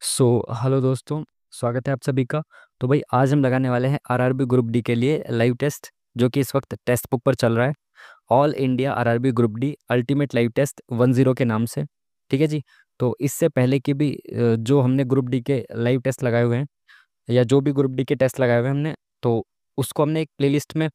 Hello दोस्तों। स्वागत है आप सभी का। तो भाई आज हम लगाने वाले हैं आरआरबी ग्रुप डी के लिए लाइव टेस्ट, जो कि इस वक्त टेस्ट बुक पर चल रहा है। All India RRB group D ultimate live test 10 के नाम से। ठीक है जी। तो इससे पहले की भी जो हमने ग्रुप डी के लाइव टेस्ट लगाए हुए हैं, या जो भी ग्रुप डी के टेस्ट लगाए हुए हैं हमने, तो उसको हमने एक प्लेलिस्ट में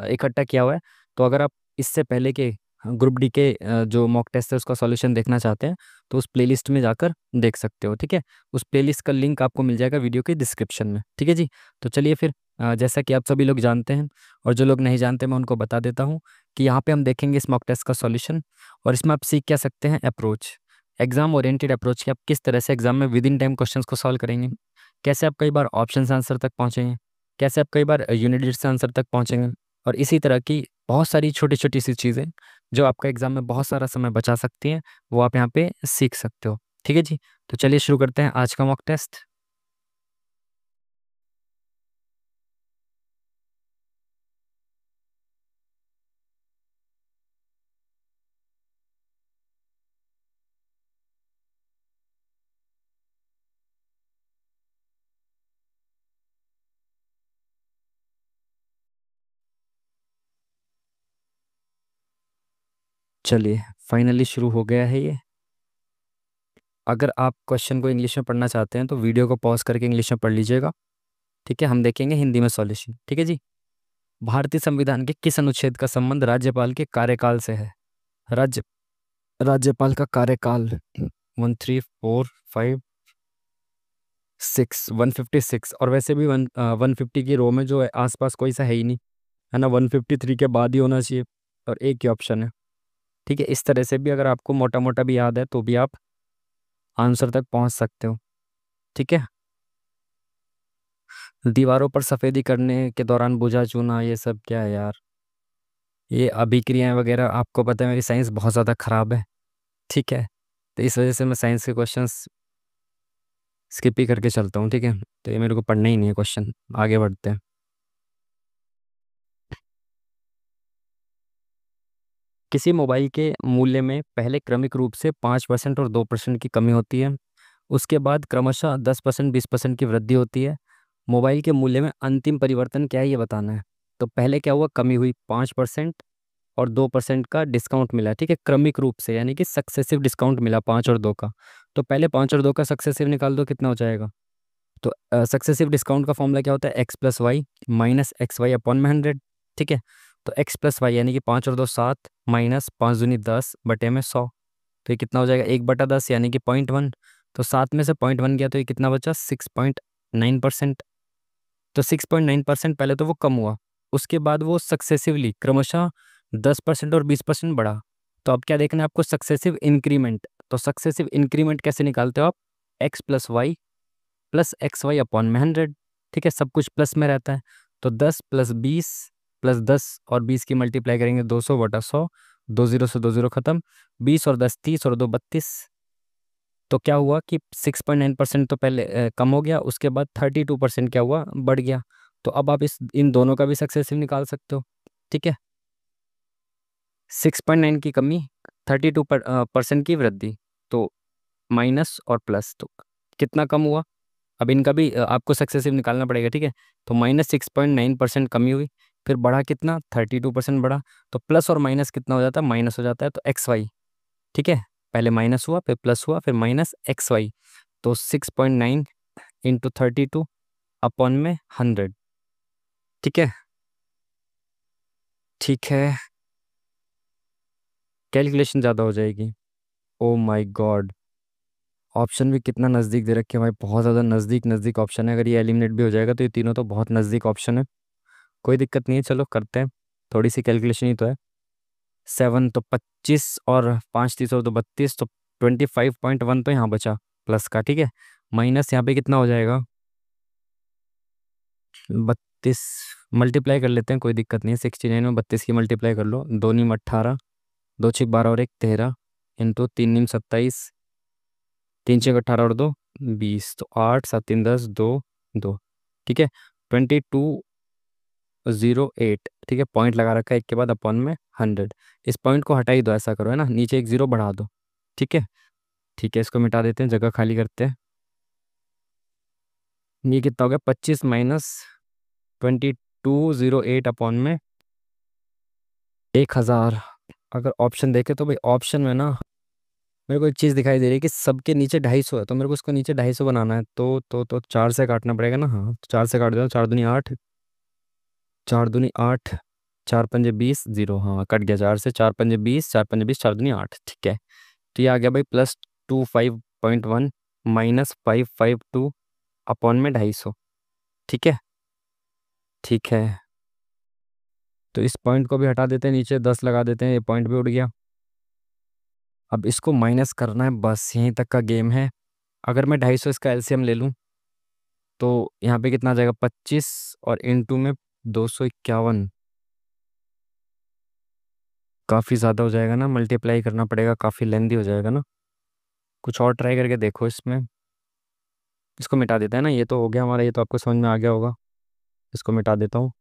इकट्ठा किया हुआ है। तो अगर आप इससे पहले के ग्रुप डी के जो मॉक टेस्ट है उसका सॉल्यूशन देखना चाहते हैं, तो उस प्लेलिस्ट में जाकर देख सकते हो। ठीक है। उस प्लेलिस्ट का लिंक आपको मिल जाएगा वीडियो के डिस्क्रिप्शन में। ठीक है जी। तो चलिए फिर, जैसा कि आप सभी लोग जानते हैं और जो लोग नहीं जानते मैं उनको बता देता हूँ कि यहाँ पे हम देखेंगे इस मॉक टेस्ट का सॉल्यूशन। और इसमें आप सीख क्या सकते हैं, अप्रोच, एग्जाम ओरिएंटेड अप्रोच, कि आप किस तरह से एग्जाम में विद इन टाइम क्वेश्चंस को सॉल्व करेंगे, कैसे आप कई बार ऑप्शन से आंसर तक पहुंचेंगे, कैसे आप कई बार यूनिट से आंसर तक पहुंचेंगे, और इसी तरह की बहुत सारी छोटी छोटी सी चीज़ें जो आपका एग्जाम में बहुत सारा समय बचा सकती हैं, वो आप यहाँ पे सीख सकते हो। ठीक है जी। तो चलिए शुरू करते हैं आज का मॉक टेस्ट। चलिए, फाइनली शुरू हो गया है ये। अगर आप क्वेश्चन को इंग्लिश में पढ़ना चाहते हैं तो वीडियो को पॉज करके इंग्लिश में पढ़ लीजिएगा। ठीक है, हम देखेंगे हिंदी में सॉल्यूशन। ठीक है जी। भारतीय संविधान के किस अनुच्छेद का संबंध राज्यपाल के कार्यकाल से है? राज्य राज्यपाल का कार्यकाल 134 5 6 156। और वैसे भी 150 की रो में जो है आसपास कोई सा है ही नहीं, है ना। 153 के बाद ही होना चाहिए, और एक ही ऑप्शन है। ठीक है, इस तरह से भी अगर आपको मोटा मोटा भी याद है तो भी आप आंसर तक पहुंच सकते हो। ठीक है। दीवारों पर सफेदी करने के दौरान बुझा चूना, ये सब क्या है यार? ये अभिक्रियाएं वगैरह, आपको पता है मेरी साइंस बहुत ज़्यादा खराब है। ठीक है। तो इस वजह से मैं साइंस के क्वेश्चंस स्किप ही करके चलता हूँ। ठीक है। तो ये मेरे को पढ़ना ही नहीं है क्वेश्चन। आगे बढ़ते हैं। किसी मोबाइल के मूल्य में पहले क्रमिक रूप से 5% और 2% की कमी होती है। उसके बाद क्रमशः 10%, 20% की वृद्धि होती है। मोबाइल के मूल्य में अंतिम परिवर्तन क्या है, ये बताना है। तो पहले क्या हुआ, कमी हुई 5%, और 2% का डिस्काउंट मिला। ठीक है, क्रमिक रूप से, यानी कि सक्सेसिव डिस्काउंट मिला 5 और 2 का। तो पहले 5 और 2 का सक्सेसिव निकाल दो, कितना हो जाएगा? तो सक्सेसिव डिस्काउंट का फॉर्मूला क्या होता है, X plus Y minus X Y upon में 100। ठीक है। तो एक्स प्लस वाई यानी कि 5 और 2 7, माइनस 5 दूनी 10 बटे में 100। तो ये कितना हो जाएगा, 1/10 यानी कि 0.1। तो 7 में से 0.1 गया तो ये कितना बचा, 6.9%। तो 6.9% पहले तो वो कम हुआ, उसके बाद वो सक्सेसिवली क्रमशः 10% और 20% बढ़ा। तो अब क्या देखना है आपको, सक्सेसिव इंक्रीमेंट। तो सक्सेसिव इंक्रीमेंट कैसे निकालते हो आप, X plus X Y upon में 100। ठीक है, सब कुछ प्लस में रहता है। तो 10 + 20 + 10 और 20 की मल्टीप्लाई करेंगे, 200/100। 2 0 से 2 0 खत्म। 20 और 10 30 और 2 32। तो क्या हुआ कि 6.9% तो पहले कम हो गया, उसके बाद 32% क्या हुआ, बढ़ गया। तो अब आप इस इन दोनों का भी सक्सेसिव निकाल सकते हो। ठीक है। 6.9 की कमी, 32% की वृद्धि, तो माइनस और प्लस, तो कितना कम हुआ। अब इनका भी आपको सक्सेसिव निकालना पड़ेगा। ठीक है। तो -6.9% कमी हुई, फिर बढ़ा कितना, 32% बढ़ा। तो प्लस और माइनस कितना हो जाता है, माइनस हो जाता है, तो एक्स वाई। ठीक है। पहले माइनस हुआ, फिर प्लस हुआ, फिर माइनस एक्स वाई। तो 6.9 इंटू 32 अपॉन में 100। ठीक है। ठीक है, कैलकुलेशन ज़्यादा हो जाएगी। ओ माय गॉड, ऑप्शन भी कितना नज़दीक दे रखे हैं भाई, बहुत ज़्यादा नज़दीक नज़दीक ऑप्शन है। अगर ये एलिमिनेट भी हो जाएगा तो ये तीनों तो बहुत नज़दीक ऑप्शन है। कोई दिक्कत नहीं है, चलो करते हैं। थोड़ी सी कैलकुलेशन ही तो है। 7 तो 25, और 5 3 तो 32, तो 25.1 तो यहाँ बचा प्लस का। ठीक है। माइनस यहाँ पे कितना हो जाएगा, 32। मल्टीप्लाई कर लेते हैं, कोई दिक्कत नहीं है। 69 में 32 की मल्टीप्लाई कर लो, 2 × 8 = 18, 2 × 6 = 12 और 1 × 13, इंटू 3 × 9 = 27, 3 × 6 = 18 और 2 = 20, तो 8 7 3 10 2 2। ठीक है। 2208। ठीक है, पॉइंट लगा रखा है एक के बाद अपॉन में 100। इस पॉइंट को हटा ही दो, ऐसा करो, है ना, नीचे एक जीरो बढ़ा दो। ठीक है। ठीक है, इसको मिटा देते हैं, जगह खाली करते हैं। ये कितना हो गया, 25 माइनस 2208 अपॉन में 1000। अगर ऑप्शन देखे तो भाई ऑप्शन में ना मेरे को एक चीज़ दिखाई दे रही है कि सबके नीचे 250 है, तो मेरे को उसको नीचे 250 बनाना है, तो 4 से काटना पड़ेगा ना। हाँ, तो 4 से काट दो, 4 दूनी 8, 4 दूनी 8, 4 पंजे 20, जीरो, हाँ कट गया। 4 से 4 पंजे 20, 4 पंजे 20, 4 दूनी 8, ठीक है। तो ये आ गया भाई +25.1 माइनस 552 अपॉन में 250, ठीक है। ठीक है, तो इस पॉइंट को भी हटा देते हैं, नीचे 10 लगा देते हैं, ये पॉइंट भी उड़ गया। अब इसको माइनस करना है, बस यहीं तक का गेम है। अगर मैं 250 इसका एलसीएम ले लूँ तो यहाँ पे कितना आ जाएगा, 25 और इंटू में 251। काफ़ी ज़्यादा हो जाएगा ना, मल्टीप्लाई करना पड़ेगा, काफ़ी लेंदी हो जाएगा ना। कुछ और ट्राई करके देखो इसमें। इसको मिटा देते हैं ना, ये तो हो गया हमारा, ये तो आपको समझ में आ गया होगा। इसको मिटा देता हूँ।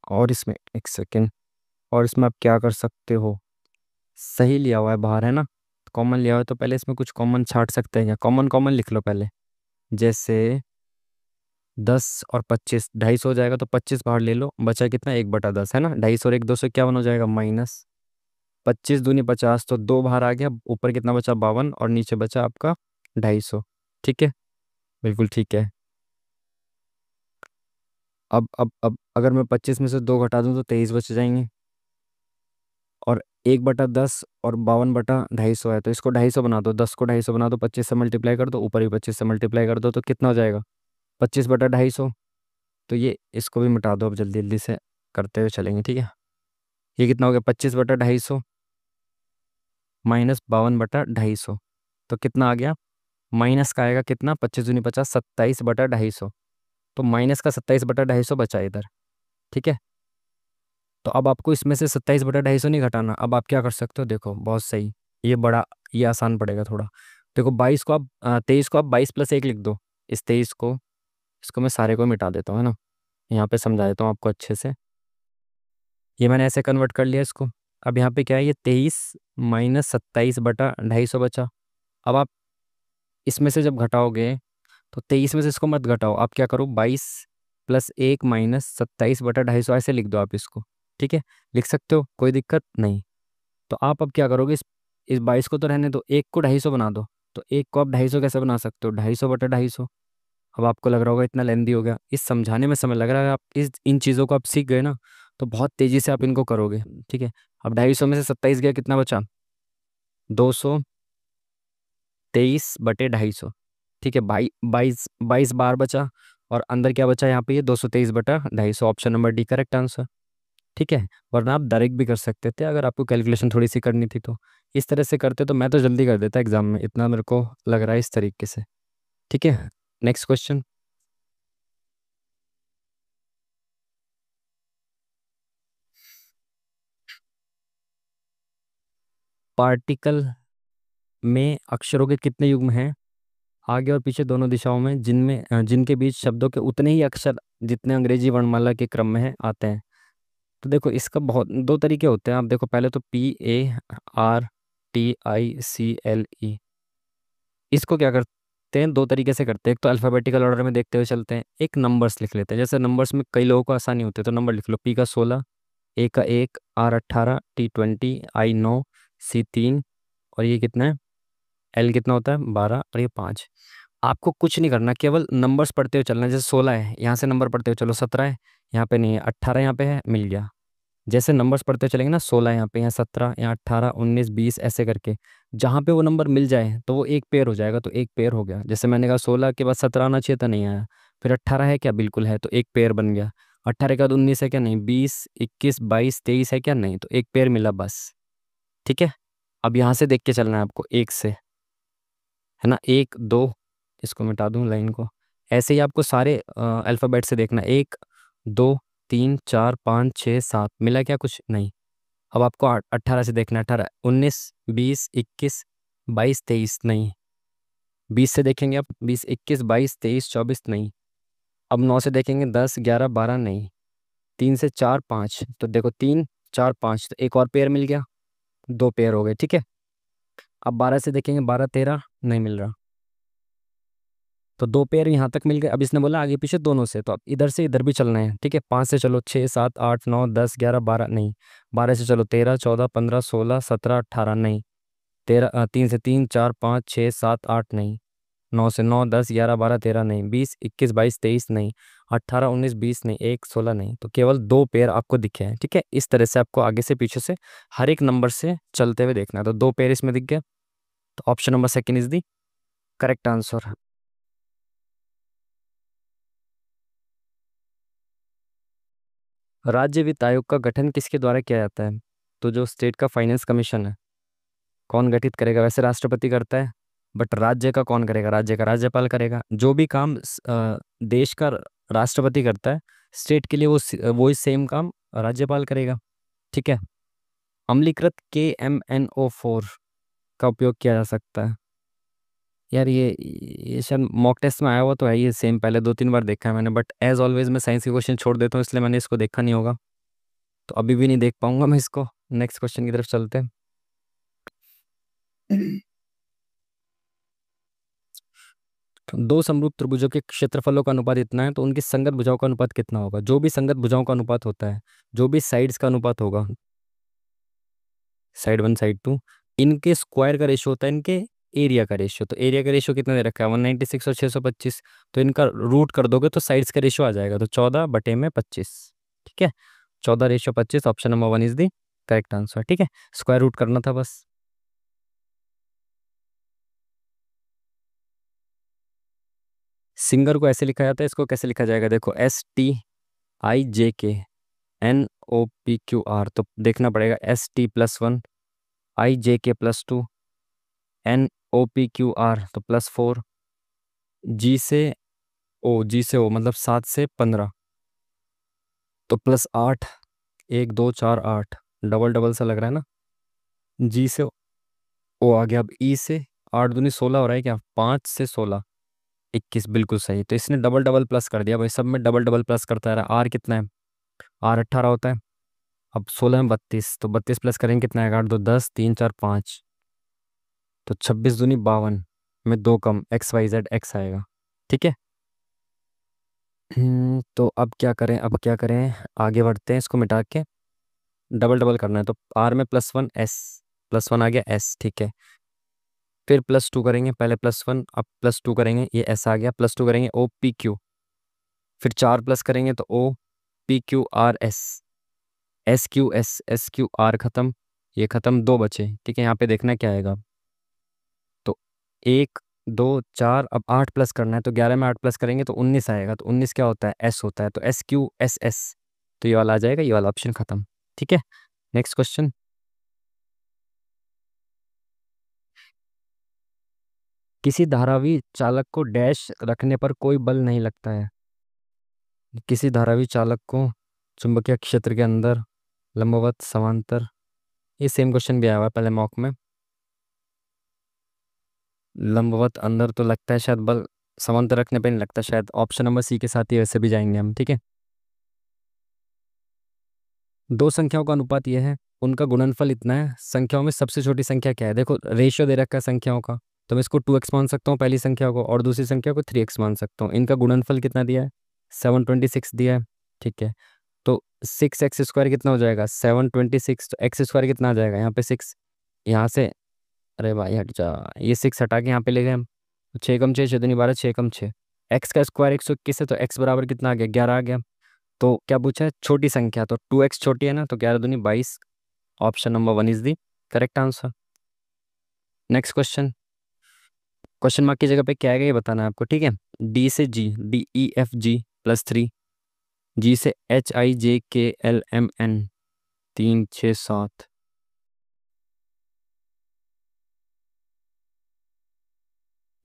और इसमें एक सेकेंड, और इसमें आप क्या कर सकते हो, सही लिया हुआ है बाहर है ना, कॉमन लिया हुआ है, तो पहले इसमें कुछ कॉमन छाट सकते हैं क्या, कॉमन कॉमन लिख लो पहले। जैसे 10 और 25, 250 हो जाएगा, तो 25 बाहर ले लो, बचा कितना, 1/10 है ना। 250 और 1 251 हो जाएगा, माइनस 25 दूनी 50, तो 2 बाहर आ गया, ऊपर कितना बचा, 52, और नीचे बचा आपका 250, ठीक है। बिल्कुल ठीक है। अब अगर मैं 25 में से 2 घटा दूं तो 23 बच जाएंगे, और 1/10 और 52/250 है, तो इसको 250 बना दो, 10 को 250 बना दो, 25 से मल्टीप्लाई कर दो, ऊपर भी 25 से मल्टीप्लाई कर दो, तो कितना हो जाएगा, 25/250। तो ये इसको भी मिटा दो, अब जल्दी जल्दी से करते हुए चलेंगे, ठीक है। ये कितना हो गया, 25/250 माइनस 52/250, तो कितना आ गया, माइनस का आएगा कितना, 25 दूनी 50, 27/250, तो माइनस का 27/250 बचा इधर, ठीक है। तो अब आपको इसमें से 27/250 नहीं घटाना, अब आप क्या कर सकते हो, देखो बहुत सही, ये बड़ा, ये आसान पड़ेगा थोड़ा। देखो 22 को आप 23 को आप 22 + 1 लिख दो, इस 23 को, इसको मैं सारे को मिटा देता हूँ है ना, यहाँ पे समझा देता हूँ आपको अच्छे से। ये मैंने ऐसे कन्वर्ट कर लिया इसको। अब यहाँ पे क्या है, ये 23 माइनस 27/250 बचा। अब आप इसमें से जब घटाओगे तो 23 में से इसको मत घटाओ, आप क्या करो, 22 + 1 माइनस 27/250 ऐसे लिख दो आप इसको, ठीक है। लिख सकते हो, कोई दिक्कत नहीं। तो आप अब क्या करोगे, इस 22 को तो रहने दो, एक को 250 बना दो। तो एक को आप 250 कैसे बना सकते हो, 250/250। अब आपको लग रहा होगा इतना लेंदी हो गया, इस समझाने में समय लग रहा है, आप इस इन चीज़ों को आप सीख गए ना, तो बहुत तेज़ी से आप इनको करोगे, ठीक है। अब 250 में से 27 गया, कितना बचा, 223/250, ठीक है। 22 बार बचा, और अंदर क्या बचा यहाँ पे, ये 223/250, option number D correct answer, ठीक है। वरना आप डायरेक्ट भी कर सकते थे, अगर आपको कैलकुलेशन थोड़ी सी करनी थी तो। इस तरह से करते तो मैं तो जल्दी कर देता एग्जाम में, इतना मेरे को लग रहा है इस तरीके से, ठीक है। Next question. पार्टिकल में अक्षरों के कितने युग्म हैं, आगे और पीछे दोनों दिशाओं में, जिनके बीच शब्दों के उतने ही अक्षर जितने अंग्रेजी वर्णमाला के क्रम में है आते हैं। तो देखो इसका बहुत दो तरीके होते हैं, आप देखो पहले तो PARTICLE, इसको क्या करते हैं, दो तरीके से करते हैं। एक तो अल्फ़ाबेटिकल ऑर्डर में देखते हुए चलते हैं, एक नंबर्स लिख लेते हैं। जैसे नंबर्स में कई लोगों को आसानी होती है, तो नंबर लिख लो, P का 16, A का 1, R 18, T 20, I 9, C 3, और ये कितना है, L कितना होता है, 12, और ये 5। आपको कुछ नहीं करना, केवल नंबर्स पढ़ते हुए चलना है। जैसे 16 है, यहाँ से नंबर पढ़ते हुए चलो, 17 है, यहाँ पे नहीं है, 18 यहाँ पे है, मिल गया। जैसे नंबर्स पढ़ते चलेंगे ना, 16 यहाँ पे, यहाँ 17, यहाँ 18, 19, 20, ऐसे करके जहाँ पे वो नंबर मिल जाए तो वो एक पेयर हो जाएगा, तो एक पेयर हो गया। जैसे मैंने कहा 16 के बाद 17 आना चाहिए था, नहीं आया। फिर 18 है क्या, बिल्कुल है, तो एक पेयर बन गया। 18 के बाद 19 है क्या, नहीं। 20, 21, 22, 23 है क्या, नहीं, तो एक पेयर मिला बस, ठीक है। अब यहाँ से देख के चलना है आपको, एक से, है ना, 1 2, इसको मिटा दूं लाइन को। ऐसे ही आपको सारे अल्फ़ाबेट से देखना, 1 2 3 4 5 6 7, मिला क्या, कुछ नहीं। अब आपको 18 से देखना है, 18, 19, 20, 21, 22, 23, नहीं। 20 से देखेंगे आप, 20, 21, 22, 23, 24, नहीं। अब 9 से देखेंगे, 10, 11, 12, नहीं। 3 से 4, 5, तो देखो 3 4 5, तो एक और पेयर मिल गया, दो पेयर हो गए, ठीक है। अब 12 से देखेंगे, 12 13 नहीं मिल रहा, तो दो पेयर यहाँ तक मिल गए। अब इसने बोला आगे पीछे दोनों से, तो अब इधर से इधर भी चलना है, ठीक है। 5 से चलो 6 7 8 9 10 11 12 नहीं। 12 से चलो 13 14 15 16 17 18 नहीं। 3 से 3 4 5 6 7 8 नहीं। 9 से 9 10 11 12 13 नहीं। 20 21 22 23 नहीं। 18 19 20 नहीं। 1 16 नहीं। तो केवल दो पेयर आपको दिखे हैं, ठीक है। इस तरह से आपको आगे से पीछे से हर एक नंबर से चलते हुए देखना है। तो दो पेयर इसमें दिख गया, तो option number second is the correct answer. राज्य वित्त आयोग का गठन किसके द्वारा किया जाता है? तो जो स्टेट का फाइनेंस कमीशन है, कौन गठित करेगा? वैसे राष्ट्रपति करता है, बट राज्य का कौन करेगा? राज्य का राज्यपाल करेगा। जो भी काम देश का राष्ट्रपति करता है, स्टेट के लिए वो ही सेम काम राज्यपाल करेगा, ठीक है। अम्लीकृत KMNO4 का उपयोग किया जा सकता है। यार ये शायद मॉक टेस्ट में आया हुआ तो है ये सेम, पहले 2 3 बार देखा है मैंने, बट एज ऑलवेज मैं साइंस के क्वेश्चन छोड़ देता हूँ, इसलिए मैंने इसको देखा नहीं होगा, तो अभी भी नहीं देख पाऊंगा मैं इसको। नेक्स्ट क्वेश्चन की तरफ चलते हैं। दो समरूप त्रिभुजों के क्षेत्रफलों का अनुपात इतना है, तो उनकी संगत भुजाओं का अनुपात कितना होगा? जो भी संगत भुजाओं का अनुपात होता है, जो भी साइड्स का अनुपात होगा, साइड 1 साइड 2, इनके स्क्वायर का रेशियो होता है इनके एरिया का रेशियो। तो एरिया का रेशियो कितना दे रखा है? 196 और 625। तो इनका रूट कर दोगे तो साइड्स का रेशियो आ जाएगा, तो 14/25, ठीक है। 14:25, option number 1 is the correct answer, ठीक है। स्क्वायर रूट करना था बस। सिंगर को ऐसे लिखा जाता है, इसको कैसे लिखा जाएगा? देखो, STIJKNOPQR, तो देखना पड़ेगा ST+1, IJK+2, NOPQR तो +4, G से O मतलब 7 से 15, तो +8, 1 2 4 8, डबल डबल सा लग रहा है ना। G से O आ गया। अब E से 8 दूनी 16 हो रहा है क्या? 5 से 16, 21, बिल्कुल सही। तो इसने डबल डबल प्लस कर दिया भाई, सब में डबल डबल प्लस करता रहा। R कितना है? R 18 होता है। अब 16 में 32, तो 32 प्लस करेंगे कितना आएगा? 8 2 10 3 4 5, तो 26 दूनी 52 में 2 कम, XYZ X आएगा, ठीक है। तो अब क्या करें, अब क्या करें? आगे बढ़ते हैं, इसको मिटा के डबल डबल करना है। तो R में +1 S, +1 आ गया S, ठीक है। फिर +2 करेंगे, पहले +1 अब +2 करेंगे, ये S आ गया। +2 करेंगे OPQ, फिर 4 प्लस करेंगे तो OPQRS, SQS, SQR खत्म, ये खत्म, 2 बचे, ठीक है। यहाँ पे देखना क्या आएगा, तो 1 2 4, अब 8 प्लस करना है, तो 11 में 8 प्लस करेंगे तो 19 आएगा। तो 19 क्या होता है? S होता है, तो SQSS, तो ये वाला आ जाएगा, ये वाला ऑप्शन खत्म, ठीक है। Next question. किसी धारावी चालक को डैश रखने पर कोई बल नहीं लगता है? किसी धारावी चालक को चुंबकीय क्षेत्र के अंदर लंबवत समांतर, ये सेम क्वेश्चन भी आया हुआ है पहले मॉक में। लंबवत अंदर तो लगता है शायद बल, समांतर रखने पे नहीं लगता शायद। ऑप्शन नंबर C के साथ ही वैसे भी जाएंगे हम, ठीक है। दो संख्याओं का अनुपात यह है, उनका गुणनफल इतना है। संख्याओं में सबसे छोटी संख्या क्या है? देखो रेशियो दे रखा है संख्याओं का, तो मैं इसको 2x मान सकता हूँ पहली संख्या को, और दूसरी संख्या को 3x मान सकता हूँ। इनका गुणनफल कितना दिया है? 726 दिया है, ठीक है। तो 6x² कितना हो जाएगा? 726, तो x² कितना आ जाएगा? यहाँ पे 6, यहाँ से, अरे भाई हट जा, ये 6 हटा के यहाँ पे ले गए हम, तो 6 कम 6 6 दूनी 12, 6 कम 6, एक्स का स्क्वायर 121 है, तो x बराबर कितना आ गया? 11 आ गया। तो क्या पूछा है? छोटी संख्या, तो 2x छोटी है ना, तो 11 दूनी 22, option number 1 is the correct answer. Next question. Question mark की जगह पे क्या आएगा ये बताना है आपको, ठीक है। D से G, DEFG+3, G से HIJKLMN 3 6 7,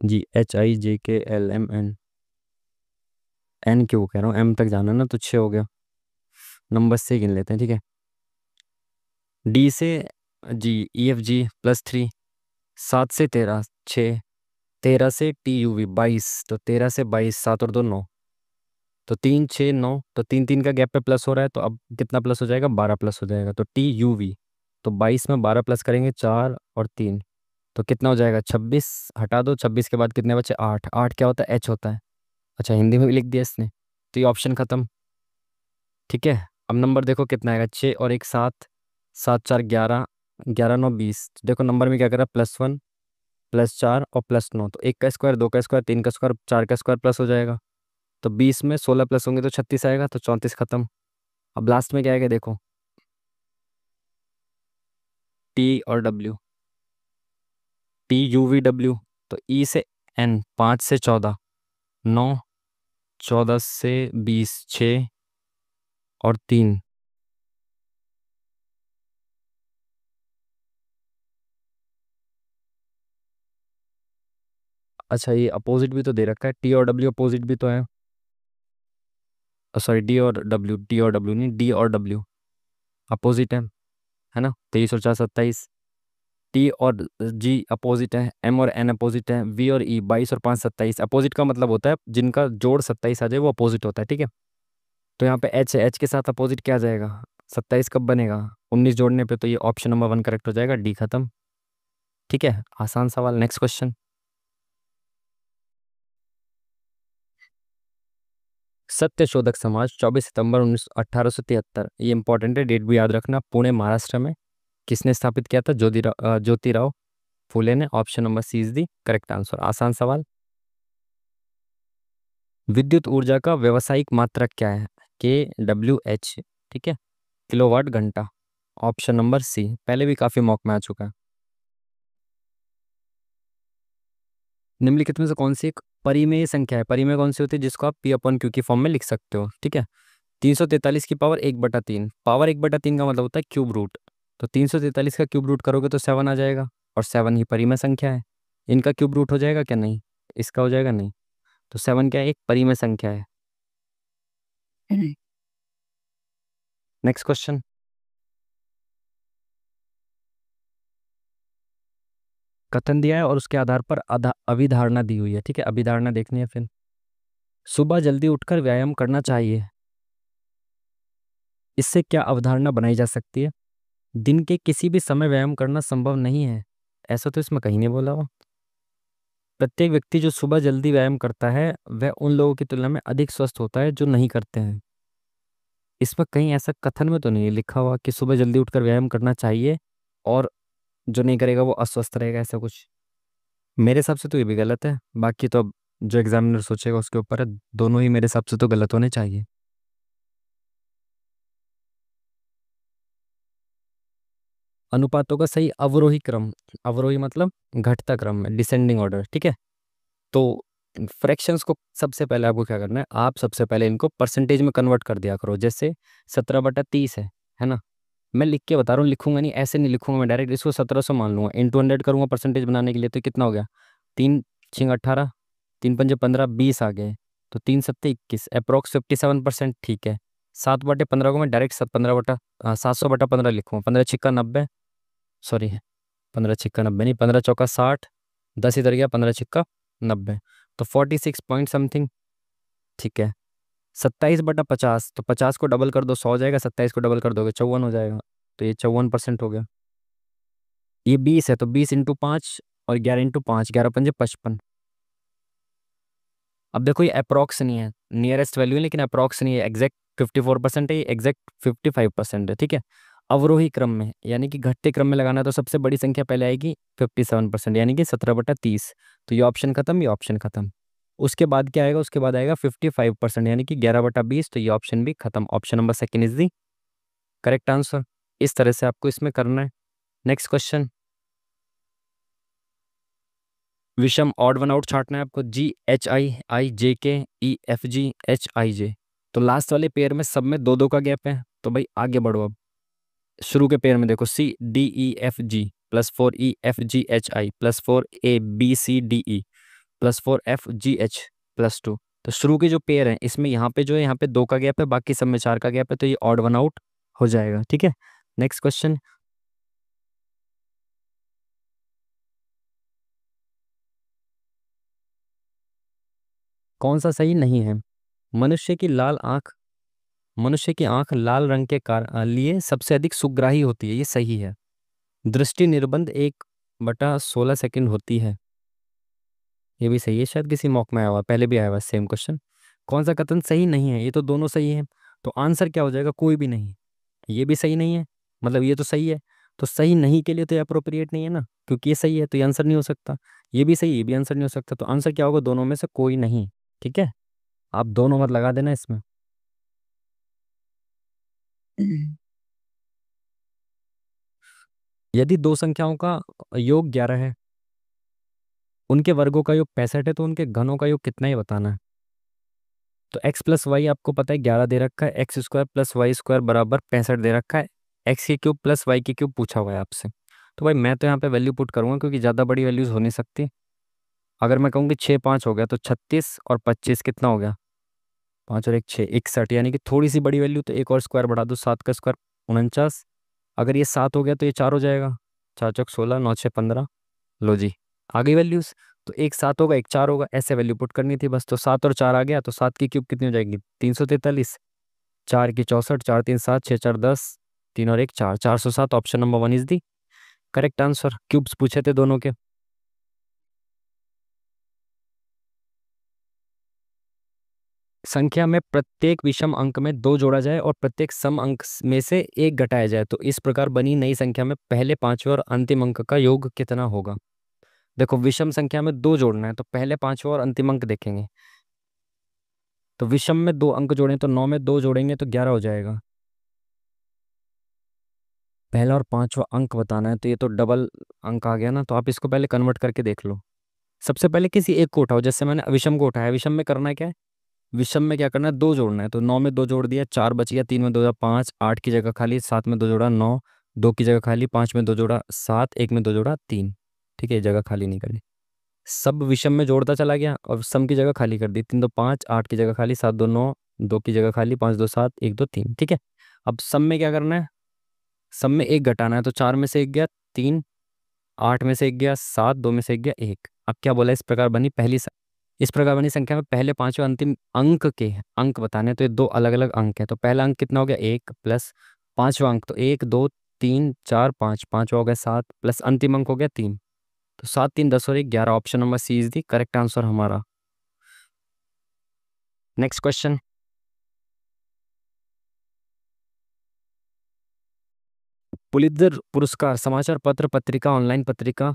GHIJKLMN, N क्यों कह रहा हूँ, M तक जाना ना, तो 6 हो गया। नंबर से गिन लेते हैं, ठीक है। D से G, EFG+3, 7 से 13 6, 13 से TUV 22, तो 13 से 22, 7 और 2 9, तो 3 6 9, तो 3 3 का गैप पे प्लस हो रहा है, तो अब कितना प्लस हो जाएगा? 12 प्लस हो जाएगा, तो TUV, तो 22 में 12 प्लस करेंगे 4 और 3, तो कितना हो जाएगा 26, हटा दो 26 के बाद कितने बचे 8, 8 क्या होता है एच होता है। अच्छा हिंदी में भी लिख दिया इसने, तो ये ऑप्शन खत्म। ठीक है, अब नंबर देखो कितना आएगा, 6 और 1 7, 7 4 11, 11 9 20। देखो नंबर में क्या करा, +1 +4 और +9, तो 1 का स्क्वायर 2 का स्क्वायर 3 का स्क्वायर 4 का स्क्वायर प्लस हो जाएगा। तो 20 में 16 प्लस होंगे तो 36 आएगा, तो 34 खत्म। अब लास्ट में क्या आएगा देखो, टी और डब्ल्यू, TUVW, तो ई से एन, 5 से 14 9, 14 से 20 6 और 3। अच्छा ये अपोजिट भी तो दे रखा है, टी और डब्ल्यू अपोजिट भी तो है। सॉरी डी और डब्ल्यू, टी और डब्ल्यू नहीं, डी और डब्ल्यू अपोजिट है ना, 23 और 4 27। टी और जी अपोजिट है, एम और एन अपोजिट है, वी और ई 22 और 5 27। अपोजिट का मतलब होता है जिनका जोड़ 27 आ जाए वो अपोजिट होता है, ठीक है। तो यहाँ पे एच है, एच के साथ अपोजिट क्या आ जाएगा, 27 कब बनेगा, 19 जोड़ने पे, तो ये ऑप्शन नंबर 1 करेक्ट हो जाएगा, डी खत्म। ठीक है, आसान सवाल, नेक्स्ट क्वेश्चन। सत्य शोधक समाज 24 सितंबर 1873, ये इंपॉर्टेंट है, डेट भी याद रखना, पुणे महाराष्ट्र में किसने स्थापित किया था, ज्योतिराव फूले ने। Option number C is the correct answer, आसान सवाल। विद्युत ऊर्जा का व्यावसायिक मात्रक क्या है, KWH, ठीक है, किलोवाट घंटा। ऑप्शन नंबर सी, पहले भी काफी मौक में आ चुका है। निम्नलिखित में से कौन सी एक परिमेय संख्या है, परिमेय कौन सी होती है जिसको आप P/Q की फॉर्म में लिख सकते हो, ठीक है। 343 की पावर 1/3, पावर 1/3 का मतलब होता है क्यूब रूट। तो 343 का क्यूब रूट करोगे तो 7 आ जाएगा, और 7 ही परिमेय संख्या है। इनका क्यूब रूट हो जाएगा क्या, नहीं, इसका हो जाएगा नहीं। तो 7 क्या है, एक परिमेय संख्या है। Next question. कथन दिया है और उसके आधार पर अभिधारणा दी हुई है, ठीक है, अभिधारणा देखनी है फिर। सुबह जल्दी उठकर व्यायाम करना चाहिए, इससे क्या अवधारणा बनाई जा सकती है, दिन के किसी भी समय व्यायाम करना संभव नहीं है, ऐसा तो इसमें कहीं नहीं बोला हुआ। प्रत्येक व्यक्ति जो सुबह जल्दी व्यायाम करता है वह उन लोगों की तुलना में अधिक स्वस्थ होता है जो नहीं करते हैं। इसमें कहीं ऐसा कथन में तो नहीं लिखा हुआ कि सुबह जल्दी उठकर व्यायाम करना चाहिए और जो नहीं करेगा वो अस्वस्थ रहेगा, ऐसा कुछ। मेरे हिसाब से तो ये भी गलत है, बाकी तो अब जो एग्जामिनर सोचेगा उसके ऊपर है। दोनों ही मेरे हिसाब से तो गलत होने चाहिए। अनुपातों का सही अवरोही क्रम, अवरोही मतलब घटता क्रम में, डिसेंडिंग ऑर्डर, ठीक है। तो फ्रैक्शंस को सबसे पहले आपको क्या करना है, आप सबसे पहले इनको परसेंटेज में कन्वर्ट कर दिया करो। जैसे 17/30 है ना, मैं लिख के बता रहा हूँ, लिखूंगा नहीं, ऐसे नहीं लिखूंगा मैं डायरेक्ट, इसको 1700 मान लूंगा, इंटू 100 करूंगा परसेंटेज बनाने के लिए, तो कितना हो गया, 3 × 6 = 18, 3 × 5 = 15, 20 आ गए। तो 3 × 7 = 21, अप्रोक्स 57%, ठीक है। 7/15 को मैं डायरेक्ट 700/15 लिखूंगा, 15 × 6 = 90, सॉरी 15 × 6 = 90 नहीं, 15 × 4 = 60, 10 इधर गया, 15 × 6 = 90, तो 46 पॉइंट समथिंग, ठीक है। 27/50, तो 50 को डबल कर दो 100 हो जाएगा, 27 को डबल कर दोगे 54 हो जाएगा, तो ये 54% हो गया। ये 20 है तो 20 × 5 और 11 × 5, 11×5 = 55। अब देखो ये अप्रॉक्स नहीं है, नियरेस्ट वैल्यू है लेकिन अप्रॉक्स नहीं है, एग्जैक्ट 54% है, ये एग्जैक्ट 55% है, ठीक है। अवरोही क्रम में यानी कि घटते क्रम में लगाना है, तो सबसे बड़ी संख्या पहले आएगी 57%, यानी कि 17/30। तो ये ऑप्शन खत्म, ये ऑप्शन खत्म। उसके बाद क्या आएगा, उसके बाद आएगा 55%, यानी कि 11/20, तो ये ऑप्शन भी खत्म। Option number second is the correct answer. इस तरह से आपको इसमें करना है। Next question. विषम ऑड वन आउट छांटना है आपको, GHI I JK EFG HIJ। तो लास्ट वाले पेयर में सब में 2 2 का गैप है, तो भाई आगे बढ़ो अब। शुरू के पेयर में देखो, CDEFG +4EFGHI +4ABCDE +4FGH +2। तो शुरू के जो पेयर हैं इसमें यहाँ पे जो है, यहाँ पे 2 का गैप है, बाकी सब में 4 का गैप है, तो ये ऑड वन आउट हो जाएगा, ठीक है। Next question. कौन सा सही नहीं है, मनुष्य की लाल आंख, मनुष्य की आंख लाल रंग के लिए सबसे अधिक सुग्राही होती है, ये सही है। दृष्टि निर्बंध एक बटा 16 सेकंड होती है। ये भी सही है, शायद किसी मॉक में आया हुआ, पहले भी आया हुआ सेम क्वेश्चन। कौन सा कथन सही नहीं है? ये तो दोनों सही है, तो आंसर क्या हो जाएगा? कोई भी नहीं। ये भी सही नहीं है, मतलब ये तो सही है, तो सही नहीं के लिए तो ये अप्रोप्रिएट नहीं है ना, क्योंकि ये सही है तो ये आंसर नहीं हो सकता। ये भी सही, ये भी आंसर नहीं हो सकता, तो आंसर क्या होगा? दोनों में से कोई नहीं। ठीक है, आप दोनों मत लगा देना इसमें। यदि दो संख्याओं का योग 11 है, उनके वर्गों का योग 65 है, तो उनके घनों का योग कितना ही बताना है। तो एक्स प्लस वाई आपको पता है 11 दे रखा है, X square plus Y square बराबर 65 दे रखा है, एक्स की क्यूब प्लस वाई की क्यूब पूछा हुआ है आपसे। तो भाई मैं तो यहाँ पे वैल्यू पुट करूंगा, क्योंकि ज़्यादा बड़ी वैल्यूज हो नहीं सकती। अगर मैं कहूँ कि 6 5 हो गया, तो 36 और 25 कितना हो गया? 5 और 1 6, 61, यानी कि थोड़ी सी बड़ी वैल्यू, तो एक और स्क्वायर बढ़ा दो, 7 का स्क्वायर 49। अगर ये 7 हो गया तो ये 4 हो जाएगा, 4 चौक 16, 9 6 15। लो जी, आ गई वैल्यूज। तो एक 7 होगा, एक 4 होगा, ऐसे वैल्यू पुट करनी थी बस। तो 7 और 4 आ गया, तो 7 की क्यूब कितनी हो जाएगी? 343, 4 की 64, 4 3 7, 6 4 10, 3 और 1 4, 407। Option number 1 is the correct answer. Cubes पूछे थे दोनों के। संख्या में प्रत्येक विषम अंक में दो जोड़ा जाए और प्रत्येक सम अंक में से एक घटाया जाए, तो इस प्रकार बनी नई संख्या में पहले पांचवें और अंतिम अंक का योग कितना होगा? देखो, विषम संख्या में दो जोड़ना है, तो पहले पांचवें और अंतिम अंक देखेंगे। तो विषम में दो अंक जोड़ें, तो 9 में दो जोड़ेंगे तो 11 हो जाएगा। पहला और पांचवा अंक बताना है, तो ये तो डबल अंक आ गया ना, तो आप इसको पहले कन्वर्ट करके देख लो। सबसे पहले किसी एक को उठाओ, जैसे मैंने विषम को उठाया। विषम में करना क्या है? विषम में क्या करना है? दो जोड़ना है, तो 9 में दो जोड़ दिया, 4 बच गया, 3 में दो जोड़ा 5, 8 की जगह खाली, 7 में दो जोड़ा 9, 2 की जगह खाली, 5 में दो जोड़ा 7, 1 में दो जोड़ा 3। ठीक है, ये जगह खाली नहीं करनी। सब विषम में जोड़ता चला गया और सम की जगह खाली कर दी। 3 2 5, 8 की जगह खाली, 7 2 9, 2 की जगह खाली, 5 2 7, 1 2 3। ठीक है, अब सम में क्या करना है? सम में एक घटाना है, तो 4 में से एक गया 3, 8 में से एक गया 7, 2 में से एक गया 1। अब क्या बोला? इस प्रकार बनी संख्या में पहले पांचवें अंतिम अंक के अंक बताने हैं, तो ये दो अलग अलग अंक है। तो पहला अंक कितना हो गया? 1 प्लस पांचवा अंक, तो 1 2 3 4 5, पांचवा हो गया 7 प्लस अंतिम अंक हो गया 3। तो 7 3 10 और 1 11। Option number C is the correct answer हमारा। Next question. पुलित्जर पुरस्कार समाचार पत्र, पत्रिका, ऑनलाइन पत्रिका,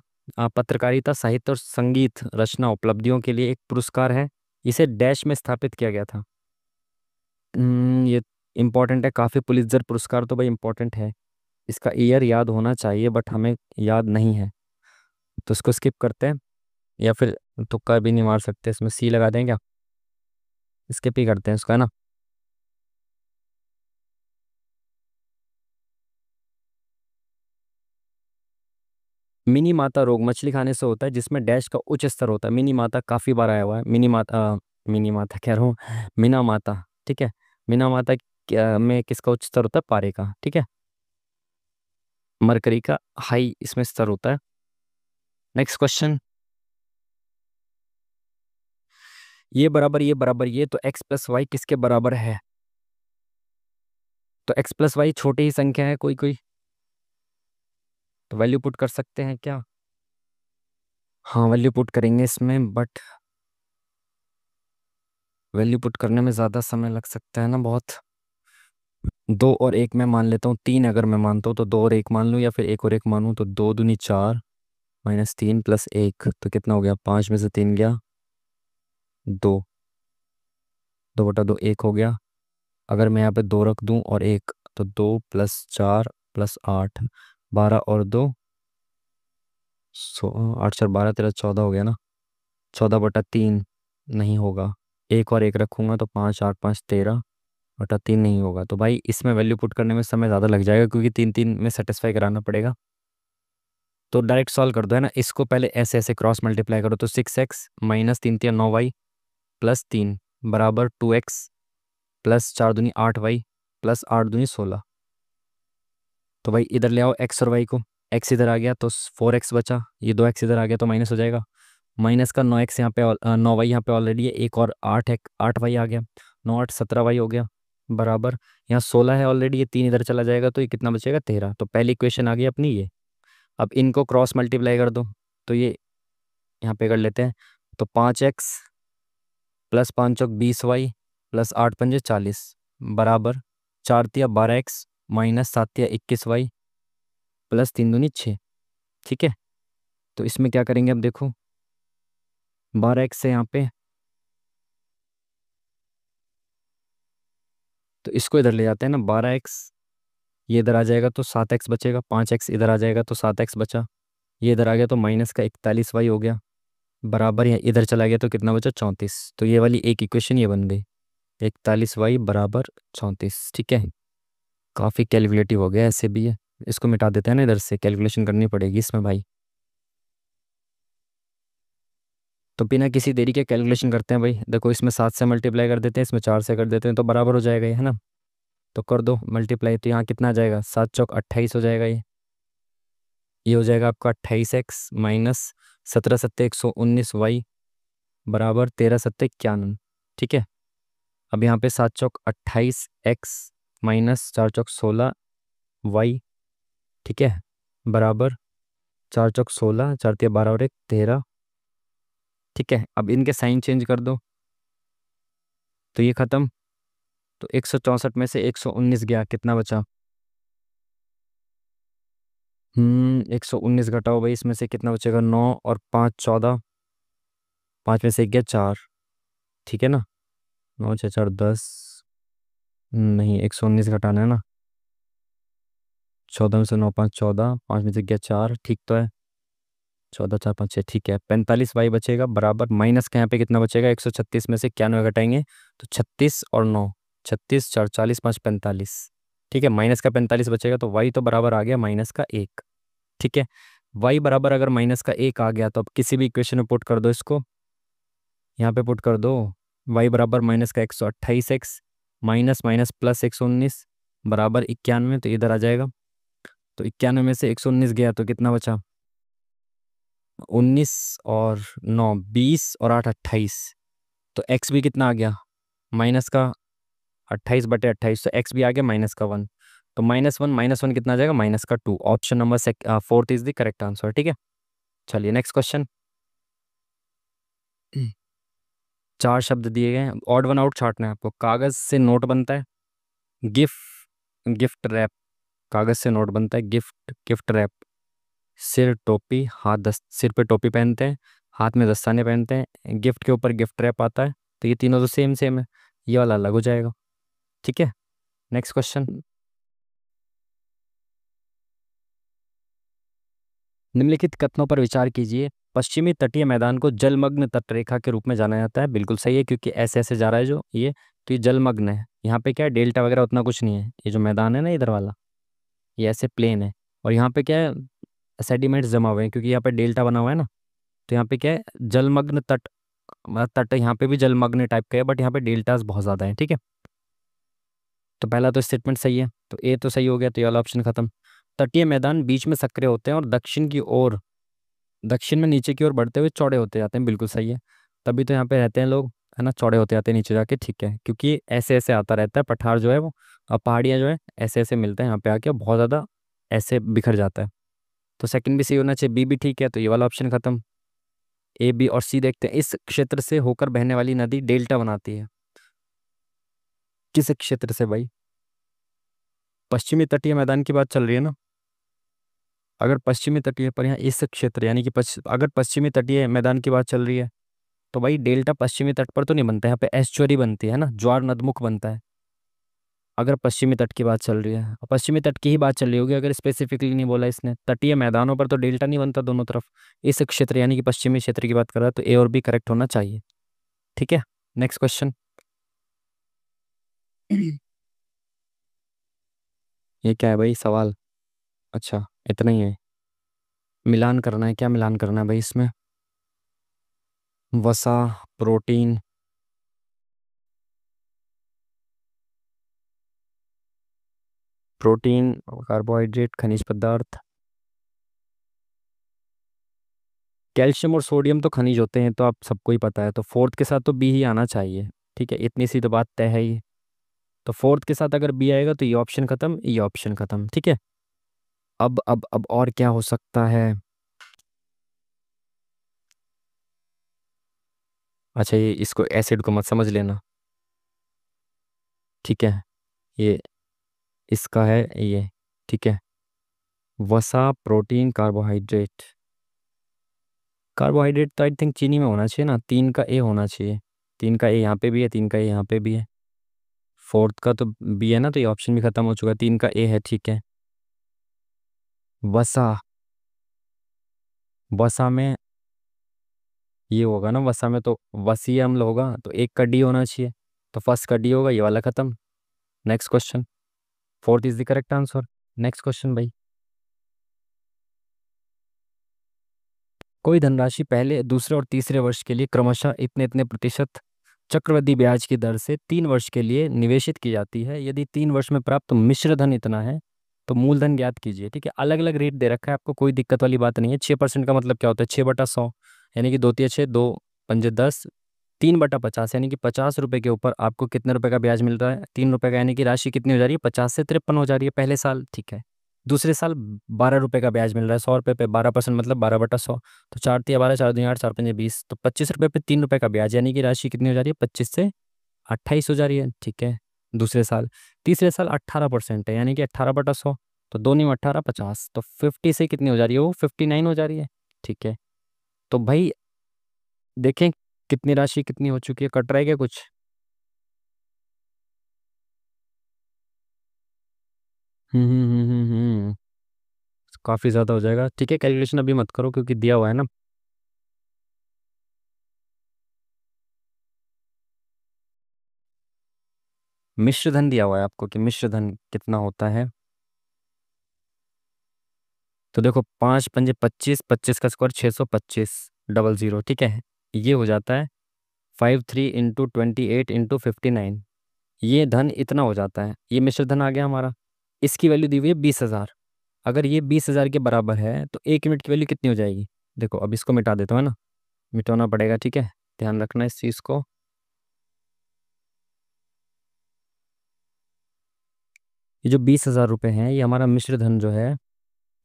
पत्रकारिता, साहित्य और संगीत रचना उपलब्धियों के लिए एक पुरस्कार है। इसे डैश में स्थापित किया गया था। ये इम्पोर्टेंट है काफ़ी। पुलित्जर पुरस्कार तो भाई इम्पोर्टेंट है, इसका ईयर याद होना चाहिए, बट हमें याद नहीं है, तो इसको स्किप करते हैं। या फिर तुक्का भी नहीं मार सकते, इसमें सी लगा दें क्या? स्किप ही करते हैं इसको, है ना। मिनी माता रोग मछली खाने से होता है, जिसमें डैश का उच्च स्तर होता है। मिनी माता काफ़ी बार आया हुआ है। मिनी माता कह रहा हूँ, मीना माता। ठीक है, मीना माता में किसका उच्च स्तर होता है? पारे का। ठीक है, मरकरी का हाई इसमें स्तर होता है। Next question. ये बराबर ये बराबर ये, तो एक्स प्लस वाई किसके बराबर है? तो एक्स प्लस वाई छोटी ही संख्या है कोई कोई, तो वैल्यू पुट कर सकते हैं क्या? हाँ, वैल्यू पुट करेंगे इसमें, बट वैल्यू पुट करने में ज़्यादा समय लग सकता है ना बहुत। 2 और 1 मैं मान लेता हूँ, 3 अगर मैं मानता हूँ तो 2 और 1 मान लूँ, या फिर 1 और 1 मानूँ, तो 2 दूनी 4 माइनस 3 प्लस 1, तो कितना हो गया? 5 में से 3 गया 2, 2/2 1 हो गया। अगर मैं यहाँ पे 2 रख दूँ और 1, तो 2 प्लस 4 प्लस 8, 12 और 2 8 4 12 13 14 हो गया ना। 14/3 नहीं होगा। 1 और 1 रखूंगा तो 5 8 5 13/3 नहीं होगा। तो भाई इसमें वैल्यू पुट करने में समय ज़्यादा लग जाएगा, क्योंकि 3 3 में सेटिस्फाई कराना पड़ेगा। तो डायरेक्ट सॉल्व कर दो, है ना। इसको पहले ऐसे ऐसे क्रॉस मल्टीप्लाई करो, तो 6x माइनस 3 3 9y प्लस 3 बराबर 2x प्लस 4 दूनी 8y प्लस 8 दूनी 16। तो भाई इधर ले आओ x और y को। x इधर आ गया तो 4x बचा, ये 2x इधर आ गया तो माइनस हो जाएगा। माइनस का 9x यहाँ पे 9y यहाँ पे ऑलरेडी है, एक और 8 है, 8y आ गया, 9 8 17y हो गया बराबर। यहाँ 16 है ऑलरेडी, ये 3 इधर चला जाएगा, तो ये कितना बचेगा? 13। तो पहली इक्वेशन आ गई अपनी ये। अब इनको क्रॉस मल्टीप्लाई कर दो, तो ये यहाँ पे कर लेते हैं। तो 5x प्लस 5 चौक 20y प्लस 8 पंजे 40 बराबर 4 तिया 12x माइनस 7 तिया 21y प्लस 3 दूनी 6। ठीक है, तो इसमें क्या करेंगे अब देखो, 12x से यहाँ पे, तो इसको इधर ले जाते हैं ना, 12x ये इधर आ जाएगा तो 7x बचेगा, 5x इधर आ जाएगा तो 7x बचा, ये इधर आ गया तो माइनस का 41y हो गया, बराबर यहाँ इधर चला गया तो कितना बचा 34। तो ये वाली एक इक्वेशन ये बन गई, 41y बराबर 34। ठीक है, काफ़ी कैलकुलेटिव हो गया, ऐसे भी है। इसको मिटा देते हैं ना, इधर से कैलकुलेशन करनी पड़ेगी इसमें भाई। तो बिना किसी देरी के कैलकुलेशन करते हैं भाई। देखो इसमें 7 से मल्टीप्लाई कर देते हैं, इसमें 4 से कर देते हैं, तो बराबर हो जाएगा ये, है ना। तो कर दो मल्टीप्लाई, तो यहाँ कितना आ जाएगा, 7 चौक 28 हो जाएगा ये हो जाएगा आपका 28x माइनस 17 सत्ते 119y बराबर 13 सत्ते 91। ठीक है, अब यहाँ पे 7 चौक 28x माइनस 4 चौक 16y। ठीक है, बराबर 4 चौक 16, 4 तिया 12 और 1 13। ठीक है, अब इनके साइन चेंज कर दो, तो ये खत्म। तो 164 में से 119 गया, कितना बचा, 119 घटाओ भाई, इसमें से कितना बचेगा, 9 और 5 14, 5 में से 1 गया 4। ठीक है ना, 9 6 4 10, नहीं 119 घटाना है ना, 14 में से 9 5 14, 5 में से गया 4, ठीक तो है, 14 4 5 6, ठीक है। 45y बचेगा बराबर माइनस का यहाँ पे कितना बचेगा, 136 में से 91 घटाएंगे तो 36 और 9, 36 4 40 5 45। ठीक है, माइनस का 45 बचेगा, तो y तो बराबर आ गया -1। ठीक है, y बराबर अगर -1 आ गया तो अब किसी भी इक्वेशन में पुट कर दो इसको, यहाँ पे पुट कर दो, y बराबर माइनस का 128x माइनस माइनस प्लस 119 बराबर 91, तो इधर आ जाएगा। तो 91 में से 119 गया तो कितना बचा, 19 और 9 20 और 8 28। तो x भी कितना आ गया, माइनस का 28/28, तो x भी आ गया -1। तो -1 कितना आ जाएगा, -2। Option number 4 is the correct answer. ठीक है, चलिए नेक्स्ट क्वेश्चन। 4 शब्द दिए गए हैं, ऑड वन आउट छांटना है आपको। कागज से नोट बनता है, गिफ्ट गिफ्ट रैप, कागज से नोट बनता है, गिफ्ट गिफ्ट रैप, सिर टोपी हाथ सिर पे टोपी पहनते हैं, हाथ में दस्ताने पहनते हैं, गिफ्ट के ऊपर गिफ्ट रैप आता है, तो ये तीनों तो सेम सेम है, ये वाला अलग हो जाएगा। ठीक है, नेक्स्ट क्वेश्चन। निम्नलिखित कथनों पर विचार कीजिए। पश्चिमी तटीय मैदान को जलमग्न तटरेखा के रूप में जाना जाता है। बिल्कुल सही है, क्योंकि ऐसे ऐसे जा रहा है जो ये, तो ये जलमग्न है। यहाँ पे क्या है, डेल्टा वगैरह उतना कुछ नहीं है, ये जो मैदान है ना इधर वाला, ये ऐसे प्लेन है। और यहाँ पे क्या है, सेडिमेंट्स जमा हुए हैं, क्योंकि यहाँ पे डेल्टा बना हुआ है ना, तो यहाँ पे क्या है, जलमग्न तट, मतलब तट यहाँ पे भी जलमग्न टाइप का है, बट यहाँ पे डेल्टास बहुत ज़्यादा है। ठीक है, तो पहला तो स्टेटमेंट सही है, तो ए तो सही हो गया, तो ये वाला ऑप्शन खत्म। तटीय मैदान बीच में सक्रिय होते हैं और दक्षिण में नीचे की ओर बढ़ते हुए चौड़े होते जाते हैं। बिल्कुल सही है, तभी तो यहाँ पे रहते हैं लोग, है ना, चौड़े होते जाते हैं नीचे जाके। ठीक है, क्योंकि ऐसे ऐसे आता रहता है पठार जो है वो, और पहाड़ियाँ जो है ऐसे ऐसे मिलते हैं यहाँ पे आके, बहुत ज़्यादा ऐसे बिखर जाता है। तो सेकंड भी सही होना चाहिए, बी भी ठीक है, तो ये वाला ऑप्शन खत्म। ए बी और सी देखते हैं। इस क्षेत्र से होकर बहने वाली नदी डेल्टा बनाती है, किस क्षेत्र से भाई, पश्चिमी तटीय मैदान की बात चल रही है ना। अगर पश्चिमी तटीय पर यहाँ इस क्षेत्र यानी कि अगर पश्चिमी तटीय मैदान की बात चल रही है, तो भाई डेल्टा पश्चिमी तट पर तो नहीं बनता है, यहाँ पे एस्चुअरी बनती है ना, ज्वार नदमुख बनता है। अगर पश्चिमी तट की बात चल रही है, और पश्चिमी तट की ही बात चल रही होगी, अगर स्पेसिफिकली नहीं बोला इसने, तटीय मैदानों पर तो डेल्टा नहीं बनता दोनों तरफ। इस क्षेत्र यानी कि पश्चिमी क्षेत्र की बात कर रहा है, तो ए और बी करेक्ट होना चाहिए। ठीक है, नेक्स्ट क्वेश्चन। ये क्या है भाई सवाल, अच्छा इतना ही है, मिलान करना है, क्या मिलान करना है भाई इसमें, वसा, प्रोटीन, प्रोटीन, कार्बोहाइड्रेट, खनिज पदार्थ। कैल्शियम और सोडियम तो खनिज होते हैं, तो आप सबको ही पता है, तो फोर्थ के साथ तो बी ही आना चाहिए। ठीक है, इतनी सी तो बात तय है ही। तो फोर्थ के साथ अगर बी आएगा तो ये ऑप्शन खत्म, ये ऑप्शन खत्म। ठीक है, अब और क्या हो सकता है? अच्छा, ये इसको एसिड को मत समझ लेना, ठीक है। ये इसका है ये, ठीक है। वसा, प्रोटीन, कार्बोहाइड्रेट। कार्बोहाइड्रेट तो आई थिंक चीनी में होना चाहिए ना, 3 का ए होना चाहिए। 3 का ए यहाँ पे भी है, 3 का ए यहाँ पे भी है। फोर्थ का तो बी है ना, तो ये ऑप्शन भी खत्म हो चुका है, 3 का ए है, ठीक है। वसा, वसा में ये होगा ना, वसा में तो वसीय अम्ल होगा, तो एक का डी होना चाहिए। तो फर्स्ट का डी होगा, ये वाला खत्म। Next question. Fourth is the correct answer. Next question भाई। कोई धनराशि पहले, दूसरे और तीसरे वर्ष के लिए क्रमशः इतने इतने प्रतिशत चक्रवृद्धि ब्याज की दर से 3 वर्ष के लिए निवेशित की जाती है। यदि 3 वर्ष में प्राप्त मिश्र धन इतना है तो मूलधन ज्ञात कीजिए, ठीक है। अलग अलग रेट दे रखा है आपको, कोई दिक्कत वाली बात नहीं है। 6% का मतलब क्या होता है? 6/100, यानी कि 2 × 6 = 2 × 5 = 10। 3/50 यानी कि 50 रुपए के ऊपर आपको कितने रुपए का ब्याज मिल रहा है? 3 रुपए का, यानी कि राशि कितनी हो जा रही है? 50 से 53 हो जा रही है पहले साल, ठीक है। दूसरे साल 12 रुपए का ब्याज मिल रहा है, 100 रुपए पे 12% मतलब 12/100। तो 4×3 = 12, 4×2 = 8, 4×5 = 20, तो 25 रुपए पे 3 रुपए का ब्याज, यानी कि राशि कितनी हो जा रही है? 25 से 28 हो जा रही है, ठीक है। दूसरे साल। तीसरे साल 18% है, यानी कि 18/100। तो 2×9 = 18, 50, तो 50 से कितनी हो जा रही है? वो 59 हो जा रही है, ठीक है। तो भाई देखें कितनी राशि कितनी हो चुकी है, कट रहा है क्या कुछ? हम्म। काफी ज्यादा हो जाएगा, ठीक है। कैलकुलेशन अभी मत करो क्योंकि दिया हुआ है ना। मिश्र धन दिया हुआ है आपको कि मिश्र धन कितना होता है। तो देखो, 5×5 = 25, 25 का स्क्वायर 625, 00, ठीक है। ये हो जाता है 53 × 28 × 59। ये धन इतना हो जाता है, ये मिश्र धन आ गया हमारा। इसकी वैल्यू दी हुई है 20,000। अगर ये 20,000 के बराबर है तो 1 यूनिट की वैल्यू कितनी हो जाएगी? देखो अब इसको मिटा देता हूँ, है ना। मिटाना पड़ेगा, ठीक है। ध्यान रखना इस चीज़ को। ये जो 20,000 रुपये हैं, ये हमारा मिश्र धन जो है,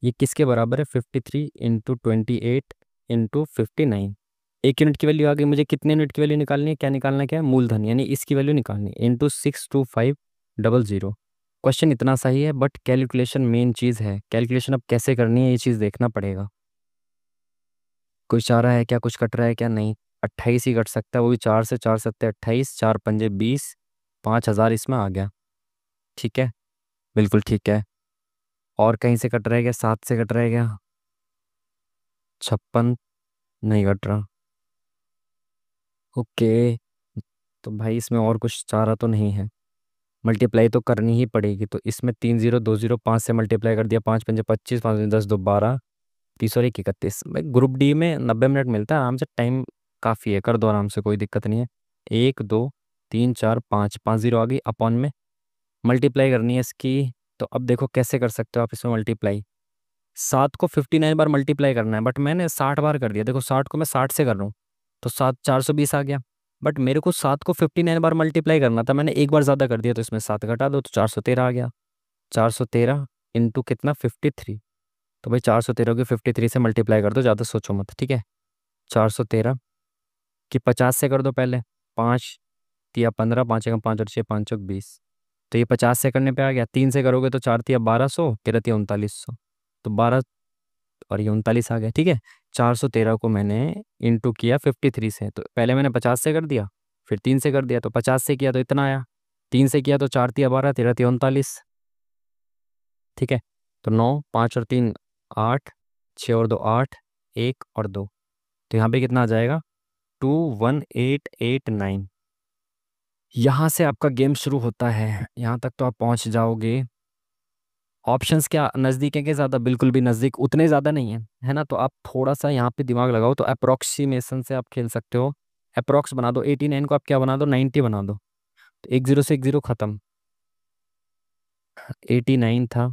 ये किसके बराबर है? 53 × 28 × 59। 1 यूनिट की वैल्यू आ गई, मुझे कितने यूनिट की वैल्यू निकालनी है? क्या निकालना है? क्या है? मूलधन, यानी इसकी वैल्यू निकालनी है, × 62500। क्वेश्चन इतना सही है, बट कैलकुलेशन मेन चीज़ है। कैलकुलेशन अब कैसे करनी है, ये चीज़ देखना पड़ेगा। कोई चाह रहा है क्या? कुछ कट रहा है क्या? नहीं। 28 ही कट सकता है, वो भी 4 से। 4×7 = 28, 4×5 = 20, 5,000 इसमें आ गया, ठीक है। बिल्कुल ठीक है। और कहीं से कट रहा है क्या? 7 से कट रहा है क्या? 56। नहीं कट रहा। ओके। तो भाई इसमें और कुछ चारा तो नहीं है। मल्टीप्लाई तो करनी ही पड़ेगी, तो इसमें 3 0 2 0, 5 से मल्टीप्लाई कर दिया। 5×5 = 25, 5×10 = 12, 30 और 1 = 31। भाई ग्रुप डी में 90 मिनट मिलता है आराम से, टाइम काफ़ी है, कर दो आराम से, कोई दिक्कत नहीं है। 1 2 3 4 5, 5 0 आ गई अपॉन में। मल्टीप्लाई करनी है इसकी। तो अब देखो कैसे कर सकते हो आप इसमें मल्टीप्लाई। 7 को 59 बार मल्टीप्लाई करना है, बट मैंने 60 बार कर दिया। देखो 60 को मैं 60 से कर रहा हूँ, तो 7 420 आ गया। बट मेरे को 7 को 59 बार मल्टीप्लाई करना था, मैंने एक बार ज़्यादा कर दिया, तो इसमें 7 घटा दो, तो 413 आ गया। 413 इंटू कितना? 53। तो भाई 413 की 53 से मल्टीप्लाई कर दो, ज़्यादा सोचो मत, ठीक है। 413 की 50 से कर दो पहले। 5×3 = 15, 5×1 = 5 और 6×5 = 20। तो ये 50 से करने पे आ गया। 3 से करोगे तो 4×3 = 1200, 13×3 = 3900। तो 12 और ये 39 आ गया, ठीक है। 413 को मैंने इंटू किया 53 से, तो पहले मैंने 50 से कर दिया, फिर 3 से कर दिया, तो 50 से किया तो इतना आया। 3 से किया तो 4×3 = 12, 13×3 = 39, ठीक है। तो 9, 5 और 3 8, 6 और 2 8, 1 और 2, तो यहाँ पे कितना आ जाएगा? 21889। यहाँ से आपका गेम शुरू होता है, यहाँ तक तो आप पहुँच जाओगे। ऑप्शंस क्या नज़दीक है कि ज़्यादा? बिल्कुल भी नज़दीक उतने ज़्यादा नहीं है, है ना। तो आप थोड़ा सा यहाँ पे दिमाग लगाओ, तो अप्रोक्सीमेशन से आप खेल सकते हो। अप्रोक्स बना दो, 89 को आप क्या बना दो? 90 बना दो। तो 1 0 से 1 0 खत्म। 89 था,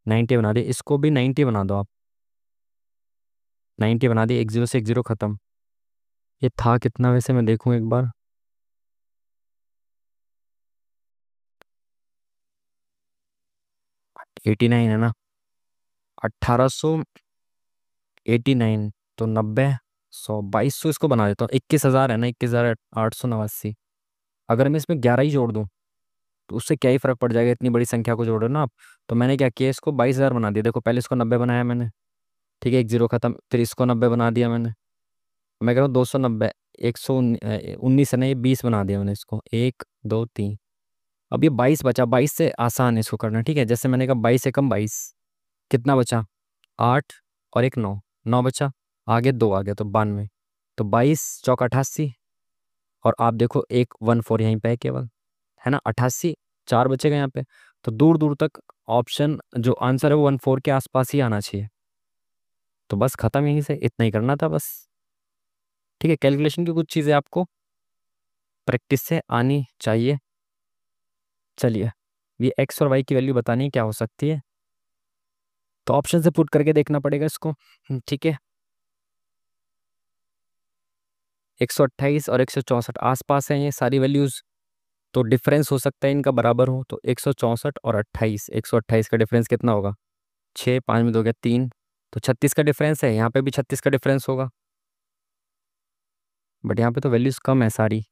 90 बना दिए, इसको भी 90 बना दो आप। 90 बना दिए, 1 0 से 1 0 खत्म। ये था कितना वैसे, मैं देखूँ एक बार। 89 है ना। 1889, तो 90, 100, 2200 इसको बना देता हूँ। 21,000 है ना, 21,889। अगर मैं इसमें 11 ही जोड़ दूँ तो उससे क्या ही फर्क पड़ जाएगा, इतनी बड़ी संख्या को जोड़ रहे हो ना आप। तो मैंने क्या किया, इसको 22,000 बना दिया। देखो पहले इसको 90 बनाया मैंने, ठीक है, एक जीरो खत्म, फिर इसको 90 बना दिया मैंने। मैं कह रहा हूँ 290, 119 है ना, ये 20 बना दिया मैंने इसको, 1 2 3। अब ये 22 बचा, 22 से आसान है इसको करना, ठीक है। जैसे मैंने कहा 22 से कम 22, कितना बचा, 8 और एक 9, 9 बचा, आगे 2 आ गया तो 92। तो 22 × 4 = 88। और आप देखो एक 14 यहीं पे है केवल, है ना, 88, 4 बचेगा यहाँ पे। तो दूर दूर तक ऑप्शन जो आंसर है वो 14 के आसपास ही आना चाहिए। तो बस खत्म, यहीं से इतना ही करना था बस, ठीक है। कैलकुलेशन की कुछ चीज़ें आपको प्रैक्टिस से आनी चाहिए। चलिए, ये एक्स और वाई की वैल्यू बतानी है क्या हो सकती है, तो ऑप्शन से पुट करके देखना पड़ेगा इसको, ठीक है। 128 और 164 आसपास हैं ये सारी वैल्यूज, तो डिफरेंस हो सकता है इनका बराबर हो। तो 164 और 28, 128 का डिफरेंस कितना होगा, 6, 5 में 2 गया 3, तो 36 का डिफरेंस है। यहाँ पे भी 36 का डिफरेंस होगा, बट यहाँ पे तो वैल्यूज कम है सारी।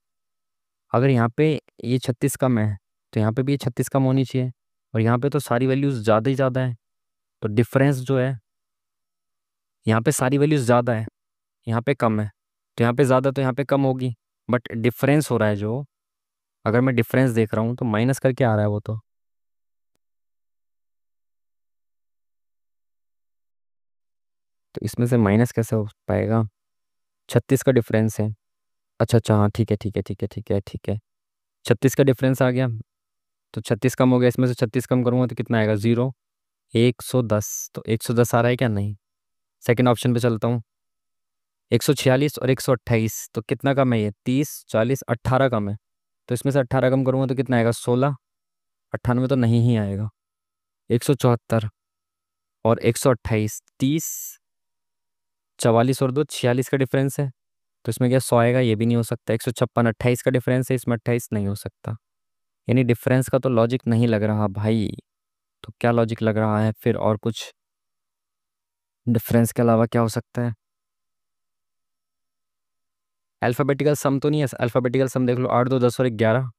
अगर यहाँ पे ये 36 कम है तो यहाँ पे भी ये 36 कम होनी चाहिए, और यहाँ पे तो सारी वैल्यूज ज़्यादा ही ज़्यादा है। तो डिफरेंस जो है, यहाँ पे सारी वैल्यूज ज़्यादा है, यहाँ पे कम है, तो यहाँ पे ज़्यादा तो यहाँ पे कम होगी। बट डिफरेंस हो रहा है जो, अगर मैं डिफरेंस देख रहा हूँ तो माइनस करके आ रहा है वो, तो इसमें से माइनस कैसे हो पाएगा, 36 का डिफरेंस है। अच्छा अच्छा, हाँ ठीक है ठीक है ठीक है ठीक है ठीक है, 36 का डिफरेंस आ गया, तो 36 कम हो गया, इसमें से 36 कम करूँगा तो कितना आएगा, 0, 110। तो 110 आ रहा है क्या, नहीं। सेकंड ऑप्शन पे चलता हूँ, 146 और 128, तो कितना कम है ये, 30, 40, 18 कम है। तो इसमें से 18 कम करूँगा तो कितना आएगा, 16, 98 तो नहीं ही आएगा। 174 और 128, 30, 44 और 2, 46 का डिफरेंस है। तो इसमें क्या 100 आएगा, ये भी नहीं हो सकता। 156, 28 का डिफरेंस है, इसमें 28 नहीं हो सकता। यानी डिफरेंस का तो लॉजिक नहीं लग रहा भाई। तो क्या लॉजिक लग रहा है फिर, और कुछ डिफरेंस के अलावा क्या हो सकता है। अल्फ़ाबेटिकल सम तो नहीं है, अल्फ़ाबेटिकल सम देख लो, 8 2 10 और 11,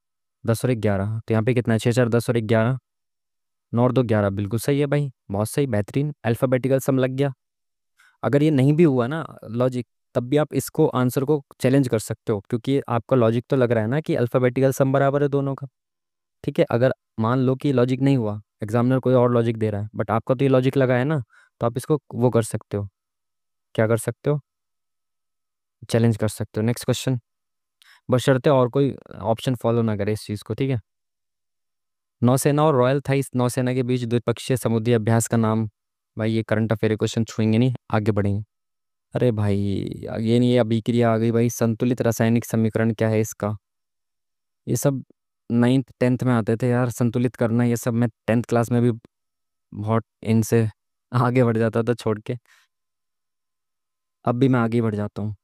10 और 11, तो यहाँ पे कितना है, 6 4 10 और 11, 9 और 2 11, बिल्कुल सही है भाई, बहुत सही, बेहतरीन, अल्फ़ाबेटिकल सम लग गया। अगर ये नहीं भी हुआ ना लॉजिक, तब भी आप इसको आंसर को चैलेंज कर सकते हो, क्योंकि आपका लॉजिक तो लग रहा है ना कि अल्फ़ाबेटिकल सम बराबर है दोनों का, ठीक है। अगर मान लो कि लॉजिक नहीं हुआ, एग्जामिनर कोई और लॉजिक दे रहा है, बट आपका तो ये लॉजिक लगा है ना, तो आप इसको वो कर सकते हो, क्या कर सकते हो, चैलेंज कर सकते हो। नेक्स्ट क्वेश्चन, बशर्ते और कोई ऑप्शन फॉलो ना करे इस चीज़ को, ठीक है। नौसेना और रॉयल थाई नौसेना के बीच द्विपक्षीय समुद्री अभ्यास का नाम, भाई ये करंट अफेयर क्वेश्चन छुएंगे नहीं, आगे बढ़ेंगे। अरे भाई, ये नहीं, ये अभिक्रिया आ गई भाई, संतुलित रासायनिक समीकरण क्या है इसका, ये सब 9th 10th में आते थे यार, संतुलित करना ये सब, मैं 10th क्लास में भी बहुत इनसे आगे बढ़ जाता था छोड़ के, अब भी मैं आगे बढ़ जाता हूँ।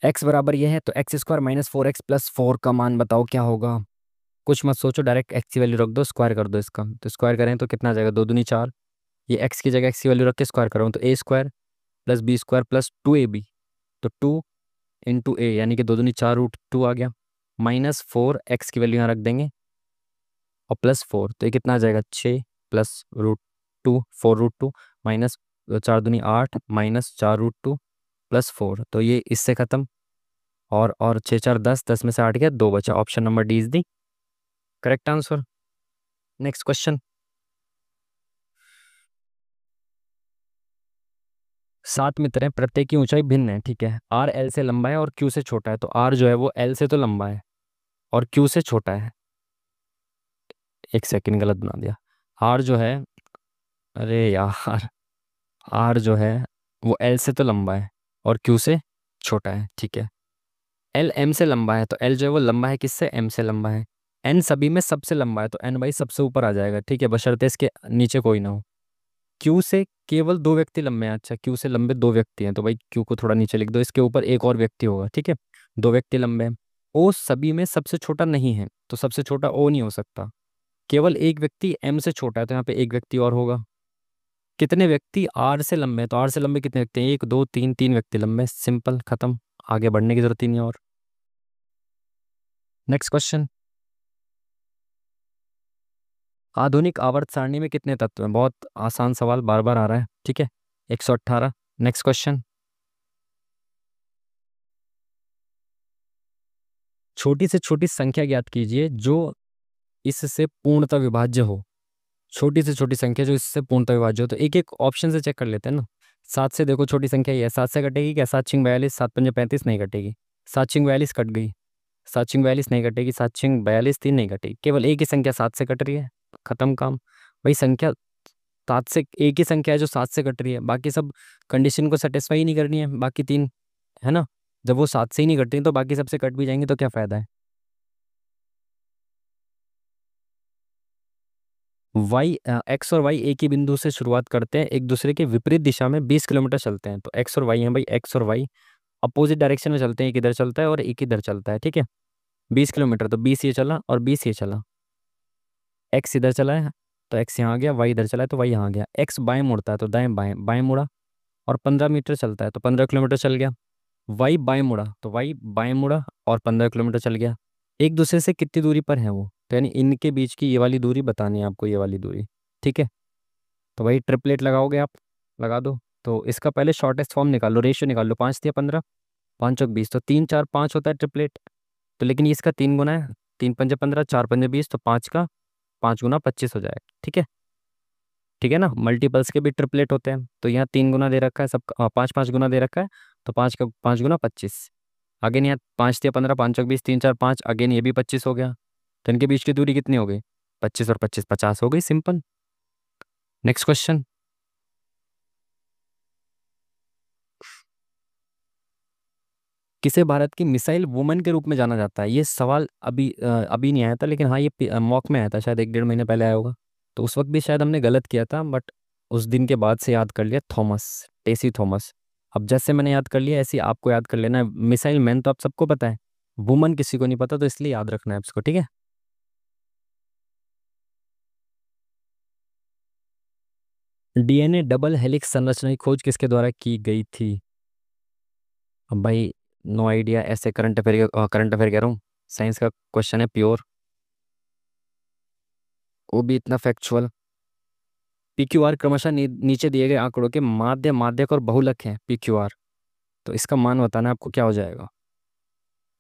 एक्स बराबर ये है, तो x² - 4x + 4 का मान बताओ क्या होगा। कुछ मत सोचो, डायरेक्ट एक्स की वैल्यू रख दो, स्क्वायर कर दो इसका, तो स्क्वायर करें तो कितना आ जाएगा, 2 दूनी 4। ये एक्स की जगह एक्स की वैल्यू रख के स्क्वायर करो तो a² + b² + 2ab, तो 2 × a, यानी कि 2 दूनी 4 √2 आ गया, -4 एक्स की वैल्यू यहाँ रख देंगे और +4, तो ये कितना आ जाएगा, 6 +√2, 4√2, माइनस 4 दूनी 8, -4√2 +4, तो ये इससे खत्म। और 6 4 10, 10 में से 8 गया, 2 बचा, option number D is the correct answer. Next question, 7 मित्र हैं, प्रत्येक की ऊंचाई भिन्न है, ठीक है। आर एल से लंबा है और क्यू से छोटा है, तो आर जो है वो एल से तो लंबा है और क्यू से छोटा है। एक सेकंड, गलत बना दिया। आर जो है, अरे यार, आर जो है वो एल से तो लंबा है और क्यू से छोटा है, ठीक है। एल एम से लंबा है, तो एल जो है वो लंबा है किससे, एम से लंबा है। एन सभी में सबसे लंबा है, तो एन भाई सबसे ऊपर आ जाएगा, ठीक है, बशर्ते इसके नीचे कोई ना हो। क्यू से केवल 2 व्यक्ति लंबे हैं, अच्छा क्यू से लंबे 2 व्यक्ति हैं, तो भाई क्यू को थोड़ा नीचे लिख दो, इसके ऊपर एक और व्यक्ति होगा, ठीक है। 2 व्यक्ति लंबे हैं। ओ सभी में सबसे छोटा नहीं है, तो सबसे छोटा ओ नहीं हो सकता, केवल एक व्यक्ति एम से छोटा है, तो यहाँ पे एक व्यक्ति और होगा। कितने व्यक्ति आर से लंबे हैं, तो आर से लंबे कितने व्यक्ति हैं, एक दो तीन, तीन व्यक्ति लंबे हैं। सिंपल, खत्म, आगे बढ़ने की जरूरत ही नहीं है। और नेक्स्ट क्वेश्चन, आधुनिक आवर्त सारणी में कितने तत्व हैं? बहुत आसान सवाल, बार बार आ रहा है, ठीक है, 118। नेक्स्ट क्वेश्चन, छोटी से छोटी संख्या ज्ञात कीजिए जो इससे पूर्णतः विभाज्य हो। छोटी से छोटी संख्या जो इससे पूर्णतः विभाज्य हो, तो एक एक ऑप्शन से चेक कर लेते हैं ना। 7 से देखो, छोटी संख्या ही है, 7 से कटेगी क्या? 7 छिंग 42, 7 पंजे 35, नहीं कटेगी। 7 छिंग 42 कट गई, 7 छिंग 42 नहीं कटेगी, 7 छिंग 42 3 नहीं कटेगी। केवल एक ही संख्या 7 से कट रही है, खत्म काम। भाई संख्या 7 से, एक ही संख्या है जो 7 से कट रही है, बाकी सब कंडीशन को सेटिस्फाई नहीं करनी है, बाकी तीन, है ना। जब वो 7 से ही नहीं कट रही तो बाकी सबसे कट भी जाएंगे, तो क्या फायदा है। वाई, एक्स और वाई एक ही बिंदु से शुरुआत करते हैं, एक दूसरे के विपरीत दिशा में 20 किलोमीटर चलते हैं। तो एक्स और वाई हैं भाई, एक्स और वाई अपोजिट डायरेक्शन में चलते हैं, एक इधर चलता है और एक इधर चलता है, ठीक है। 20 किलोमीटर, तो 20 ये चला और 20 ये चला। एक्स इधर चला है तो एक्स यहाँ आ गया, वाई इधर चला है तो वाई यहाँ आ गया। एक्स बाएं मुड़ता है तो दाएं बाएं, बाएं मुड़ा और 15 मीटर चलता है तो 15 किलोमीटर चल गया। वाई बाएं मुड़ा तो वाई बाएं मुड़ा और 15 किलोमीटर चल गया। एक दूसरे से कितनी दूरी पर है वो, तो यानी इनके बीच की ये वाली दूरी बतानी है आपको, ये वाली दूरी, ठीक है। तो वही ट्रिपलेट लगाओगे आप, लगा दो। तो इसका पहले शॉर्टेस्ट फॉर्म निकाल लो, रेशियो निकाल लो, 5 या 15, 5 और 20, तो 3 4 5 होता है ट्रिपलेट। तो लेकिन ये इसका 3 गुना है, 3 पंजे 15, 4 पंजे 20, तो 5 गुना 25 हो जाएगा, ठीक है। ठीक है ना, मल्टीपल्स के भी ट्रिपलेट होते हैं, तो यहाँ 3 गुना दे रखा है, सब 5 5 गुना दे रखा है, तो 5 गुना 25। अगेन यहाँ 5 या 15, 5 और 20, 3 4 5, अगेन ये भी 25 हो गया। तो इनके बीच की दूरी कितनी हो गई? 25 और 25 50 हो गई, सिंपल। नेक्स्ट क्वेश्चन, किसे भारत की मिसाइल वुमन के रूप में जाना जाता है? ये सवाल अभी नहीं आया था, लेकिन हाँ ये मॉक में आया था, शायद 1 1.5 महीने पहले आया होगा। तो उस वक्त भी शायद हमने गलत किया था, बट उस दिन के बाद से याद कर लिया, थॉमस, टेसी थॉमस। अब जैसे मैंने याद कर लिया ऐसे ही आपको याद कर लेना है। मिसाइल मैन तो आप सबको पता है, वुमन किसी को नहीं पता, तो इसलिए याद रखना है इसको, ठीक है। डीएनए डबल हेलिक्स संरचना की खोज किसके द्वारा की गई थी? अब भाई नो आइडिया, ऐसे करंट अफेयर कह रहा हूँ, साइंस का क्वेश्चन है प्योर, वो भी इतना फैक्चुअल। PQR क्रमशः नीचे दिए गए आंकड़ों के माध्य, माध्यक और बहुलक हैं PQR। तो इसका मान बताना आपको, क्या हो जाएगा?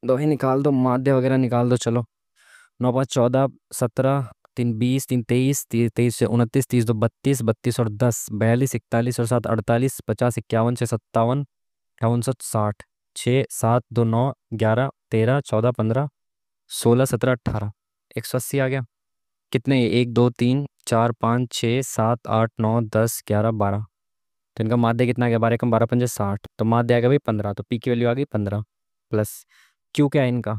दो ही निकाल दो, माध्य वगैरह निकाल दो, चलो। 9 5 14, 17, 3 20, 3 23, 23 से 29, 30 2 32, 32 और 10 42, 41 और 7 48, 50 51 6 57, 58 60, 6 7 2 9 11 13 14 15 16 17 18, 180 आ गया। कितने? 1 2 3 4 5 6 7 8 9 10 11 12। तो इनका माध्य कितना आ गया? 12 कम 12 पंजे 60, तो माध्य आ गया भाई 15, तो पी की वैल्यू आ गई 15 प्लस। क्यू क्या है इनका?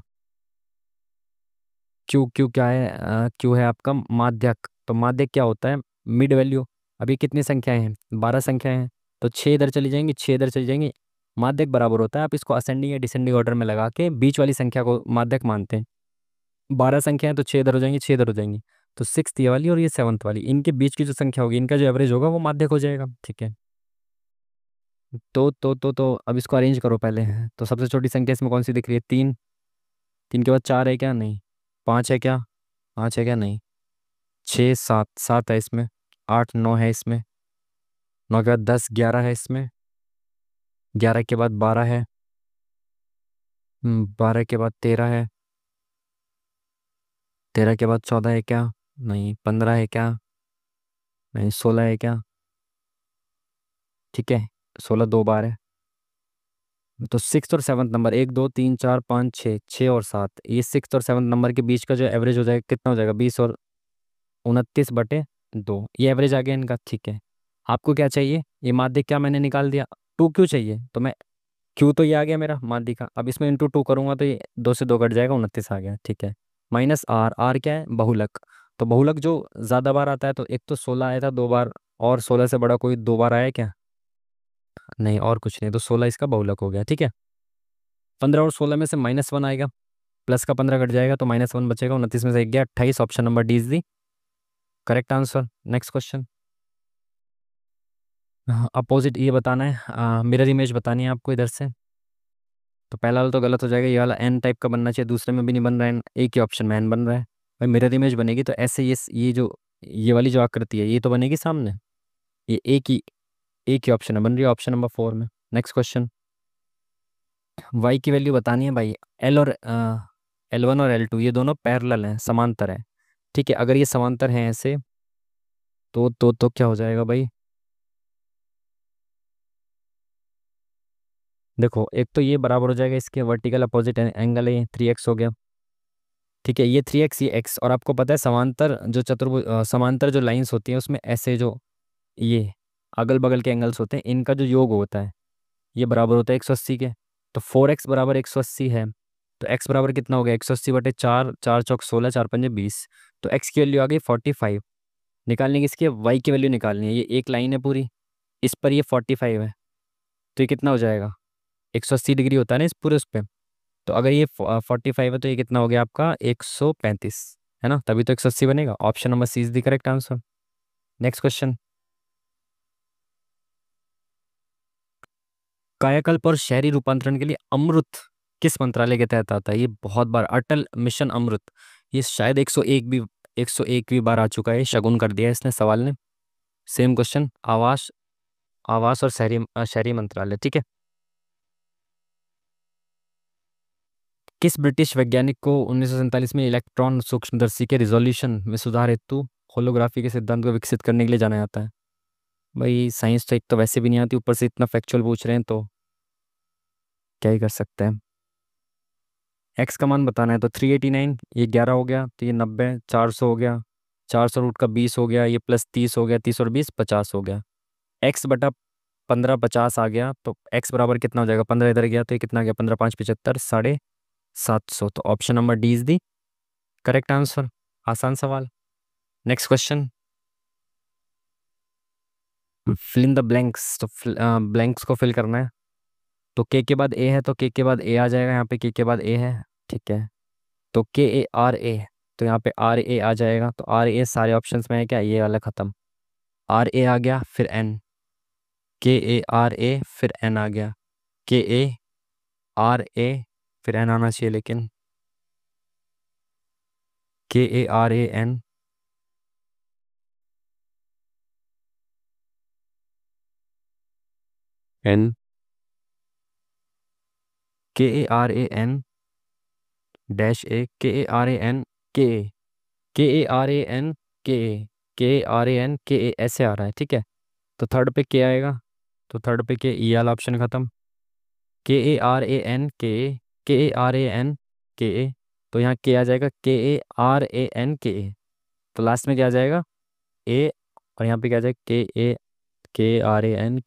क्यू, क्यू क्या है? क्यू है आपका माध्यक। तो माध्यक क्या होता है? Mid value. अभी कितनी संख्याएं हैं? 12 संख्याएं हैं, तो 6 इधर चली जाएंगी, 6 इधर चली जाएंगी। माध्यक बराबर होता है, आप इसको असेंडिंग या डिसेंडिंग ऑर्डर में लगा के बीच वाली संख्या को माध्यक मानते हैं। 12 संख्या है तो 6 इधर हो जाएंगी, 6 इधर हो जाएंगी, तो 6th ये वाली और ये 7th वाली, इनके बीच की जो संख्या होगी, इनका जो एवरेज होगा वो माध्यक हो जाएगा, ठीक है। तो अब इसको अरेंज करो पहले। तो सबसे छोटी संख्या इसमें कौन सी दिख रही है? 3। 3 के बाद 4 है क्या? नहीं। 5 है क्या? 5 है क्या? नहीं। 6 7, 7 है इसमें। 8 9 है इसमें। 9 के बाद 10 11 है इसमें। 11 के बाद 12 है। 12 के बाद 13 है। 13 के बाद 14 है क्या? नहीं। 15 है क्या? नहीं। 16 है क्या? ठीक है, 16 दो बार है। तो 6th और 7th नंबर, 1 2 3 4 5 6, 6 और 7, ये 6th और 7th नंबर के बीच का जो एवरेज हो जाएगा कितना हो जाएगा? 20 और 29/2, ये एवरेज आ गया इनका, ठीक है। आपको क्या चाहिए? ये माध्य क्या मैंने निकाल दिया, 2 क्यों चाहिए, तो मैं क्यू तो ये आ गया मेरा माध्य का, अब इसमें इंटू 2 करूंगा तो ये 2 से 2 कट जाएगा, 29 आ गया, ठीक है। माइनस आर, आर क्या है? बहुलक। तो बहुलक जो ज़्यादा बार आता है, तो एक तो 16 आया था 2 बार, और 16 से बड़ा कोई 2 बार आया है क्या? नहीं, और कुछ नहीं, तो 16 इसका बहुलक हो गया, ठीक है। 15 और 16 में से -1 आएगा, प्लस का 15 कट जाएगा, तो -1 बचेगा, 29 में से 1 गया, 28, option number D is the correct answer. Next question. Opposite ये बताना है, मिरर इमेज बतानी है आपको इधर से। तो पहला वाला तो गलत हो जाएगा, ये वाला एन टाइप का बनना चाहिए, दूसरे में भी नहीं बन रहा है, एक ही ऑप्शन में एन बन रहा है। भाई मिरर इमेज बनेगी तो ऐसे ये जो ये वाली जो आकृति है ये तो बनेगी सामने। ये एक ही ऑप्शन है, बन रही है ऑप्शन नंबर 4 में। Next question. वाई की वैल्यू बतानी है भाई। L1 और L2 ये दोनों पैरेलल हैं, समांतर हैं। ठीक है, अगर ये समांतर हैं ऐसे तो क्या हो जाएगा भाई। देखो एक तो ये बराबर हो जाएगा, इसके वर्टिकल अपोजिट एंगल है, ये 3x हो गया। ठीक है, ये 3x ये x, और आपको पता है समांतर जो समांतर जो लाइंस होती हैं उसमें ऐसे जो ये अगल बगल के एंगल्स होते हैं इनका जो योग होता है ये बराबर होता है 180 के। तो 4x बराबर 180 है, तो x बराबर कितना हो गया 180/4, 4 चौक 16, 4 पंजे 20। तो x की वैल्यू आ गई 45। निकालने की इसकी y की वैल्यू निकालनी है, ये एक लाइन है पूरी, इस पर ये 45 है, तो ये कितना हो जाएगा 180 डिग्री होता है ना इस पूरे उस पर। तो अगर ये 45 है तो ये कितना हो गया आपका 135, है ना, तभी तो 180 बनेगा। Option number C is the correct answer. Next question. कायाकल्प और शहरी रूपांतरण के लिए अमृत किस मंत्रालय के तहत आता है। ये बहुत बार अटल मिशन अमृत, ये शायद 101वीं बार आ चुका है, शगुन कर दिया है इसने सवाल ने। Same question. आवास आवास और शहरी मंत्रालय। ठीक है। किस ब्रिटिश वैज्ञानिक को 1947 में इलेक्ट्रॉन सूक्ष्मदर्शी के रिजोल्यूशन में सुधार हेतु होलोग्राफी के सिद्धांत को विकसित करने के लिए जाना जाता है। भाई साइंस तो एक तो वैसे भी नहीं आती, ऊपर से इतना फैक्चुअल पूछ रहे हैं तो क्या ही कर सकते हैं। एक्स का मान बताना है तो 389, ये 11 हो गया, तो ये 90, 400 हो गया, 400 रूट का 20 हो गया, ये प्लस 30 हो गया, 30 और 20 50 हो गया। x/15 50 आ गया, तो x बराबर कितना हो जाएगा, 15 इधर गया तो ये कितना आ गया, 15×5 = 75, 750। तो option number D is the correct answer. आसान सवाल। Next question. Fill in the blanks, तो ब्लैंक्स को फिल करना है। तो के बाद ए है तो के बाद ए आ जाएगा, यहाँ पे के बाद ए है। ठीक है, तो KARA, तो यहाँ पे RA आ जाएगा, तो RA सारे ऑप्शंस में है क्या, ये वाला खत्म। RA आ गया, फिर N, KARA, फिर N आ गया, KARA, फिर N आना चाहिए, लेकिन KARAN, N, KARAN -A, KARAN ऐसे आ रहा है। ठीक है, तो थर्ड पे के आएगा, तो थर्ड पे के, ई वाला ऑप्शन खत्म। KARAN तो यहाँ के आ जाएगा, KARAN। तो लास्ट में क्या आ जाएगा ए, और यहाँ पे क्या आ जाएगा KARAN।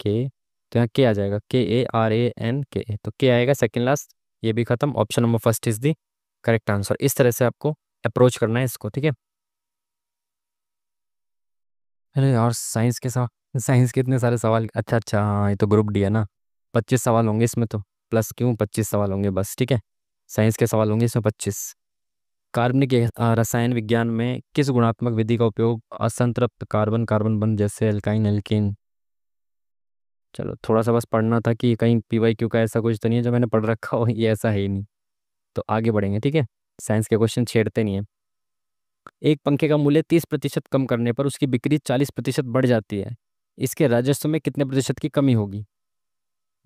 तो यहाँ के आ जाएगा KARAN। तो के आएगा सेकंड लास्ट, ये भी खत्म। Option number first is the correct answer. इस तरह से आपको अप्रोच करना है इसको। ठीक है। अरे यार साइंस के इतने सारे सवाल, अच्छा अच्छा हाँ ये तो ग्रुप डी है ना, 25 सवाल होंगे इसमें तो, प्लस क्यों 25 सवाल होंगे बस। ठीक है, साइंस के सवाल होंगे इसमें 25। कार्बनिक रसायन विज्ञान में किस गुणात्मक विधि का उपयोग असंतृप्त कार्बन कार्बन बंध जैसे एल्काइन एल्कीन। चलो थोड़ा सा बस पढ़ना था कि कहीं PYQ का ऐसा कुछ तो नहीं है जो मैंने पढ़ रखा हो, ये ऐसा है ही नहीं। तो आगे बढ़ेंगे। ठीक है, साइंस के क्वेश्चन छेड़ते नहीं है। एक पंखे का मूल्य 30% कम करने पर उसकी बिक्री 40% बढ़ जाती है, इसके राजस्व में कितने प्रतिशत की कमी होगी।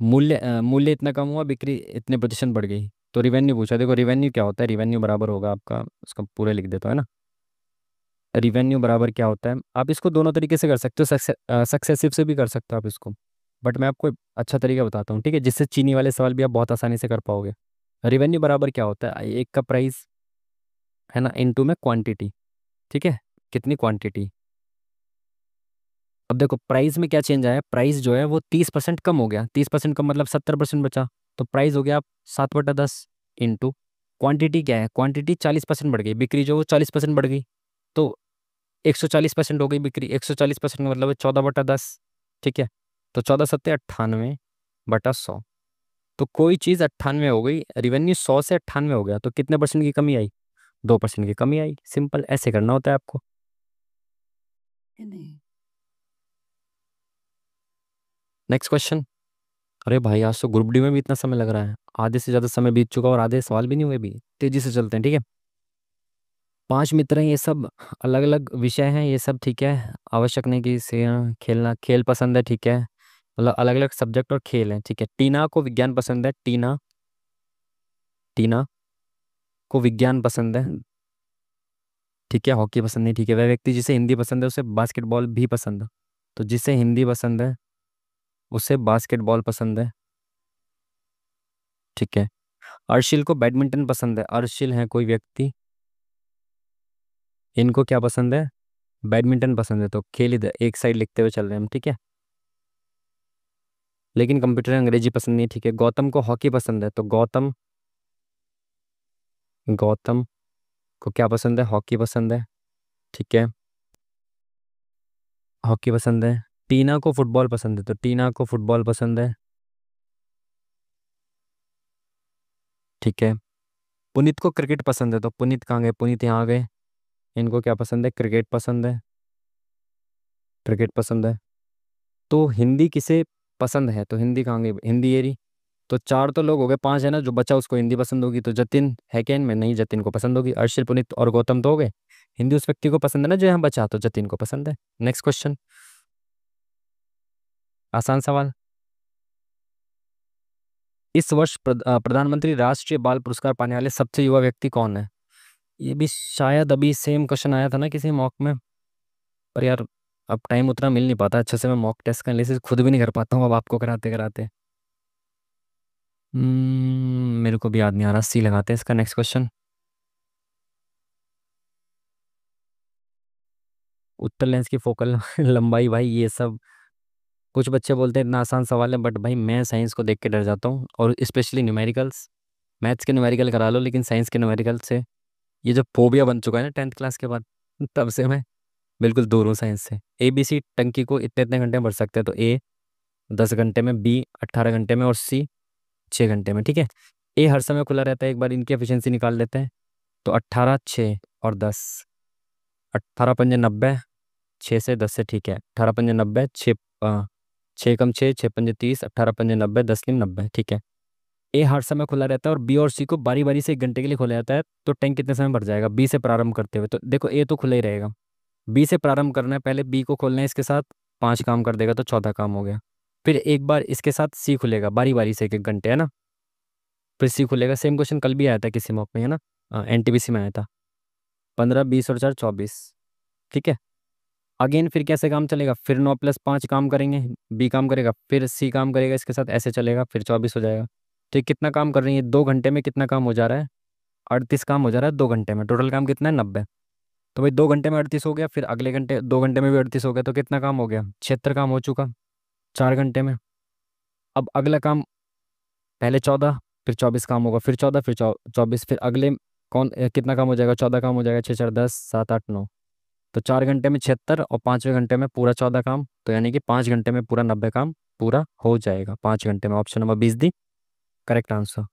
मूल्य इतना कम हुआ, बिक्री इतने प्रतिशत बढ़ गई, तो रिवेन्यू पूछा। देखो रिवेन्यू क्या होता है, रिवेन्यू बराबर होगा आपका, उसका पूरे लिख देता है ना। रिवेन्यू बराबर क्या होता है, आप इसको दोनों तरीके से कर सकते हो, सक्सेसिव से भी कर सकते हो आप इसको, बट मैं आपको अच्छा तरीका बताता हूँ। ठीक है, जिससे चीनी वाले सवाल भी आप बहुत आसानी से कर पाओगे। रिवेन्यू बराबर क्या होता है, एक का प्राइस है ना, इनटू में क्वांटिटी। ठीक है, कितनी क्वांटिटी। अब देखो प्राइस में क्या चेंज आया, प्राइस जो है वो 30% कम हो गया, 30% कम मतलब 70% बचा, तो प्राइस हो गया आप 7/10। इंटू क्वांटिटी क्या है, क्वांटिटी 40% बढ़ गई, बिक्री जो वो 40% बढ़ गई, तो 140% हो गई बिक्री, 140% मतलब 14/10। ठीक है, तो 14×7 = 98/100। तो कोई चीज़ 98 हो गई, रिवेन्यू 100 से 98 हो गया, तो कितने परसेंट की कमी आई, 2% की कमी आई। सिंपल ऐसे करना होता है आपको। Next question. अरे भाई आज तो ग्रुप डी में भी इतना समय लग रहा है, आधे से ज्यादा समय बीत चुका और आधे सवाल भी नहीं हुए भी। तेजी से चलते हैं, ठीक है। पांच मित्र हैं, ये सब अलग अलग विषय हैं, ये सब ठीक है। आवश्यक नहीं कि इसे खेलना, खेल पसंद है, ठीक है। मतलब अलग अलग सब्जेक्ट और खेल हैं, ठीक है। टीना को विज्ञान पसंद है, टीना, टीना को विज्ञान पसंद है, ठीक है। हॉकी पसंद नहीं, ठीक है। वह व्यक्ति जिसे हिंदी पसंद है उसे बास्केटबॉल भी पसंद है। तो जिसे हिंदी पसंद है उसे बास्केटबॉल पसंद है, ठीक है। अर्शिल को बैडमिंटन पसंद है, अर्शिल है कोई व्यक्ति, इनको क्या पसंद है, बैडमिंटन पसंद है। तो खेल इधर एक साइड लिखते हुए चल रहे हैं हम, ठीक है। लेकिन कंप्यूटर अंग्रेजी पसंद नहीं, ठीक है। गौतम को हॉकी पसंद है, तो गौतम, गौतम को क्या पसंद है, हॉकी पसंद है, ठीक है। हॉकी पसंद है। टीना को फुटबॉल पसंद है, तो टीना को फुटबॉल पसंद है, ठीक है। पुनीत को क्रिकेट पसंद है, तो पुनीत कहाँ गए, पुनीत यहाँ आ गए। इनको क्या पसंद है, क्रिकेट पसंद है, क्रिकेट पसंद है। तो हिंदी किसे पसंद है, तो हिंदी कहाँ गई, हिंदी ये रही। तो चार तो लोग हो गए, पांच है ना, जो बचा उसको हिंदी पसंद होगी। तो जतिन है क्या इनमें, नहीं, जतिन को पसंद होगी। अर्शिल, पुनीत और गौतम तो हो गए। हिंदी उस व्यक्ति को पसंद है ना जो यहाँ बचा, तो जतिन को पसंद है। नेक्स्ट क्वेश्चन, आसान सवाल। इस वर्ष प्रधानमंत्री राष्ट्रीय बाल पुरस्कार पाने वाले सबसे युवा व्यक्ति कौन है। ये भी शायद अभी सेम क्वेश्चन आया था ना किसी मॉक में, पर यार अब टाइम उतना मिल नहीं पाता अच्छे से, मैं मॉक टेस्ट का एनालिसिस खुद भी नहीं कर पाता हूँ अब आपको कराते कराते। मेरे को भी याद नहीं आ रहा, सी लगाते हैं इसका। नेक्स्ट क्वेश्चन, उत्तर लेंस की फोकल लंबाई, भाई ये सब कुछ बच्चे बोलते हैं इतना आसान सवाल है, बट भाई मैं साइंस को देख के डर जाता हूँ, और स्पेशली न्यूमेरिकल्स। मैथ्स के न्यूमेरिकल करा लो, लेकिन साइंस के न्यूमेरिकल से ये जो फोबिया बन चुका है ना 10th क्लास के बाद, तब से मैं बिल्कुल दूर हूँ साइंस से। ए बी सी टंकी को इतने इतने घंटे में भर सकते हैं, तो ए 10 घंटे में, बी 18 घंटे में, और सी 6 घंटे में, ठीक है। ए हर समय खुला रहता है, एक बार इनकी एफिशिएंसी निकाल लेते हैं। तो 18, 6 और 10, 18×5 = 90, 6 से 10 से, ठीक है। 18×5 = 90, 6 कम 6, 6×5 = 30, 18×5 = 90, 10×3 = 90, ठीक है। ए हर समय खुला रहता है और बी और सी को बारी बारी से 1 घंटे के लिए खोला जाता है। तो टैंक कितने समय भर जाएगा बी से प्रारंभ करते हुए, तो देखो ए तो खुला ही रहेगा। बी से प्रारंभ करना है, पहले बी को खोलना है, इसके साथ 5 काम कर देगा तो चौथा काम हो गया। फिर एक बार इसके साथ सी खुलेगा बारी बारी से 1 1 घंटे, है ना। फिर सी खुलेगा। सेम क्वेश्चन कल भी आया था किसी मॉक में, है ना, एनटीपीसी में आया था। 15, 20 और 4, 24, ठीक है। अगेन फिर कैसे काम चलेगा, फिर 9+5 काम करेंगे, बी काम करेगा, फिर सी काम करेगा इसके साथ, ऐसे चलेगा, फिर 24 हो जाएगा। तो ये कितना काम कर रही है 2 घंटे में, कितना काम हो जा रहा है, 38 काम हो जा रहा है 2 घंटे में। टोटल काम कितना है, 90। तो भाई 2 घंटे में 38 हो गया, फिर अगले घंटे 2 घंटे में भी 38 हो गया, तो कितना काम हो गया, 76 काम हो चुका 4 घंटे में। अब अगला काम, पहले 14, फिर 24 काम होगा, फिर 14, फिर 24, फिर अगले कितना काम हो जाएगा, 14 काम हो जाएगा, 6 4 10 7 8 9। तो 4 घंटे में 76 और 5वें घंटे में पूरा 14 काम, तो यानी कि 5 घंटे में पूरा 90 काम पूरा हो जाएगा 5 घंटे में। ऑप्शन नंबर 20 दी करेक्ट आंसर।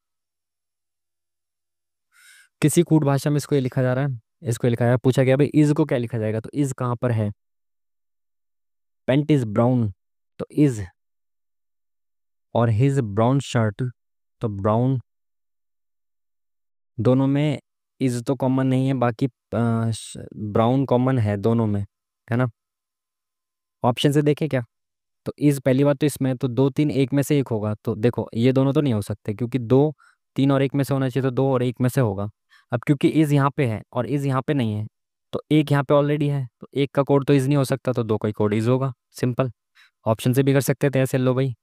किसी कूट भाषा में इसको ये लिखा जा रहा है, इसको ये लिखा है, पूछा गया भाई इज को क्या लिखा जाएगा, तो इज कहाँ पर है, पेंट इज ब्राउन, तो इज, और हिज ब्राउन शर्ट, तो ब्राउन, दोनों में इज तो कॉमन नहीं है, बाकी ब्राउन कॉमन है दोनों में, है ना। ऑप्शन से देखें क्या, तो इज पहली बात तो इसमें है, तो 2 3 एक में से एक होगा, तो देखो ये दोनों तो नहीं हो सकते, क्योंकि 2 3 और एक में से होना चाहिए, तो 2 और एक में से होगा। अब क्योंकि इज यहाँ पे है और इज यहाँ पे नहीं है, तो एक यहाँ पे ऑलरेडी है, तो एक का कोड तो इज नहीं हो सकता, तो 2 का ही कोड इज होगा, सिंपल। ऑप्शन से भी कर सकते थे ऐसे, लो भाई।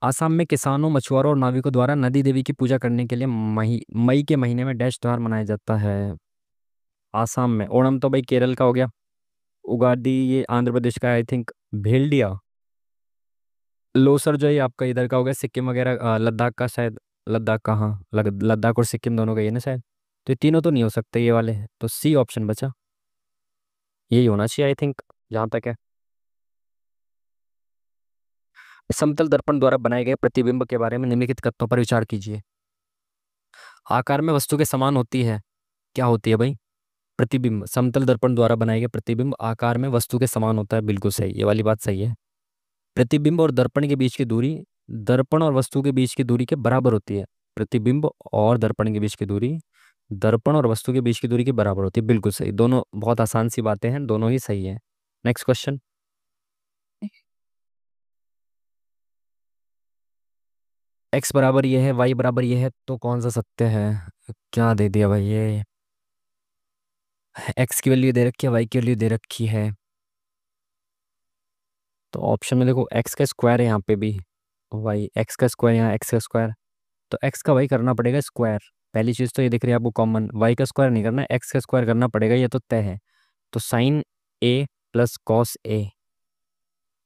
आसाम में किसानों, मछुआरों और नाविकों द्वारा नदी देवी की पूजा करने के लिए मई के महीने में डैश त्योहार मनाया जाता है। आसाम में ओणम तो भाई केरल का हो गया, उगादी ये आंध्र प्रदेश का है आई थिंक, भेल्डिया, लोसर जो है आपका इधर का हो गया, सिक्किम वगैरह, लद्दाख का शायद, लद्दाख का, हाँ, लद्दाख और सिक्किम दोनों का ही है ना शायद। तो ये तीनों तो नहीं हो सकते ये वाले, तो सी ऑप्शन बचा, यही होना चाहिए आई थिंक, जहाँ तक है। समतल दर्पण द्वारा बनाए गए प्रतिबिंब के बारे में निम्नलिखित तथ्यों पर विचार कीजिए। आकार में वस्तु के समान होती है, क्या होती है भाई, प्रतिबिंब समतल दर्पण द्वारा बनाए गए प्रतिबिंब आकार में वस्तु के समान होता है, बिल्कुल सही, ये वाली बात सही है। प्रतिबिंब और दर्पण के बीच की दूरी दर्पण और वस्तु के बीच की दूरी के बराबर होती है। प्रतिबिंब और दर्पण के बीच की दूरी दर्पण और वस्तु के बीच की दूरी के बराबर होती है, बिल्कुल सही। दोनों बहुत आसान सी बातें हैं, दोनों ही सही है। Next question. एक्स बराबर ये है, वाई बराबर ये है, तो कौन सा सत्य है? क्या दे दिया भाई ये? एक्स की वैल्यू दे रखी है, वाई की वैल्यू दे रखी है। तो ऑप्शन में देखो, एक्स का स्क्वायर है यहाँ पे भी, वाई एक्स का स्क्वायर, यहाँ एक्स का स्क्वायर, तो एक्स का वाई करना पड़ेगा स्क्वायर। पहली चीज़ तो ये दिख रही है आपको कॉमन, वाई का स्क्वायर नहीं करना, एक्स का स्क्वायर करना पड़ेगा, ये तो तय है। तो साइन ए प्लस कॉस ए,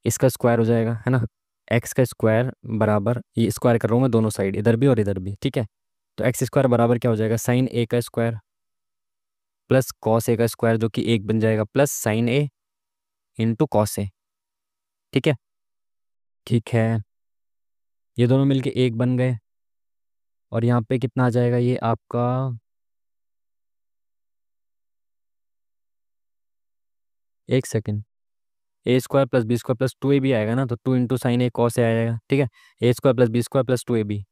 इसका स्क्वायर हो जाएगा, है ना। एक्स का स्क्वायर बराबर, ये स्क्वायर कर रहा हूँ मैं दोनों साइड, इधर भी और इधर भी, ठीक है। तो एक्स स्क्वायर बराबर क्या हो जाएगा, साइन ए का स्क्वायर प्लस कॉस ए का स्क्वायर, जो कि एक बन जाएगा, plus sign A into cos A, ठीक है। ठीक है, ये दोनों मिलके एक बन गए। और यहाँ पे कितना आ जाएगा ये आपका, एक second, A square plus B square plus two A B आएगा ना, तो two into sine A cos A आएगा, ठीक है। A square plus B square plus two A B.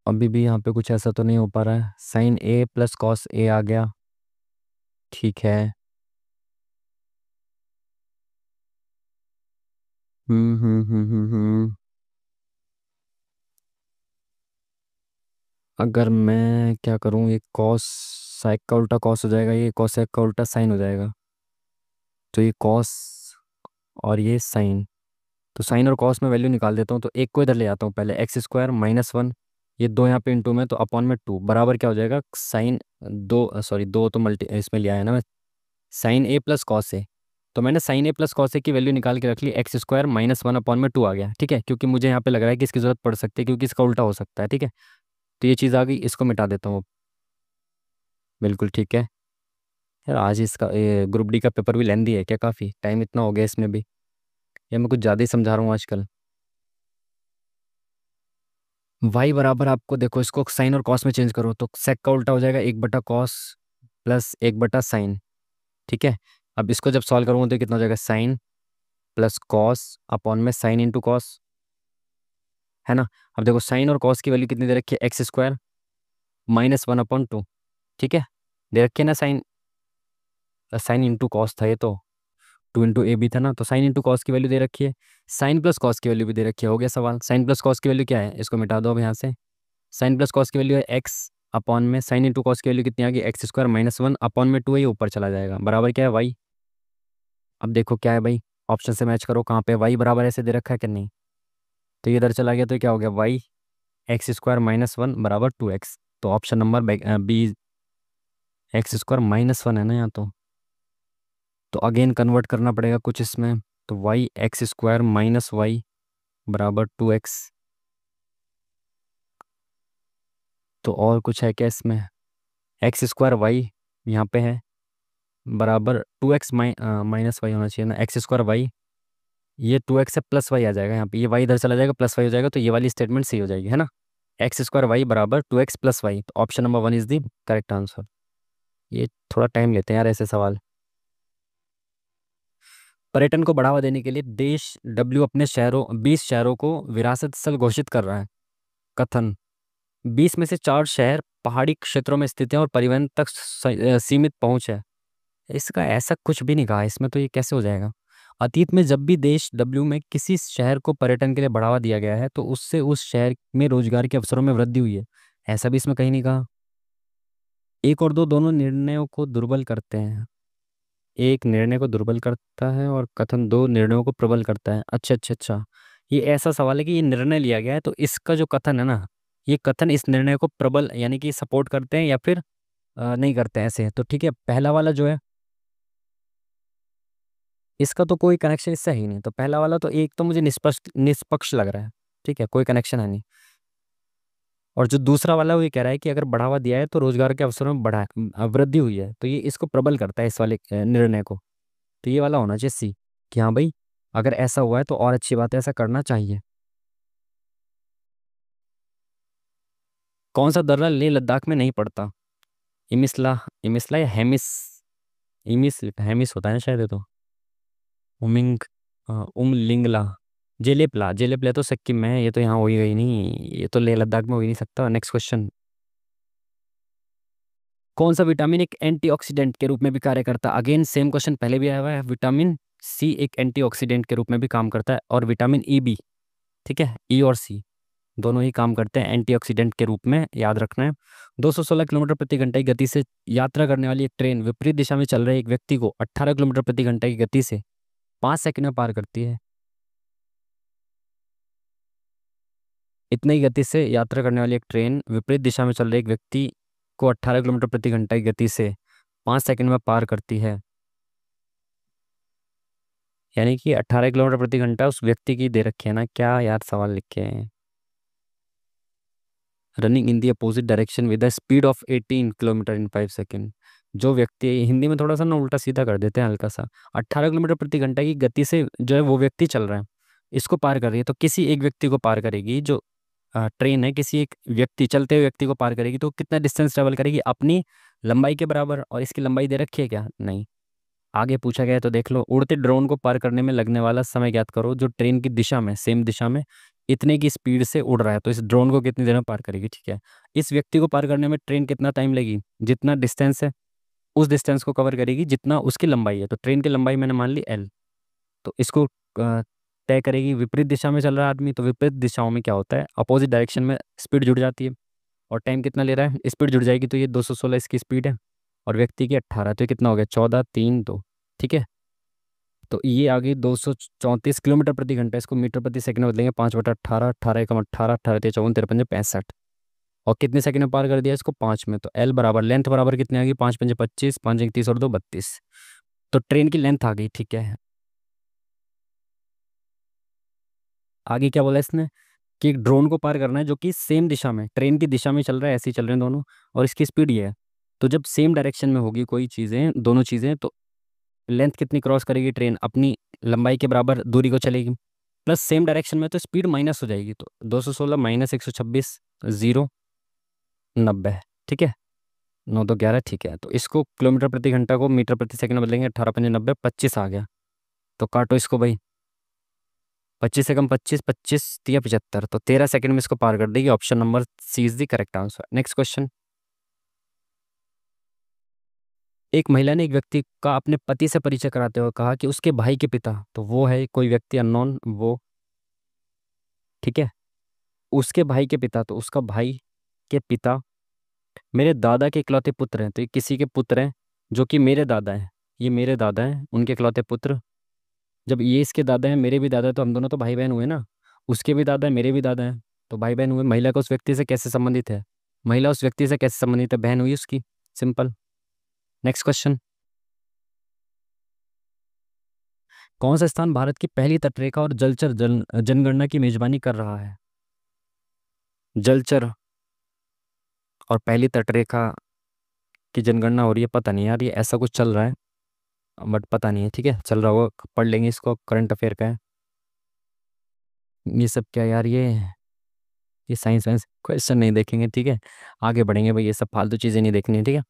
अभी भी यहाँ पे कुछ ऐसा तो नहीं हो पा रहा है, साइन ए प्लस कॉस ए आ गया, ठीक है। अगर मैं क्या करूँ, ये कॉस साइक का उल्टा कॉस हो जाएगा, ये कॉसेक का उल्टा साइन हो जाएगा, तो ये कॉस और ये साइन, तो साइन और कॉस में वैल्यू निकाल देता हूँ, तो एक को इधर ले आता हूँ पहले, एक्स स्क्वायर माइनस वन, ये दो यहाँ पे इंटू में, तो अपॉन में टू बराबर क्या हो जाएगा, साइन दो, सॉरी दो तो मल्टी इसमें लिया है ना मैं, sine A plus cos A. तो मैंने sine A plus cos A की वैल्यू निकाल के रख ली, X square minus one upon में टू आ गया, ठीक है, क्योंकि मुझे यहाँ पे लग रहा है कि इसकी जरूरत पड़ सकती है, क्योंकि इसका उल्टा हो सकता है, ठीक है। तो ये चीज़ आ गई, इसको मिटा देता हूँ, बिल्कुल ठीक है। यार आज इसका ये ग्रुप डी का पेपर भी लेंदी है क्या, काफ़ी टाइम इतना हो गया इसमें भी, या मैं कुछ ज़्यादा ही समझा रहा हूँ आजकल। वाई बराबर आपको देखो, इसको साइन और कॉस में चेंज करो, तो सेक का उल्टा हो जाएगा, एक बटा कॉस प्लस एक बटा साइन, ठीक है। अब इसको जब सॉल्व करूँगा तो कितना हो जाएगा, साइन प्लस कॉस अपॉन में साइन इंटू कॉस, है ना। अब देखो साइन और कॉस की वैल्यू कितनी दे रखी है, X square minus one upon two, ठीक है, दे रखी है ना। साइन साइन इंटू कॉस था ये तो, टू इंटू ए भी था ना, तो साइन इंटू कॉस की वैल्यू दे रखी है, साइन प्लस कॉस की वैल्यू भी दे रखी है, हो गया सवाल। साइन प्लस कॉस की वैल्यू क्या है, इसको मिटा दो अब यहाँ से, साइन प्लस कॉस की वैल्यू है एक्स अपॉन में साइन इंटू कॉस की वैल्यू कितनी आ गई, x square minus one upon में टू, ये ऊपर चला जाएगा, बराबर क्या है वाई। अब देखो क्या है भाई, ऑप्शन से मैच करो, कहाँ पे वाई बराबर ऐसे दे रखा है कि नहीं, तो ये इधर चला गया, तो क्या हो गया, Y X square minus one बराबर टू एक्स। तो option number B, X square minus one है ना यहाँ तो अगेन कन्वर्ट करना पड़ेगा कुछ इसमें, तो Y X square minus Y बराबर टू एक्स। तो और कुछ है क्या इसमें, एक्स स्क्वायर वाई यहाँ पे है बराबर टू एक्स माइनस वाई होना चाहिए ना, एक्स स्क्वायर वाई, ये टू एक्स से प्लस वाई आ जाएगा यहाँ पे, ये वाई इधर चला जाएगा, प्लस वाई हो जाएगा, तो ये वाली स्टेटमेंट सही हो जाएगी, है ना। एक्स स्क्वायर वाई बराबर टू एक्स प्लस वाई, तो option number one is the correct answer. ये थोड़ा टाइम लेते हैं यार ऐसे सवाल। पर्यटन को बढ़ावा देने के लिए देश डब्ल्यू अपने शहरों 20 शहरों को विरासत स्थल घोषित कर रहा है। कथन, 20 में से 4 शहर पहाड़ी क्षेत्रों में स्थित हैं और परिवहन तक सीमित पहुंच है। इसका ऐसा कुछ भी नहीं कहा इसमें, तो ये कैसे हो जाएगा। अतीत में जब भी देश डब्ल्यू में किसी शहर को पर्यटन के लिए बढ़ावा दिया गया है, तो उससे उस शहर में रोजगार के अवसरों में वृद्धि हुई है, ऐसा भी इसमें कहीं नहीं कहा। एक और दो दोनों निर्णयों को दुर्बल करते हैं, एक निर्णय को दुर्बल करता है और कथन दो निर्णयों को प्रबल करता है। अच्छा अच्छा अच्छा, ये ऐसा सवाल है कि ये निर्णय लिया गया है, तो इसका जो कथन है ना, ये कथन इस निर्णय को प्रबल यानी कि सपोर्ट करते हैं या फिर नहीं करते हैं, ऐसे है। तो ठीक है, पहला वाला जो है इसका तो कोई कनेक्शन इससे है ही नहीं, तो पहला वाला तो एक तो मुझे निष्पक्ष निष्पक्ष लग रहा है, ठीक है, कोई कनेक्शन है नहीं। और जो दूसरा वाला वो ये कह रहा है कि अगर बढ़ावा दिया है तो रोजगार के अवसरों में वृद्धि हुई है, तो ये इसको प्रबल करता है इस वाले निर्णय को। तो ये वाला होना चाहिए सी, कि हाँ भाई अगर ऐसा हुआ है तो और अच्छी बात है, ऐसा करना चाहिए। कौन सा दर्रा लेह लद्दाख में नहीं पड़ता, इमिसला, इमिसला या हेमिस, इमिस हेमिस होता है ना शायद ये तो। उमिंग, उमलिंगला, जेलेपला, जेलेपला तो सिक्किम में है, ये तो यहाँ हो ही गई नहीं, ये तो लेह लद्दाख में हो ही नहीं सकता। Next question. कौन सा विटामिन एक एंटीऑक्सीडेंट के रूप में भी कार्य करता है? अगेन सेम क्वेश्चन पहले भी आया हुआ है। विटामिन सी एक एंटीऑक्सीडेंट के रूप में भी काम करता है, और विटामिन ई भी। ठीक है, ई और सी दोनों ही काम करते हैं एंटीऑक्सीडेंट के रूप में, याद रखना है। 216 किलोमीटर प्रति घंटे की गति से यात्रा करने वाली एक ट्रेन विपरीत दिशा में चल रहे एक व्यक्ति को 18 किलोमीटर प्रति घंटे की गति से 5 सेकंड में पार करती है। इतनी ही गति से यात्रा करने वाली एक ट्रेन विपरीत दिशा में चल रहे एक व्यक्ति को 18 किलोमीटर प्रति घंटे की गति से 5 सेकंड में पार करती है। यानी कि 18 किलोमीटर प्रति घंटा उस व्यक्ति की दे रखी है ना, क्या यार सवाल लिखे हैं। Running in the opposite direction with the speed of 18 kilometre in 5 second. जो व्यक्ति, हिंदी में थोड़ा सा ना उल्टा सीधा कर देते हैं हल्का सा। 18 किलोमीटर प्रति घंटे की गति से जो है वो व्यक्ति चल रहा है, इसको पार कर रही है, तो किसी एक व्यक्ति को पार करेगी। जो ट्रेन है किसी एक व्यक्ति, चलते हुए व्यक्ति को पार करेगी, तो कितना डिस्टेंस ट्रेवल करेगी अपनी लंबाई के बराबर। और इसकी लंबाई दे रखी है क्या? नहीं। आगे पूछा गया है तो देख लो। उड़ते ड्रोन को पार करने में लगने वाला समय ज्ञात करो जो ट्रेन की दिशा में, सेम दिशा में इतने की स्पीड से उड़ रहा है, तो इस ड्रोन को कितनी देर में पार करेगी? ठीक है, इस व्यक्ति को पार करने में ट्रेन कितना टाइम लगेगी? जितना डिस्टेंस है उस डिस्टेंस को कवर करेगी जितना उसकी लंबाई है। तो ट्रेन की लंबाई मैंने मान ली एल, तो इसको तय करेगी। विपरीत दिशा में चल रहा है आदमी, तो विपरीत दिशाओं में क्या होता है, अपोजिट डायरेक्शन में स्पीड जुड़ जाती है। और टाइम कितना ले रहा है? स्पीड जुड़ जाएगी, तो ये 216 इसकी स्पीड है, और व्यक्ति की 18, तो ये कितना हो गया? 14, 3, 2। ठीक है, तो ये आ गई 234 किलोमीटर प्रति घंटा। इसको मीटर प्रति सेकंड में बदलेंगे, 5/18, 18 × 18, 18 × 3 = 54, 63, 65। और कितने सेकंड में पार कर दिया इसको? 5 में। तो एल बराबर, लेंथ बराबर कितनी आ गई? 5×5 = 25, 5×1 = 30 और 2 = 32। तो ट्रेन की लेंथ आ गई। ठीक है, आगे क्या बोला इसने कि एक ड्रोन को पार करना है जो कि सेम दिशा में, ट्रेन की दिशा में चल रहा है, ऐसे ही चल रहे हैं दोनों, और इसकी स्पीड ये है। तो जब सेम डायरेक्शन में होगी कोई चीज़ें, दोनों चीज़ें, तो लेंथ कितनी क्रॉस करेगी ट्रेन? अपनी लंबाई के बराबर दूरी को चलेगी, प्लस सेम डायरेक्शन में, तो स्पीड माइनस हो जाएगी। तो 216 - 126, 0, 90। ठीक है, 9 2 11। ठीक है, तो इसको किलोमीटर प्रति घंटा को मीटर प्रति सेकंड में बदलेंगे, 18×5 = 90, 25 आ गया। तो काटो इसको भाई, 25 से कम 25, 25×3 = 75, तो 13 सेकंड में इसको पार कर देगी। Option number C is the correct answer. Next question. एक महिला ने एक व्यक्ति का अपने पति से परिचय कराते हुए कहा कि उसके भाई के पिता, तो वो है कोई व्यक्ति अननोन वो। ठीक है, उसके भाई के पिता, तो उसका भाई के पिता मेरे दादा के इकलौते पुत्र हैं, तो ये किसी के पुत्र हैं जो कि मेरे दादा हैं। ये मेरे दादा हैं, उनके इकलौते पुत्र। जब ये इसके दादा हैं, मेरे भी दादा हैं, तो हम दोनों तो भाई बहन हुए ना। उसके भी दादा हैं, मेरे भी दादा हैं, तो भाई बहन हुए। महिला का उस व्यक्ति से कैसे संबंधित है? महिला उस व्यक्ति से कैसे संबंधित है? बहन हुई उसकी, सिंपल। Next question. कौन सा स्थान भारत की पहली तटरेखा और जलचर जनगणना की मेजबानी कर रहा है? जलचर और पहली तटरेखा की जनगणना हो रही है, पता नहीं यार, ये ऐसा कुछ चल रहा है, बट पता नहीं है। ठीक है, चल रहा होगा, पढ़ लेंगे इसको, करंट अफेयर का है ये सब। क्या यार, ये साइंस वाइंस क्वेश्चन नहीं देखेंगे। ठीक है, आगे बढ़ेंगे भाई, ये सब फालतू चीज़ें नहीं देखनी है। ठीक है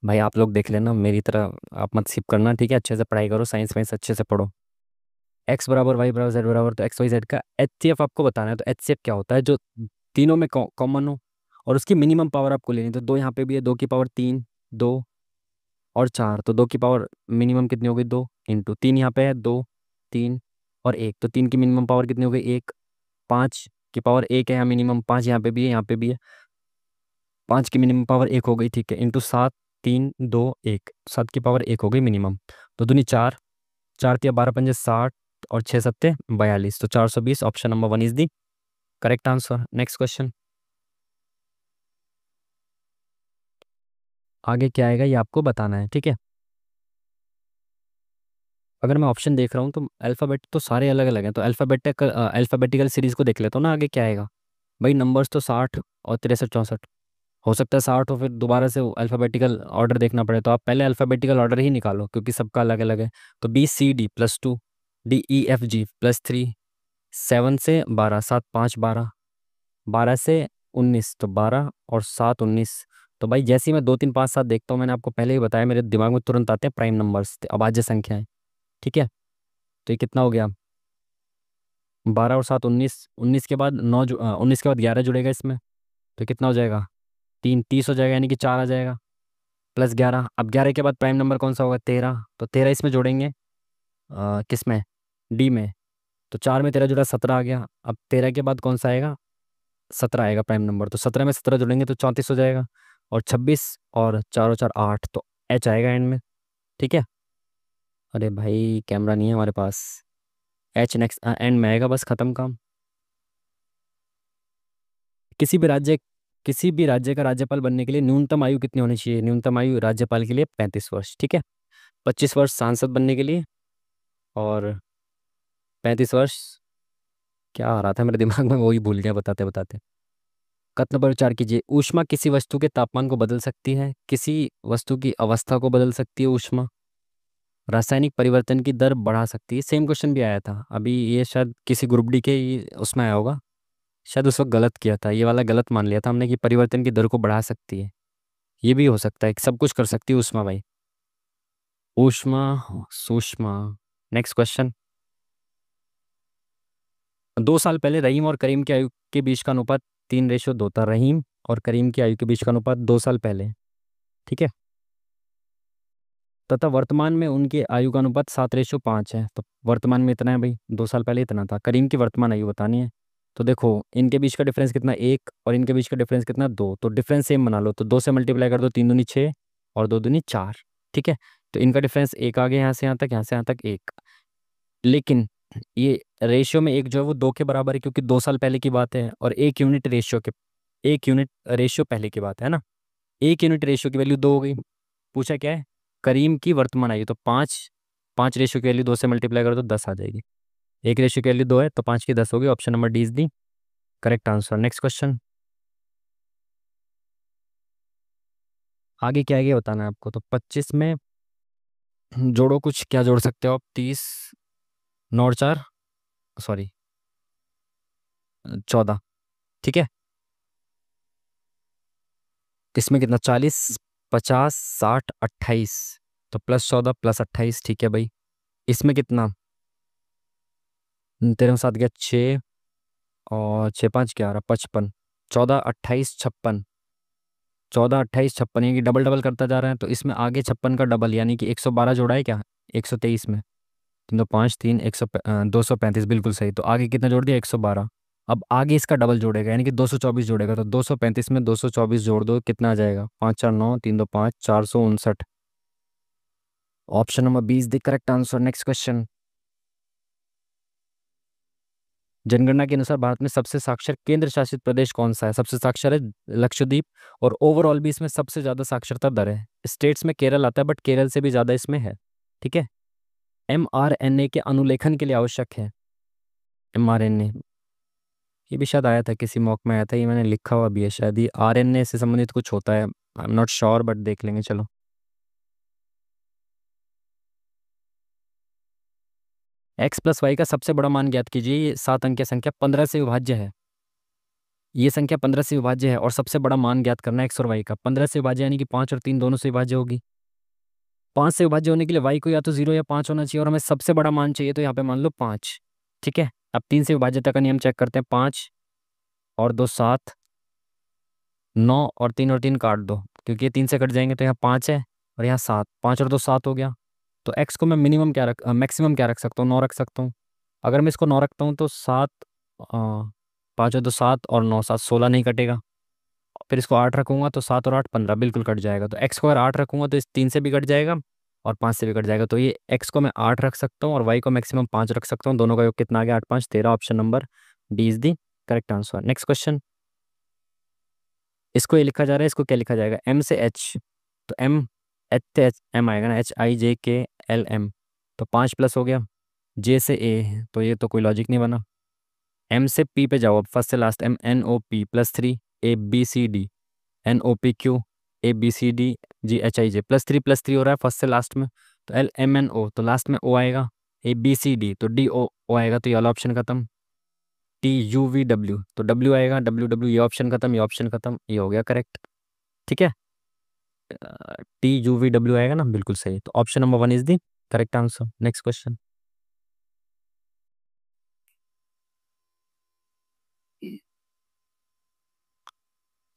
भाई, आप लोग देख लेना, मेरी तरह आप मत स्किप करना। ठीक है, अच्छे से पढ़ाई करो, साइंस वाइंस अच्छे से पढ़ो। एक्स बराबर वाई बराबर जेड बराबर, तो एक्स वाई जेड का एच सी एफ आपको बताना है। तो एच सी एफ क्या होता है? जो तीनों में कॉमन हो, और उसकी मिनिमम पावर आपको लेनी। तो 2 यहाँ पे भी है, 2 की पावर 3, 2 और 4, तो 2 की पावर मिनिमम कितनी हो गई? 2 इंटू 3 यहाँ पे है, 2, 3 और 1, तो 3 की मिनिमम पावर कितनी हो गई? 1। 5 की पावर 1 है यहाँ, मिनिमम 5 यहाँ पे भी है, यहाँ पे भी है, 5 की मिनिमम पावर 1 हो गई। ठीक है, इंटू 7, 3, 2, 1, 7 की पावर 1 हो गई मिनिमम। तो दूनी 4, 4×3 = 12, 5 × 60 और 6 × 7 = 42, तो 420। Option number 1 is the correct answer. Next question. आगे क्या आएगा ये आपको बताना है। ठीक है, अगर मैं ऑप्शन देख रहा हूँ तो अल्फ़ाबेट तो सारे अलग अलग हैं, तो अल्फ़ाबेटिकल सीरीज को देख लेता हूँ ना, आगे क्या आएगा। भाई नंबर्स तो 60 और 63, 64। हो सकता है 60 हो, फिर दोबारा से अल्फ़ाबेटिकल ऑर्डर देखना पड़े, तो आप पहले अल्फ़ाबेटिकल ऑर्डर ही निकालो क्योंकि सबका अलग अलग है। तो BCD +2, DEFG +3, 7 से 12, 7 5 12, 12 से 19, तो 12 और 7 19, तो भाई जैसे ही मैं 2 3 5 7 देखता हूँ, मैंने आपको पहले ही बताया, मेरे दिमाग में तुरंत आते हैं प्राइम नंबर्स, अभाज्य संख्याएं। ठीक है, तो ये कितना हो गया? 12 और 7 19, 19 के बाद 19 के बाद 11 जुड़ेगा इसमें, तो कितना हो जाएगा? 3 30 हो जाएगा, यानी कि 4 आ जाएगा प्लस 11। अब 11 के बाद प्राइम नंबर कौन सा होगा? 13, तो 13 इसमें जोड़ेंगे, किस में? डी में। तो 4 में 13 जुड़ा, 17 आ गया। अब 13 के बाद कौन सा आएगा? 17 आएगा प्राइम नंबर, तो 17 में 17 जोड़ेंगे तो 34 हो जाएगा, और 26, और 4 और 4 8, तो एच आएगा एंड में। ठीक है। अरे भाई कैमरा नहीं है हमारे पास। एच नेक्स्ट एंड में आएगा, बस खत्म काम। किसी भी राज्य किसी भी राज्य का राज्यपाल बनने के लिए न्यूनतम आयु कितनी होनी चाहिए? न्यूनतम आयु राज्यपाल के लिए 35 वर्ष। ठीक है। 25 वर्ष सांसद बनने के लिए, और 35 वर्ष, क्या आ रहा था मेरे दिमाग में, वो ही भूल गया बताते बताते। कथन पर विचार कीजिए। ऊष्मा किसी वस्तु के तापमान को बदल सकती है, किसी वस्तु की अवस्था को बदल सकती है ऊष्मा, रासायनिक परिवर्तन की दर बढ़ा सकती है। सेम क्वेश्चन भी आया था अभी, ये शायद किसी ग्रुप डी के ही उसमें आया होगा, शायद उस वक्त गलत किया था, ये वाला गलत मान लिया था हमने कि परिवर्तन की दर को बढ़ा सकती है। ये भी हो सकता है कि सब कुछ कर सकती है ऊष्मा भाई। ऊष्मा, सूक्ष्मा। Next question. 2 साल पहले रहीम और करीम की आयु के बीच का अनुपात 3:2 था। रहीम और करीम की आयु के बीच का अनुपात 2 साल पहले। ठीक है। तथा वर्तमान में उनकी आयु का अनुपात 7:5 है। तो वर्तमान में इतना है भाई, 2 साल पहले इतना था। करीम की वर्तमान आयु बतानी है। तो देखो इनके बीच का डिफरेंस कितना, 1, और इनके बीच का डिफरेंस कितना, 2। तो डिफरेंस सेम बना लो, तो 2 से मल्टीप्लाई कर दो, 3 दूनी 6, और 2 दूनी 4। ठीक है। तो इनका डिफरेंस 1 आ गया, यहाँ से यहाँ तक, यहाँ से यहाँ तक 1। लेकिन ये रेशियो में एक जो है वो 2 के बराबर है, क्योंकि 2 साल पहले की बात है, और 1 यूनिट रेशियो पहले की बात है ना। 1 यूनिट रेशियो की वैल्यू 2 हो गई। पूछा क्या है? करीम की वर्तमान आयु, तो 5, 5 रेशियो की वैल्यू 2 से मल्टीप्लाई करो तो 10 आ जाएगी। 1 रेशियो की वैल्यू 2 है, तो 5 की 10 होगी। Option number D is the correct answer. Next question. आगे क्या है ये बताना है आपको। तो 25 में जोड़ो कुछ, क्या जोड़ सकते हो आप? 30, 9 और 4, सॉरी 14। ठीक है। इसमें कितना? 40, 50, 60, 28, तो +14 +28। ठीक है भाई। इसमें कितना? तेरह में 7 गया 6, और 6 5 11 55, 14 28 56, 14 28 56, यानी कि डबल डबल करता जा रहा है। तो इसमें आगे 56 का डबल, यानी कि 112 जोड़ा है क्या? 123 में 3 2 5 3 235, बिल्कुल सही। तो आगे कितना जोड़ दिया? 112। अब आगे इसका डबल जोड़ेगा, यानी कि 224 जोड़ेगा, तो 235 में 224 जोड़ दो, कितना आ जाएगा? 5 4 9, 3 2 5, 459। Option number B is the correct answer. Next question. जनगणना के अनुसार भारत में सबसे साक्षर केंद्र शासित प्रदेश कौन सा है? सबसे साक्षर है लक्षद्वीप, और ओवरऑल भी इसमें सबसे ज्यादा साक्षरता दर है। स्टेट्स में केरल आता है, बट केरल से भी ज्यादा इसमें है। ठीक है। mRNA के अनुलेखन के लिए आवश्यक है। mRNA, ये भी शायद आया था किसी मॉक में, आया था, ये मैंने लिखा हुआ भी है शायद। ये RNA से संबंधित कुछ होता है, I am not sure, but देख लेंगे चलो। x+y का सबसे बड़ा मान ज्ञात कीजिए। ये 7 अंकीय संख्या 15 से विभाज्य है। ये संख्या 15 से विभाज्य है, और सबसे बड़ा मान ज्ञात करना है x और y का। 15 से विभाज्य यानी कि 5 और 3 दोनों से विभाज्य होगी। 5 से विभाज्य होने के लिए y को या तो 0 या 5 होना चाहिए, और हमें सबसे बड़ा मान चाहिए, तो यहाँ पे मान लो 5। ठीक है। अब 3 से विभाज्यता का नियम चेक करते हैं। 5 और 2 7, 9, और 3 काट दो, क्योंकि ये 3 से कट जाएंगे, तो यहाँ 5 है, और यहाँ 7, 5 और 2 7 हो गया। तो x को मैं मैक्सिमम क्या रख सकता हूँ? 9 रख सकता हूँ। अगर मैं इसको 9 रखता हूँ तो 7, 5 और 2 7, और 9 7 16 नहीं कटेगा। फिर इसको 8 रखूंगा तो 7 और 8 15, बिल्कुल कट जाएगा। तो x को अगर 8 रखूंगा तो इस 3 से भी कट जाएगा, और 5 से भी कट जाएगा। तो ये x को मैं 8 रख सकता हूँ, और y को मैक्सिमम 5 रख सकता हूँ। दोनों का योग कितना आ गया? 8 5 13। Option number D is the correct answer. Next question. इसको ये लिखा जा रहा है, इसको क्या लिखा जाएगा? m से h, तो m, h से h m आएगा ना, HIJKLM, तो 5 प्लस हो गया। j से a, तो ये तो कोई लॉजिक नहीं बना। m से p पे जाओ, अब फर्स्ट से last, MNOP +3 ABCD NOPQ ABCD GHIJ, +3 हो रहा है फर्स्ट से लास्ट में। तो LMNO, तो लास्ट में O आएगा। ABCD, तो DO आएगा, तो ये वाला ऑप्शन खत्म। TUVW, तो W आएगा, WW, ये ऑप्शन खत्म, ये ऑप्शन खत्म, ये हो गया करेक्ट। ठीक है। TUVW आएगा ना, बिल्कुल सही। तो option number 1 is the correct answer. Next question.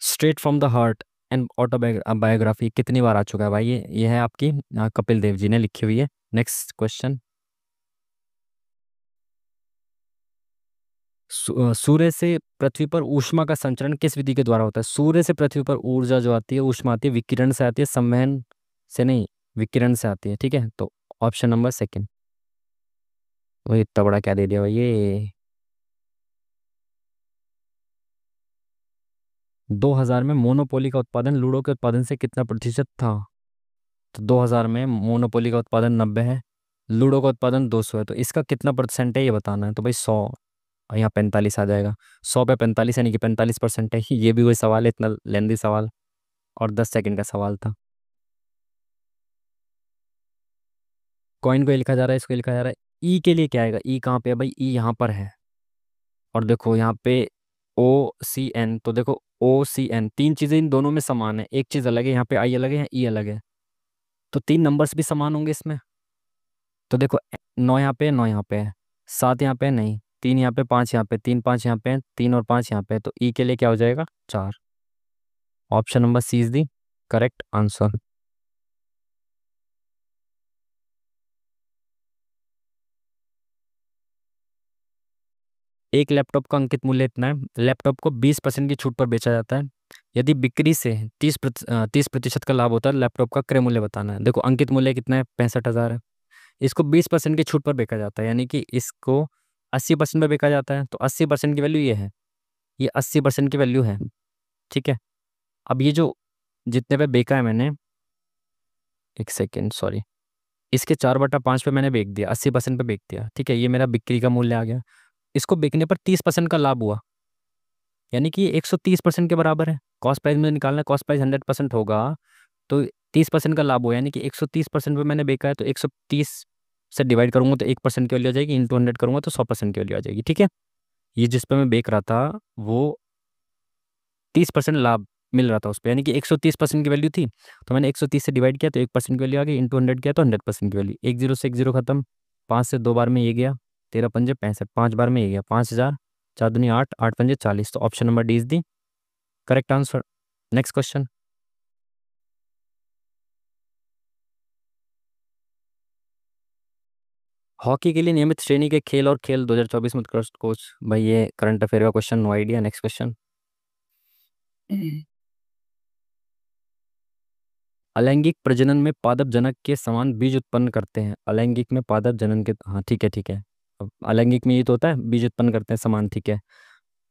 Straight from the heart and autobiography कितनी बार आ चुका है भाई? ये है आपकी कपिल देव जी ने लिखी हुई है। Next question. सूर्य से पृथ्वी पर ऊष्मा का संचरण किस विधि के द्वारा होता है? सूर्य से पृथ्वी पर ऊर्जा जो आती है, ऊष्मा आती है, विकिरण से आती है, संवहन से नहीं, विकिरण से आती है। ठीक है, तो ऑप्शन नंबर सेकंड। वही इतना बड़ा क्या दे दिया भाई ये। 2000 में मोनोपोली का उत्पादन लूडो के उत्पादन से कितना प्रतिशत था? तो 2000 में मोनोपोली का उत्पादन 90 है, लूडो का उत्पादन 200 है, तो इसका कितना परसेंट है ये बताना है। तो भाई 100, और यहाँ 45 आ जाएगा। 100 पे 45 यानी कि 45% है। ये भी वही सवाल है, इतना लेंदी सवाल, और 10 सेकंड का सवाल था। कॉइन को ये लिखा जा रहा है, इसको ये लिखा जा रहा है। ई के लिए क्या आएगा? ई कहाँ पे है भाई? ई यहाँ पर है। और देखो यहाँ पे OCN, तो देखो OCN, तीन चीजें इन दोनों में समान है, एक चीज अलग है, यहाँ पे आई अलग है, यहाँ ई अलग है। तो तीन नंबर्स भी समान होंगे इसमें। तो देखो 9 यहाँ पे है, 9 यहाँ पे है, 7 यहाँ पे है, नहीं, 3 यहाँ पे, 5 यहाँ पे, 3 5 यहाँ पे है, 3 और 5 यहाँ पे है, तो ई के लिए क्या हो जाएगा? 4। Option number C is the correct answer. एक लैपटॉप का अंकित मूल्य इतना है। लैपटॉप को 20% की छूट पर बेचा जाता है। यदि बिक्री से 30% का लाभ होता है, लैपटॉप का क्रय मूल्य बताना है। देखो अंकित मूल्य कितना है? 65,000 है। इसको 20% की छूट पर बेचा जाता है, यानी कि इसको 80% पर बेचा जाता है, तो 80% की वैल्यू ये है, ये 80% की वैल्यू है। ठीक है, अब ये जो जितने पे बेचा है मैंने, एक सेकेंड सॉरी, इसके 4/5 पे मैंने बेच दिया, 80% पे बेच दिया। ठीक है, ये मेरा बिक्री का मूल्य आ गया। इसको बेचने पर 30% का लाभ हुआ, यानी कि 130% के बराबर है। कॉस्ट प्राइस में निकालना, कॉस्ट प्राइस 100% होगा, तो 30% का लाभ हुआ, यानी कि 130% पे मैंने बेचा है, तो 130 से डिवाइड करूंगा तो 1% की वैल्यू आ जाएगी, इंटू 100 करूंगा तो 100% की वैल्यू आ जाएगी। ठीक है, ये जिस पे मैं बेच रहा था वो 30% लाभ मिल रहा था उस पर, यानी कि 130% की वैल्यू थी, तो मैंने 130 से डिवाइड किया तो 1% की वैल्यू आ गई, इंटू 100 किया तो 100% की वैल्यू। एक जीरो से एक जीरो खत्म, 5 से 2 बार में ये गया, 13×5 = 65, 5 बार में ये गया, 5,000, 4 दूनी 8, 8×5 = 40, तो option number D is the correct answer. Next question. Hockey के लिए नियमित श्रेणी के खेल और खेल 2024 में उत्कृष्ट कोच, भाई ये करंट अफेयर का question, no idea. Next question. अलैंगिक प्रजनन में पादप जनक के समान बीज उत्पन्न करते हैं। अलैंगिक में पादप जनन के, हाँ ठीक है ठीक है। अब अलैंगिक में ये तो होता है बीज उत्पन्न करते हैं समान, ठीक है।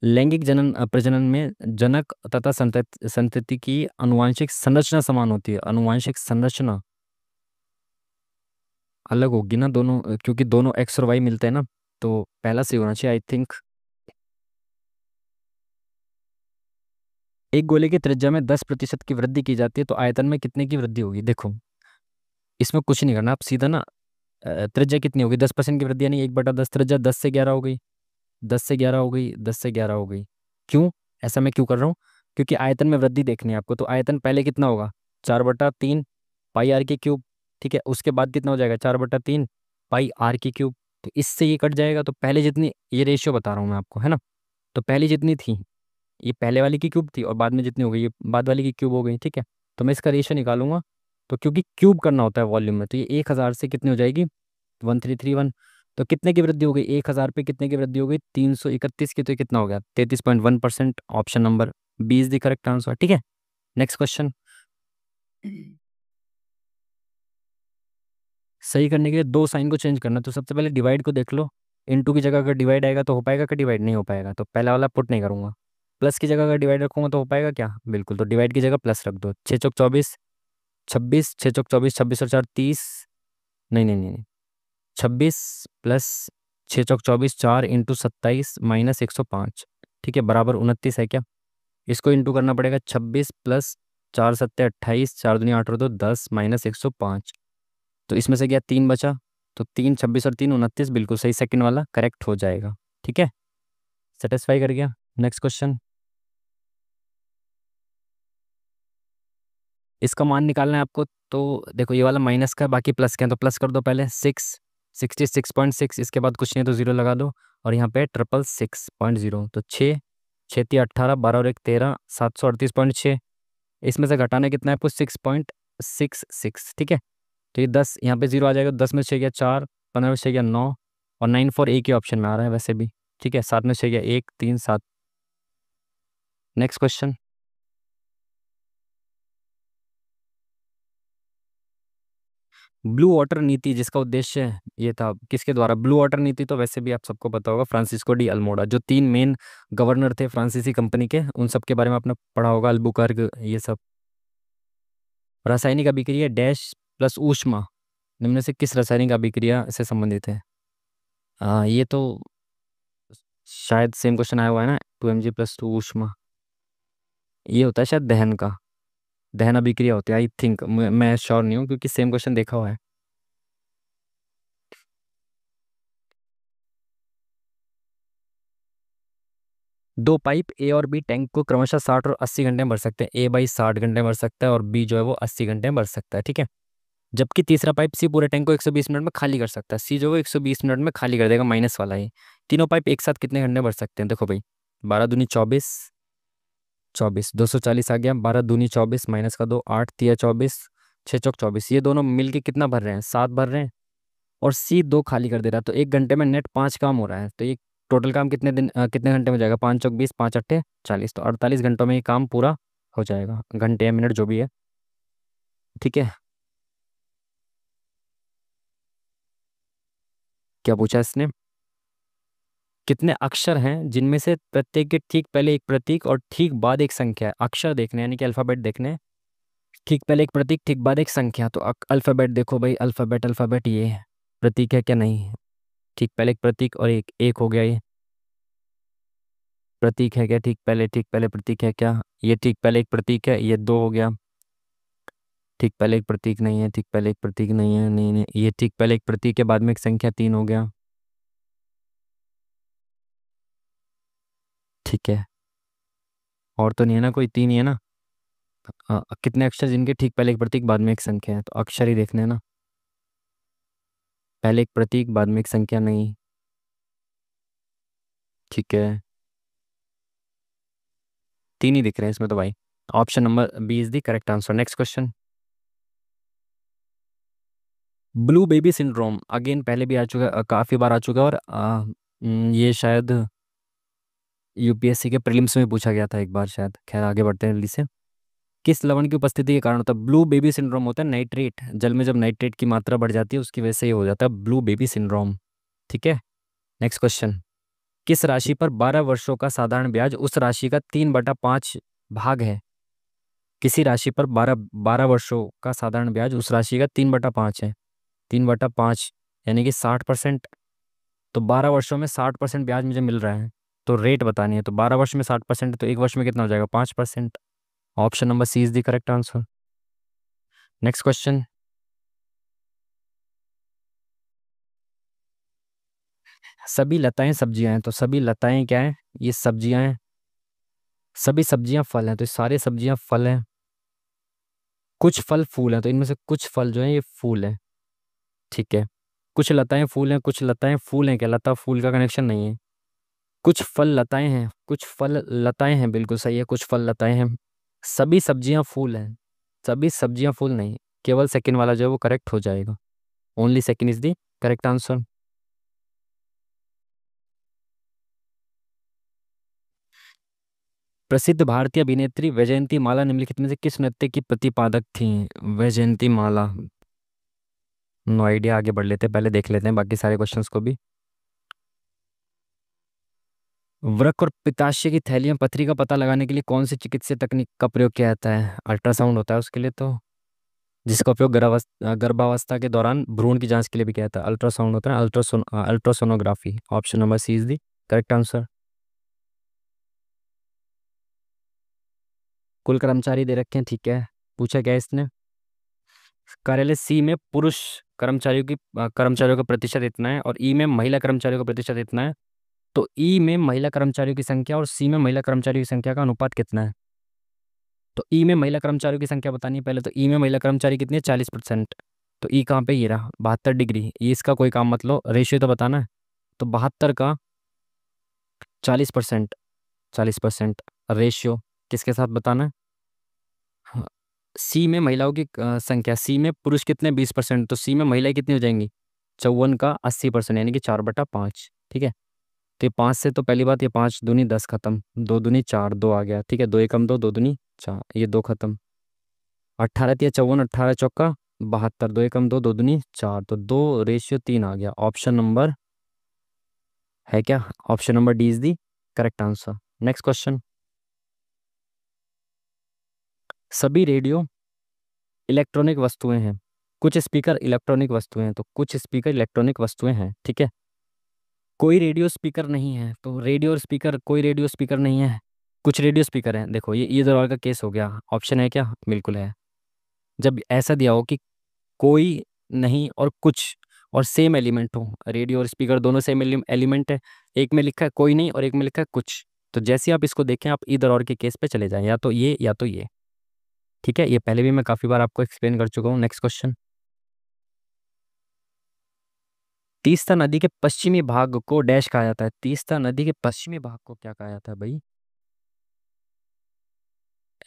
लैंगिक प्रजनन में जनक तथा संतति की आनुवांशिक संरचना समान होती है। आनुवांशिक संरचना अलग होगी ना दोनों, क्योंकि दोनों एक्स और वाई मिलते हैं ना, तो पहला सही होना चाहिए आई थिंक। एक गोले की त्रिज्या में 10% की वृद्धि की जाती है, तो आयतन में कितने की वृद्धि होगी? देखो इसमें कुछ नहीं करना, आप सीधा ना त्रिज्या कितनी होगी? 10% की वृद्धि, यानी 1/10, त्रिज्या 10 से 11 हो गई, 10 से 11 हो गई, 10 से 11 हो गई। क्यों ऐसा मैं क्यों कर रहा हूँ? क्योंकि आयतन में वृद्धि देखनी है आपको, तो आयतन पहले कितना होगा? 4/3 पाई आर की क्यूब। ठीक है, उसके बाद कितना हो जाएगा? 4/3 पाई आर की क्यूब। तो इससे ये कट जाएगा, तो पहले जितनी, ये रेशियो बता रहा हूँ मैं आपको, है ना, तो पहले जितनी थी ये पहले वाली की क्यूब थी, और बाद में जितनी हो गई ये बाद वाली की क्यूब हो गई। ठीक है, तो मैं इसका रेशियो निकालूंगा, तो क्योंकि क्यूब करना होता है वॉल्यूम में, तो ये 1000 से कितनी हो जाएगी? 1331। तो कितने की वृद्धि हो गई? 1000 पे कितने की वृद्धि हो गई? 331 की, तो ये कितना हो गया? 33.1%। Option number B is the correct answer. ठीक है, नेक्स्ट क्वेश्चन। सही करने के लिए दो साइन को चेंज करना, तो सबसे पहले डिवाइड को देख लो। इनटू की जगह अगर डिवाइड आएगा तो हो पाएगा कि डिवाइड नहीं हो पाएगा? तो पहला वाला पुट नहीं करूंगा। प्लस की जगह अगर डिवाइड रखूंगा तो हो पाएगा क्या? बिल्कुल, तो डिवाइड की जगह प्लस रख दो। 6 चौक 24, 26, 6 चौक 24, 26 और 4 30, नहीं नहीं नहीं नहीं, 26 प्लस 6 चौक 24, 4 × 27 -105, ठीक है, बराबर 29 है क्या? इसको इंटू करना पड़ेगा, 26 प्लस 4 × 7 = 28, 4 दूनी 8 और 2 10 -105, तो इसमें से क्या 3 बचा, तो 3 26 और 3 29, बिल्कुल सही, सेकंड वाला करेक्ट हो जाएगा। ठीक है, सेटिस्फाई कर गया। Next question. इसका मान निकालना है आपको। तो देखो ये वाला माइनस का है, बाकी प्लस का है, तो प्लस कर दो पहले 66.6, इसके बाद कुछ नहीं तो जीरो लगा दो। और यहाँ पे 666.0, तो 6 6 × 3 = 18, 12 और 1 = 13, 738.6। इसमें से घटाना कितना है आपको? 6.66, ठीक है। तो ये 10 यहाँ पे जीरो आ जाएगा, 10 में 6 गया 4, 15 में 6 गया 9, और 9 4 एक ही ऑप्शन में आ रहा है वैसे भी, ठीक है। 7 में 6 गया 1 3 7। Next question. ब्लू वाटर नीति जिसका उद्देश्य ये था, किसके द्वारा? ब्लू वाटर नीति तो वैसे भी आप सबको पता होगा, फ्रांसिस्को डी अल्मोड़ा, जो तीन मेन गवर्नर थे फ्रांसीसी कंपनी के, उन सब के बारे में आपने पढ़ा होगा, अल्बुकर्क ये सब। रासायनिक अभिक्रिया डैश प्लस ऊष्मा निम्न से किस रासायनिक अभिक्रिया से संबंधित है? ये तो शायद सेम क्वेश्चन आया हुआ है ना, 2 Mg + 2 ऊष्मा। ये होता है शायद दहन का, दहन अभिक्रिया होती है आई थिंक, मैं श्योर नहीं हूँ क्योंकि सेम क्वेश्चन देखा हुआ है। दो पाइप ए और बी टैंक को क्रमशः 60 और 80 घंटे में भर सकते हैं। ए भाई 60 घंटे में भर सकता है और बी जो है वो 80 घंटे में भर सकता है, ठीक है। जबकि तीसरा पाइप सी पूरे टैंक को 120 मिनट में खाली कर सकता है। सी जो है 120 मिनट में खाली कर देगा, माइनस वाला ही। तीनों पाइप एक साथ कितने घंटे में भर सकते हैं? देखो भाई, 12 दूनी 24, 24 240 आ गया, 12 दूनी 24 माइनस का 2, 8 तिया 24, 6 चौक 24, ये दोनों मिलके कितना भर रहे हैं? 7 भर रहे हैं। और सी 2 खाली कर दे रहा है, तो 1 घंटे में नेट 5 काम हो रहा है। तो ये टोटल काम कितने घंटे में हो जाएगा? 5 चौक 20, 5 अट्ठे 40, तो 48 घंटों में ये काम पूरा हो जाएगा, घंटे या मिनट जो भी है, ठीक है। क्या पूछा इसने? कितने अक्षर हैं जिनमें से प्रत्येक के ठीक पहले एक प्रतीक और ठीक बाद एक संख्या है? अक्षर देखने यानी कि अल्फाबेट देखने हैं। ठीक पहले एक प्रतीक, ठीक बाद एक संख्या, तो अल्फाबेट देखो भाई, अल्फाबेट अल्फाबेट ये है। प्रतीक है क्या? नहीं। ठीक पहले एक प्रतीक और एक एक हो गया ये। प्रतीक है क्या? ठीक पहले प्रतीक है क्या? ये ठीक पहले एक प्रतीक है, ये 2 हो गया। ठीक पहले एक प्रतीक नहीं है, ठीक पहले एक प्रतीक नहीं है, नहीं नहीं, ये ठीक पहले एक प्रतीक है बाद में एक संख्या, 3 हो गया, ठीक है। और तो नहीं है ना कोई? 3 ही है ना। कितने अक्षर जिनके ठीक पहले एक प्रतीक बाद में एक संख्या है? तो अक्षर ही देखने हैं ना। पहले एक प्रतीक बाद में एक संख्या नहीं, ठीक है। 3 ही दिख रहे हैं इसमें तो भाई। Option number B is the correct answer. Next question. Blue baby syndrome again पहले भी आ चुका है, काफ़ी बार आ चुका है, और ये शायद यूपीएससी के प्रीलिम्स में पूछा गया था एक बार शायद। खैर आगे बढ़ते हैं जल्दी से। किस लवण की उपस्थिति के कारण होता है ब्लू बेबी सिंड्रोम? होता है नाइट्रेट, जल में जब नाइट्रेट की मात्रा बढ़ जाती है उसकी वजह से ये हो जाता है ब्लू बेबी सिंड्रोम, ठीक है। Next question. किस राशि पर 12 वर्षों का साधारण ब्याज उस राशि का 3/5 भाग है? किसी राशि पर 12 वर्षों का साधारण ब्याज उस राशि का 3/5 है। 3/5 यानी कि 60%। तो 12 वर्षों में 60% ब्याज मुझे मिल रहा है, तो रेट बतानी है। तो 12 वर्ष में 60% है, तो एक वर्ष में कितना हो जाएगा? 5%। Option number C is the correct answer. Next question. सभी लताएं सब्जियां हैं, तो सभी लताएं क्या हैं? ये सब्जियां हैं। सभी सब्जियां फल हैं, तो ये सारे सब्जियां फल हैं। कुछ फल फूल हैं, तो इनमें से कुछ फल जो है ये फूल हैं, ठीक है। कुछ लताएं फूल हैं, कुछ लताएं फूल हैं, क्या लता फूल का कनेक्शन नहीं है? कुछ फल लताएं हैं, कुछ फल लताएं हैं, बिल्कुल सही है, कुछ फल लताएं हैं। सभी सब्जियां फूल हैं, सभी सब्जियां फूल नहीं, केवल सेकंड वाला जो है वो करेक्ट हो जाएगा। Only second is the correct answer. प्रसिद्ध भारतीय अभिनेत्री वैजयंती माला निम्नलिखित में से किस नृत्य की प्रतिपादक थी? वैजयंती माला, नो आइडिया। आगे बढ़ लेते हैं, पहले देख लेते हैं बाकी सारे क्वेश्चंस को भी। वृक्क और पित्ताशय की थैली में पथरी का पता लगाने के लिए कौन सी चिकित्सीय तकनीक का प्रयोग किया जाता है? अल्ट्रासाउंड होता है उसके लिए, तो जिसका उपयोग गर्भावस्था के दौरान भ्रूण की जांच के लिए भी किया जाता है। अल्ट्रासाउंड होता है, ultrasonography. Option number C is the correct answer. कुल कर्मचारी दे रखे हैं, ठीक है। पूछा क्या है इसने? कार्यालय सी में पुरुष कर्मचारियों का प्रतिशत इतना है और ई में महिला कर्मचारियों का प्रतिशत इतना है। तो ई में महिला कर्मचारियों की संख्या और सी में महिला कर्मचारियों की संख्या का अनुपात कितना है? तो ई में महिला कर्मचारियों की संख्या बतानी है पहले। तो ई में महिला कर्मचारी कितनी है? 40%। तो ई कहाँ पे? ये रहा 72 डिग्री। ये इसका कोई काम मत लो, रेशियो तो बताना है। तो 72 का 40%, 40% रेशियो किसके साथ बताना है? हाँ, सी में महिलाओं की संख्या, सी में पुरुष कितने? 20%। तो सी में महिलाएं कितनी हो जाएंगी? 54 का 80%, यानी कि 4/5। ठीक है। तो ये 5 से, तो पहली बात, ये 5 दूनी 10 खत्म, 2 दूनी 4, 2 आ गया। ठीक है, 2 एकम 2, 2 दूनी 4, ये 2 खत्म। 18 तिया 54, 18 चौका 72, 2 एकम 2, 2 दूनी 4, तो 2:3 आ गया। ऑप्शन नंबर है क्या? Option number D is the correct answer. Next question. सभी रेडियो इलेक्ट्रॉनिक वस्तुएं हैं। कुछ स्पीकर इलेक्ट्रॉनिक वस्तुएं हैं, तो कुछ स्पीकर इलेक्ट्रॉनिक वस्तुएं हैं। ठीक है। कोई रेडियो स्पीकर नहीं है, तो रेडियो और स्पीकर, कोई रेडियो स्पीकर नहीं है, कुछ रेडियो स्पीकर हैं। देखो ये दरवार का केस हो गया। ऑप्शन है क्या? बिल्कुल है। जब ऐसा दिया हो कि कोई नहीं और कुछ, और सेम एलिमेंट हो, रेडियो और स्पीकर दोनों सेम एलिमेंट है, एक में लिखा है कोई नहीं और एक में लिखा है कुछ, तो जैसे आप इसको देखें आप इधर और के केस पे चले जाएं, या तो ये या तो ये। ठीक है, ये पहले भी मैं काफ़ी बार आपको एक्सप्लेन कर चुका हूँ। Next question. तीस्ता नदी के पश्चिमी भाग को डैश कहा जाता है। तीस्ता नदी के पश्चिमी भाग को क्या कहा जाता है भाई?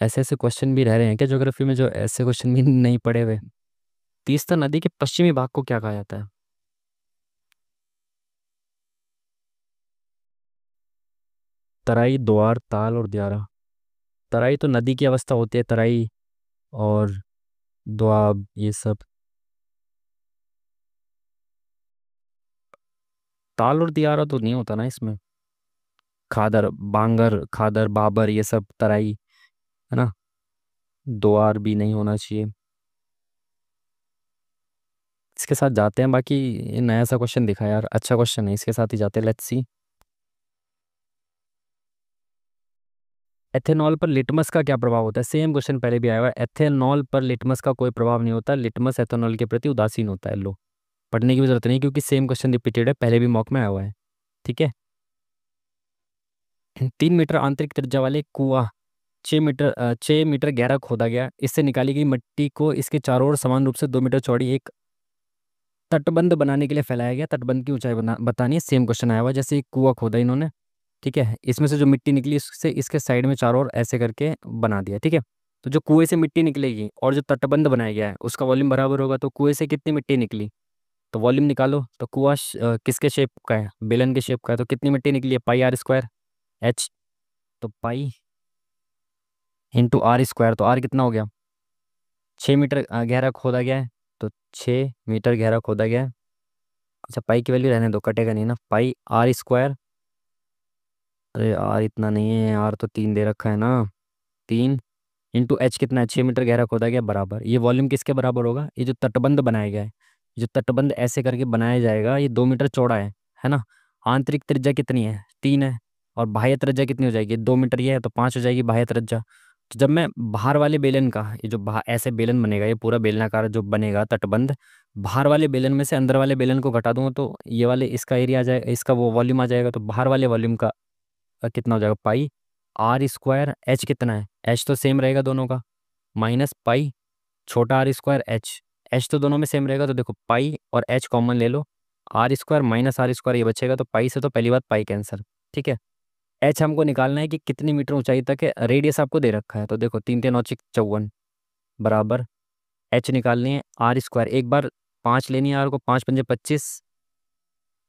ऐसे ऐसे क्वेश्चन भी रह रहे हैं क्या ज्योग्राफी में, जो ऐसे क्वेश्चन भी नहीं पढ़े हुए? तीस्ता नदी के पश्चिमी भाग को क्या कहा जाता है? तराई, द्वार, ताल और दियारा। तराई तो नदी की अवस्था होती है, तराई और दोआब ये सब। ताल और दियारा तो नहीं होता ना इसमें। खादर, बांगर, खादर, बाबर, ये सब तराई है ना। दोआर भी नहीं होना चाहिए। इसके साथ जाते हैं। बाकी ये नया सा क्वेश्चन दिखा यार, अच्छा क्वेश्चन है, इसके साथ ही जाते हैं। Let's see. एथेनॉल पर लिटमस का क्या प्रभाव होता है? सेम क्वेश्चन पहले भी आया हुआ है। एथेनॉल पर लिटमस का कोई प्रभाव नहीं होता। लिटमस एथेनॉल के प्रति उदासीन होता है। लो, पढ़ने की भी जरूरत नहीं, क्योंकि सेम क्वेश्चन रिपीटेड है, पहले भी मॉक में आया हुआ है। ठीक है। 3 मीटर आंतरिक त्रिज्या वाले कुआं 6 मीटर गहरा खोदा गया। इससे निकाली गई मिट्टी को इसके चारों ओर समान रूप से 2 मीटर चौड़ी एक तटबंध बनाने के लिए फैलाया गया। तटबंध की ऊंचाई बतानी है। सेम क्वेश्चन आया हुआ है, जैसे एक कुआं खोदा इन्होंने। ठीक है, इसमें से जो मिट्टी निकली उससे इसके साइड में चारों ओर ऐसे करके बना दिया। ठीक है। तो जो कुएं से मिट्टी निकलेगी और जो तटबंध बनाया गया है उसका वॉल्यूम बराबर होगा, तो कुएं से कितनी मिट्टी निकली, तो वॉल्यूम निकालो। तो कुआं किसके शेप का है? बेलन के शेप का है। तो कितनी मिट्टी निकली है? पाई r² एच। तो पाई इंटू r², तो आर कितना हो गया? 6 मीटर गहरा खोदा गया है, तो 6 मीटर गहरा खोदा गया है। अच्छा, पाई की वैल्यू रहने दो, कटेगा नहीं ना। पाई r²। अरे यार इतना नहीं है, आर तो 3 दे रखा है ना। 3 इंटू एच कितना है? 6 मीटर गहरा खोदा गया बराबर। ये वॉल्यूम किसके बराबर होगा? ये जो तटबंध बनाया गया है, जो तटबंध ऐसे करके बनाया जाएगा, ये 2 मीटर चौड़ा है ना। आंतरिक त्रिज्या कितनी है? 3 है। और बाह्य त्रिज्या कितनी हो जाएगी? 2 मीटर ये है, तो 5 हो जाएगी बाह्य त्रिज्या। तो जब मैं बाहर वाले बेलन का, ये जो बाहर ऐसे बेलन बनेगा, ये पूरा बेलनाकार जो बनेगा तटबंध, बाहर वाले बेलन में से अंदर वाले बेलन को घटा दूंगा, तो ये वाले इसका एरिया आ जाएगा, इसका वो वॉल्यूम आ जाएगा। तो बाहर वाले वॉल्यूम का कितना हो जाएगा? पाई r²। एच कितना है? एच तो सेम रहेगा दोनों का, माइनस पाई छोटा r² एच। एच तो दोनों में सेम रहेगा, तो देखो पाई और एच कॉमन ले लो, r² माइनस r², ये बचेगा। तो पाई से तो पहली बात पाई कैंसर। ठीक है। एच हमको निकालना है कि कितनी मीटर ऊंचाई तक है, रेडियस आपको दे रखा है। तो देखो 3×3=54 बराबर, एच निकालनी है r²। एक बार 5 लेनी है आर को, 5×5 = 25,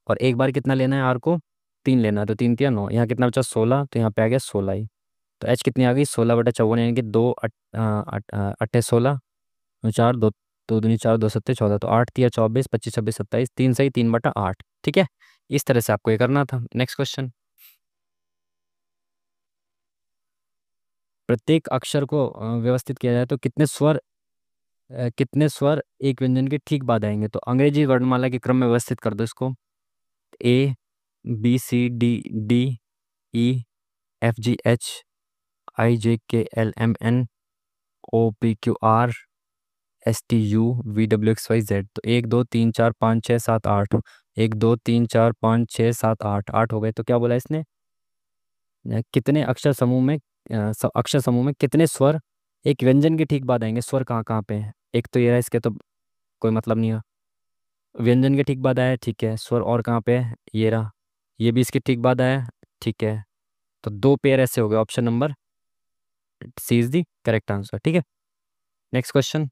और एक बार कितना लेना है आर को? 3 लेना है। तो 3×3 = 9, यहाँ कितना बचा? 16, तो यहाँ पे आ गया 16 ही। तो एच कितनी आ गई? 16/54, यानी कि 2 अट्ठे 16, 4 2, 2 दूनी 4, 2 सत्ते 14, तो 8×3 = 24, 25 26 27, 3 सही 3/8। ठीक है। इस तरह से आपको ये करना था। Next question. प्रत्येक अक्षर को व्यवस्थित किया जाए तो कितने स्वर एक व्यंजन के ठीक बाद आएंगे? तो अंग्रेजी वर्णमाला के क्रम में व्यवस्थित कर दो इसको। A B C D E F G H I J K L M N O P Q R S T U V W X Y Z। तो 1 2 3 4 5 6 7 8, 1 2 3 4 5 6 7 8, 8 हो गए। तो क्या बोला इसने? कितने अक्षर समूह में कितने स्वर एक व्यंजन के ठीक बाद आएंगे स्वर कहाँ कहाँ पे है। एक तो ये है, इसके तो कोई मतलब नहीं है। व्यंजन के ठीक बाद आया, ठीक है, स्वर और कहाँ पे है, ये रहा। ये भी इसके ठीक बाद आया, ठीक है। तो दो पेयर ऐसे हो गए, option number C is the correct answer, ठीक है। Next question.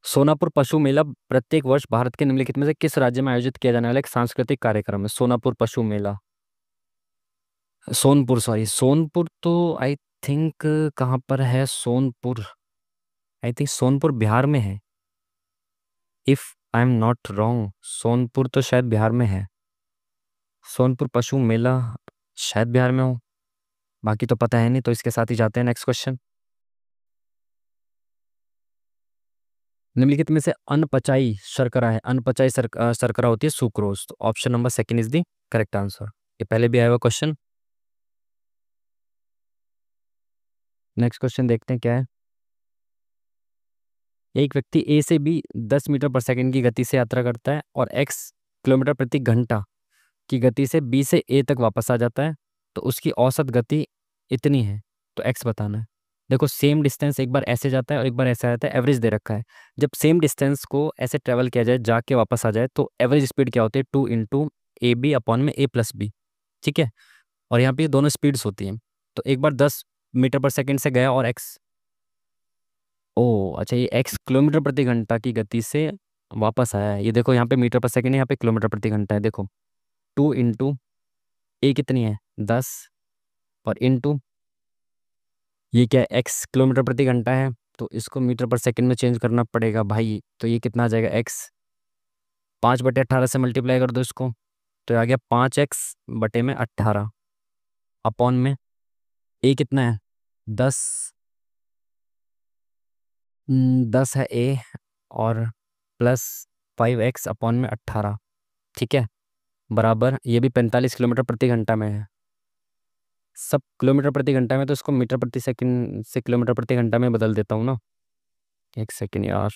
सोनापुर पशु मेला प्रत्येक वर्ष भारत के निम्नलिखित में से किस राज्य में आयोजित किया जाने वाला एक सांस्कृतिक कार्यक्रम है? सोनापुर पशु मेला, सोनपुर, सॉरी सोनपुर तो आई थिंक कहाँ पर है सोनपुर? आई थिंक सोनपुर बिहार में है, if I am not wrong. Sonpur तो शायद बिहार में है। सोनपुर पशु मेला शायद बिहार में हो, बाकी तो पता है नहीं, तो इसके साथ ही जाते हैं नेक्स्ट क्वेश्चन। निम्नलिखित में से अनपचाई शर्करा है, अनपचाई शर्करा होती है सुक्रोज, तो option number second is the correct answer. ये पहले भी आया हुआ क्वेश्चन। नेक्स्ट क्वेश्चन देखते हैं क्या है। एक व्यक्ति ए से बी 10 मीटर पर सेकंड की गति से यात्रा करता है और एक्स किलोमीटर प्रति घंटा की गति से बी से ए तक वापस आ जाता है, तो उसकी औसत गति इतनी है, तो एक्स बताना है। देखो सेम डिस्टेंस एक बार ऐसे जाता है और एक बार ऐसे आता है, एवरेज दे रखा है। जब सेम डिस्टेंस को ऐसे ट्रेवल किया जाए, जाके वापस आ जाए, तो एवरेज स्पीड क्या होती है? 2 इंटू ए बी अपॉन में ए प्लस बी, ठीक है। और यहाँ पे ये दोनों स्पीड्स होती हैं। तो एक बार 10 मीटर पर सेकंड से गया और एक्स, ओ अच्छा, ये एक्स किलोमीटर प्रति घंटा की गति से वापस आया है। ये देखो यहाँ पे मीटर पर सेकंड है, यहाँ पे किलोमीटर प्रति घंटा है। देखो 2 इंटू ए कितनी है 10, और इंटू ये क्या है एक्स किलोमीटर प्रति घंटा है, तो इसको मीटर पर सेकंड में चेंज करना पड़ेगा भाई। तो ये कितना आ जाएगा एक्स, 5/18 से मल्टीप्लाई कर दो इसको, तो ये आ गया 5x/18 अपॉन में ए कितना है 10, 10 है ए, और +5x/18, ठीक है, बराबर ये भी 45 किलोमीटर प्रति घंटा में है। सब किलोमीटर प्रति घंटा में, तो इसको मीटर प्रति सेकंड से किलोमीटर प्रति घंटा में बदल देता हूँ ना। एक सेकंड यार,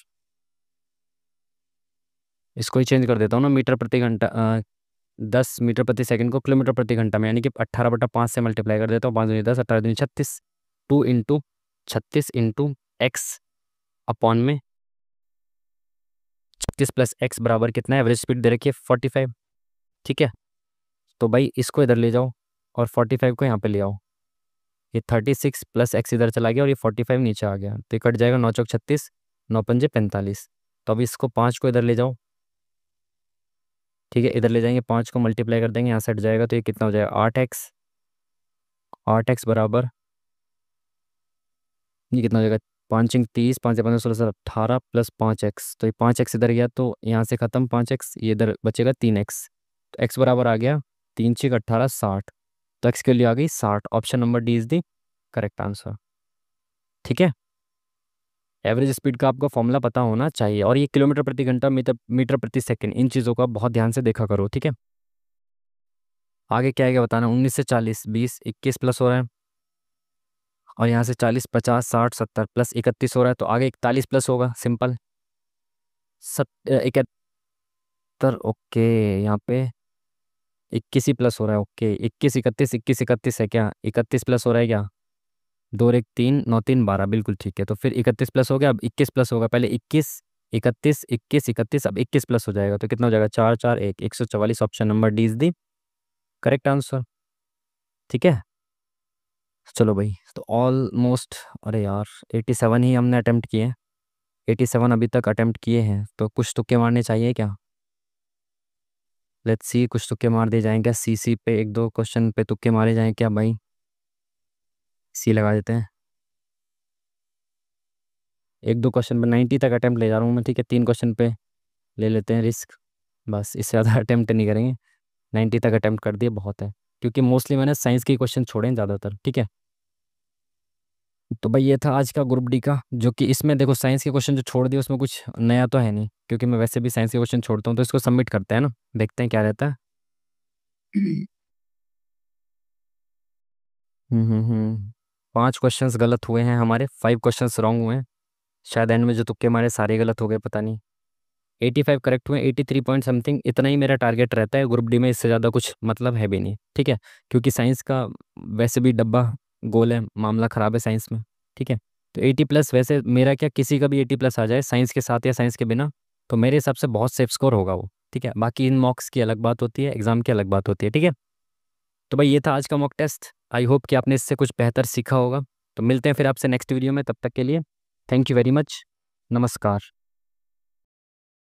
इसको ही चेंज कर देता हूँ ना, मीटर प्रति घंटा 10 मीटर प्रति सेकंड को किलोमीटर प्रति घंटा में, यानी कि 18/5 से मल्टीप्लाई कर देता हूँ। 5×10, 18×36, 2 इंटू 36 इंटू एक्स अपॉन में 36 + x बराबर कितना है, एवरेज स्पीड दे रखी है 45, ठीक है। तो भाई इसको इधर ले जाओ और 45 को यहाँ पे ले आओ। ये 36 + x इधर चला गया और ये 45 नीचे आ गया, तो ये कट जाएगा, 9×4 = 36, 9×5 = 45। तो अभी इसको 5 को इधर ले जाओ, ठीक है, इधर ले जाएंगे, 5 को मल्टीप्लाई कर देंगे, यहाँ से हट जाएगा, तो ये कितना हो जाएगा 8x। 8x बराबर ये कितना हो जाएगा, 5×30, 5×15 = 16, 18 +5x, तो ये 5x इधर गया, तो यहाँ से ख़त्म 5x, ये इधर बचेगा 3x। तो x बराबर आ गया 3×6 = 18, 60। तो x के लिए आ गई 60, option number D is the correct answer, ठीक है। एवरेज स्पीड का आपको फॉर्मूला पता होना चाहिए, और ये किलोमीटर प्रति घंटा, मीटर मीटर प्रति सेकंड, इन चीज़ों का बहुत ध्यान से देखा करो, ठीक है। आगे क्या है क्या बताना, 19 से 40, 20, 21 प्लस हो रहा है, और यहाँ से 40, 50, 60, 70 + 31 हो रहा है, तो आगे 41 प्लस होगा, सिंपल। 71, ओके, यहाँ पे 21 ही प्लस हो रहा है, ओके, 21, 31, 21, 31 है क्या, 31 प्लस हो रहा है क्या, 2 और 1 3, 9 3 12, बिल्कुल ठीक है। तो फिर 31 प्लस हो गया, अब 21 प्लस होगा, पहले 21, 31, 21, 31, अब 21 प्लस हो जाएगा, तो कितना हो जाएगा 4 4 1, 144, option number D is the correct answer, ठीक है। चलो भाई, तो ऑलमोस्ट, अरे यार 87 ही हमने अटेम्प्ट किए हैं, 87 अभी तक अटेम्प्ट किए हैं, तो कुछ तुक्के मारने चाहिए क्या? लेट्स सी, कुछ तुक्के मार दिए जाएंगे, सी सी पे एक दो क्वेश्चन पे तुक्के मारे जाएं क्या भाई? सी लगा देते हैं, एक दो क्वेश्चन पे 90 तक अटेम्प्ट ले जा रहा हूँ मैं, ठीक है, 3 क्वेश्चन पे ले लेते हैं रिस्क, बस इससे ज़्यादा अटेम्प्ट नहीं करेंगे। 90 तक अटेम्प्ट कर दिए बहुत है, क्योंकि मोस्टली मैंने साइंस के क्वेश्चन छोड़े हैं ज़्यादातर, ठीक है। तो भाई ये था आज का ग्रुप डी का, जो कि इसमें देखो साइंस के क्वेश्चन जो छोड़ दिए उसमें कुछ नया तो है नहीं, क्योंकि मैं वैसे भी साइंस के क्वेश्चन छोड़ता हूँ, तो इसको सबमिट करते हैं ना, देखते हैं क्या रहता है। हम्म 5 क्वेश्चंस गलत हुए हैं हमारे, 5 क्वेश्चंस रॉन्ग हुए हैं, शायद एंड में जो तुक्के मारे सारे गलत हो गए, पता नहीं। 85 करेक्ट हुए, 83 पॉइंट समथिंग, इतना ही मेरा टारगेट रहता है ग्रुप डी में, इससे ज़्यादा कुछ मतलब है भी नहीं, ठीक है, क्योंकि साइंस का वैसे भी डब्बा गोल है, मामला ख़राब है साइंस में। ठीक है, तो 80+, वैसे मेरा क्या, किसी का भी 80+ आ जाए साइंस के साथ या साइंस के बिना, तो मेरे हिसाब से बहुत सेफ स्कोर होगा वो। ठीक है, बाकी इन मॉक्स की अलग बात होती है, एग्ज़ाम की अलग बात होती है। ठीक है, तो भाई ये था आज का मॉक टेस्ट। आई होप कि आपने इससे कुछ बेहतर सीखा होगा। तो मिलते हैं फिर आपसे नेक्स्ट वीडियो में, तब तक के लिए थैंक यू वेरी मच। नमस्कार।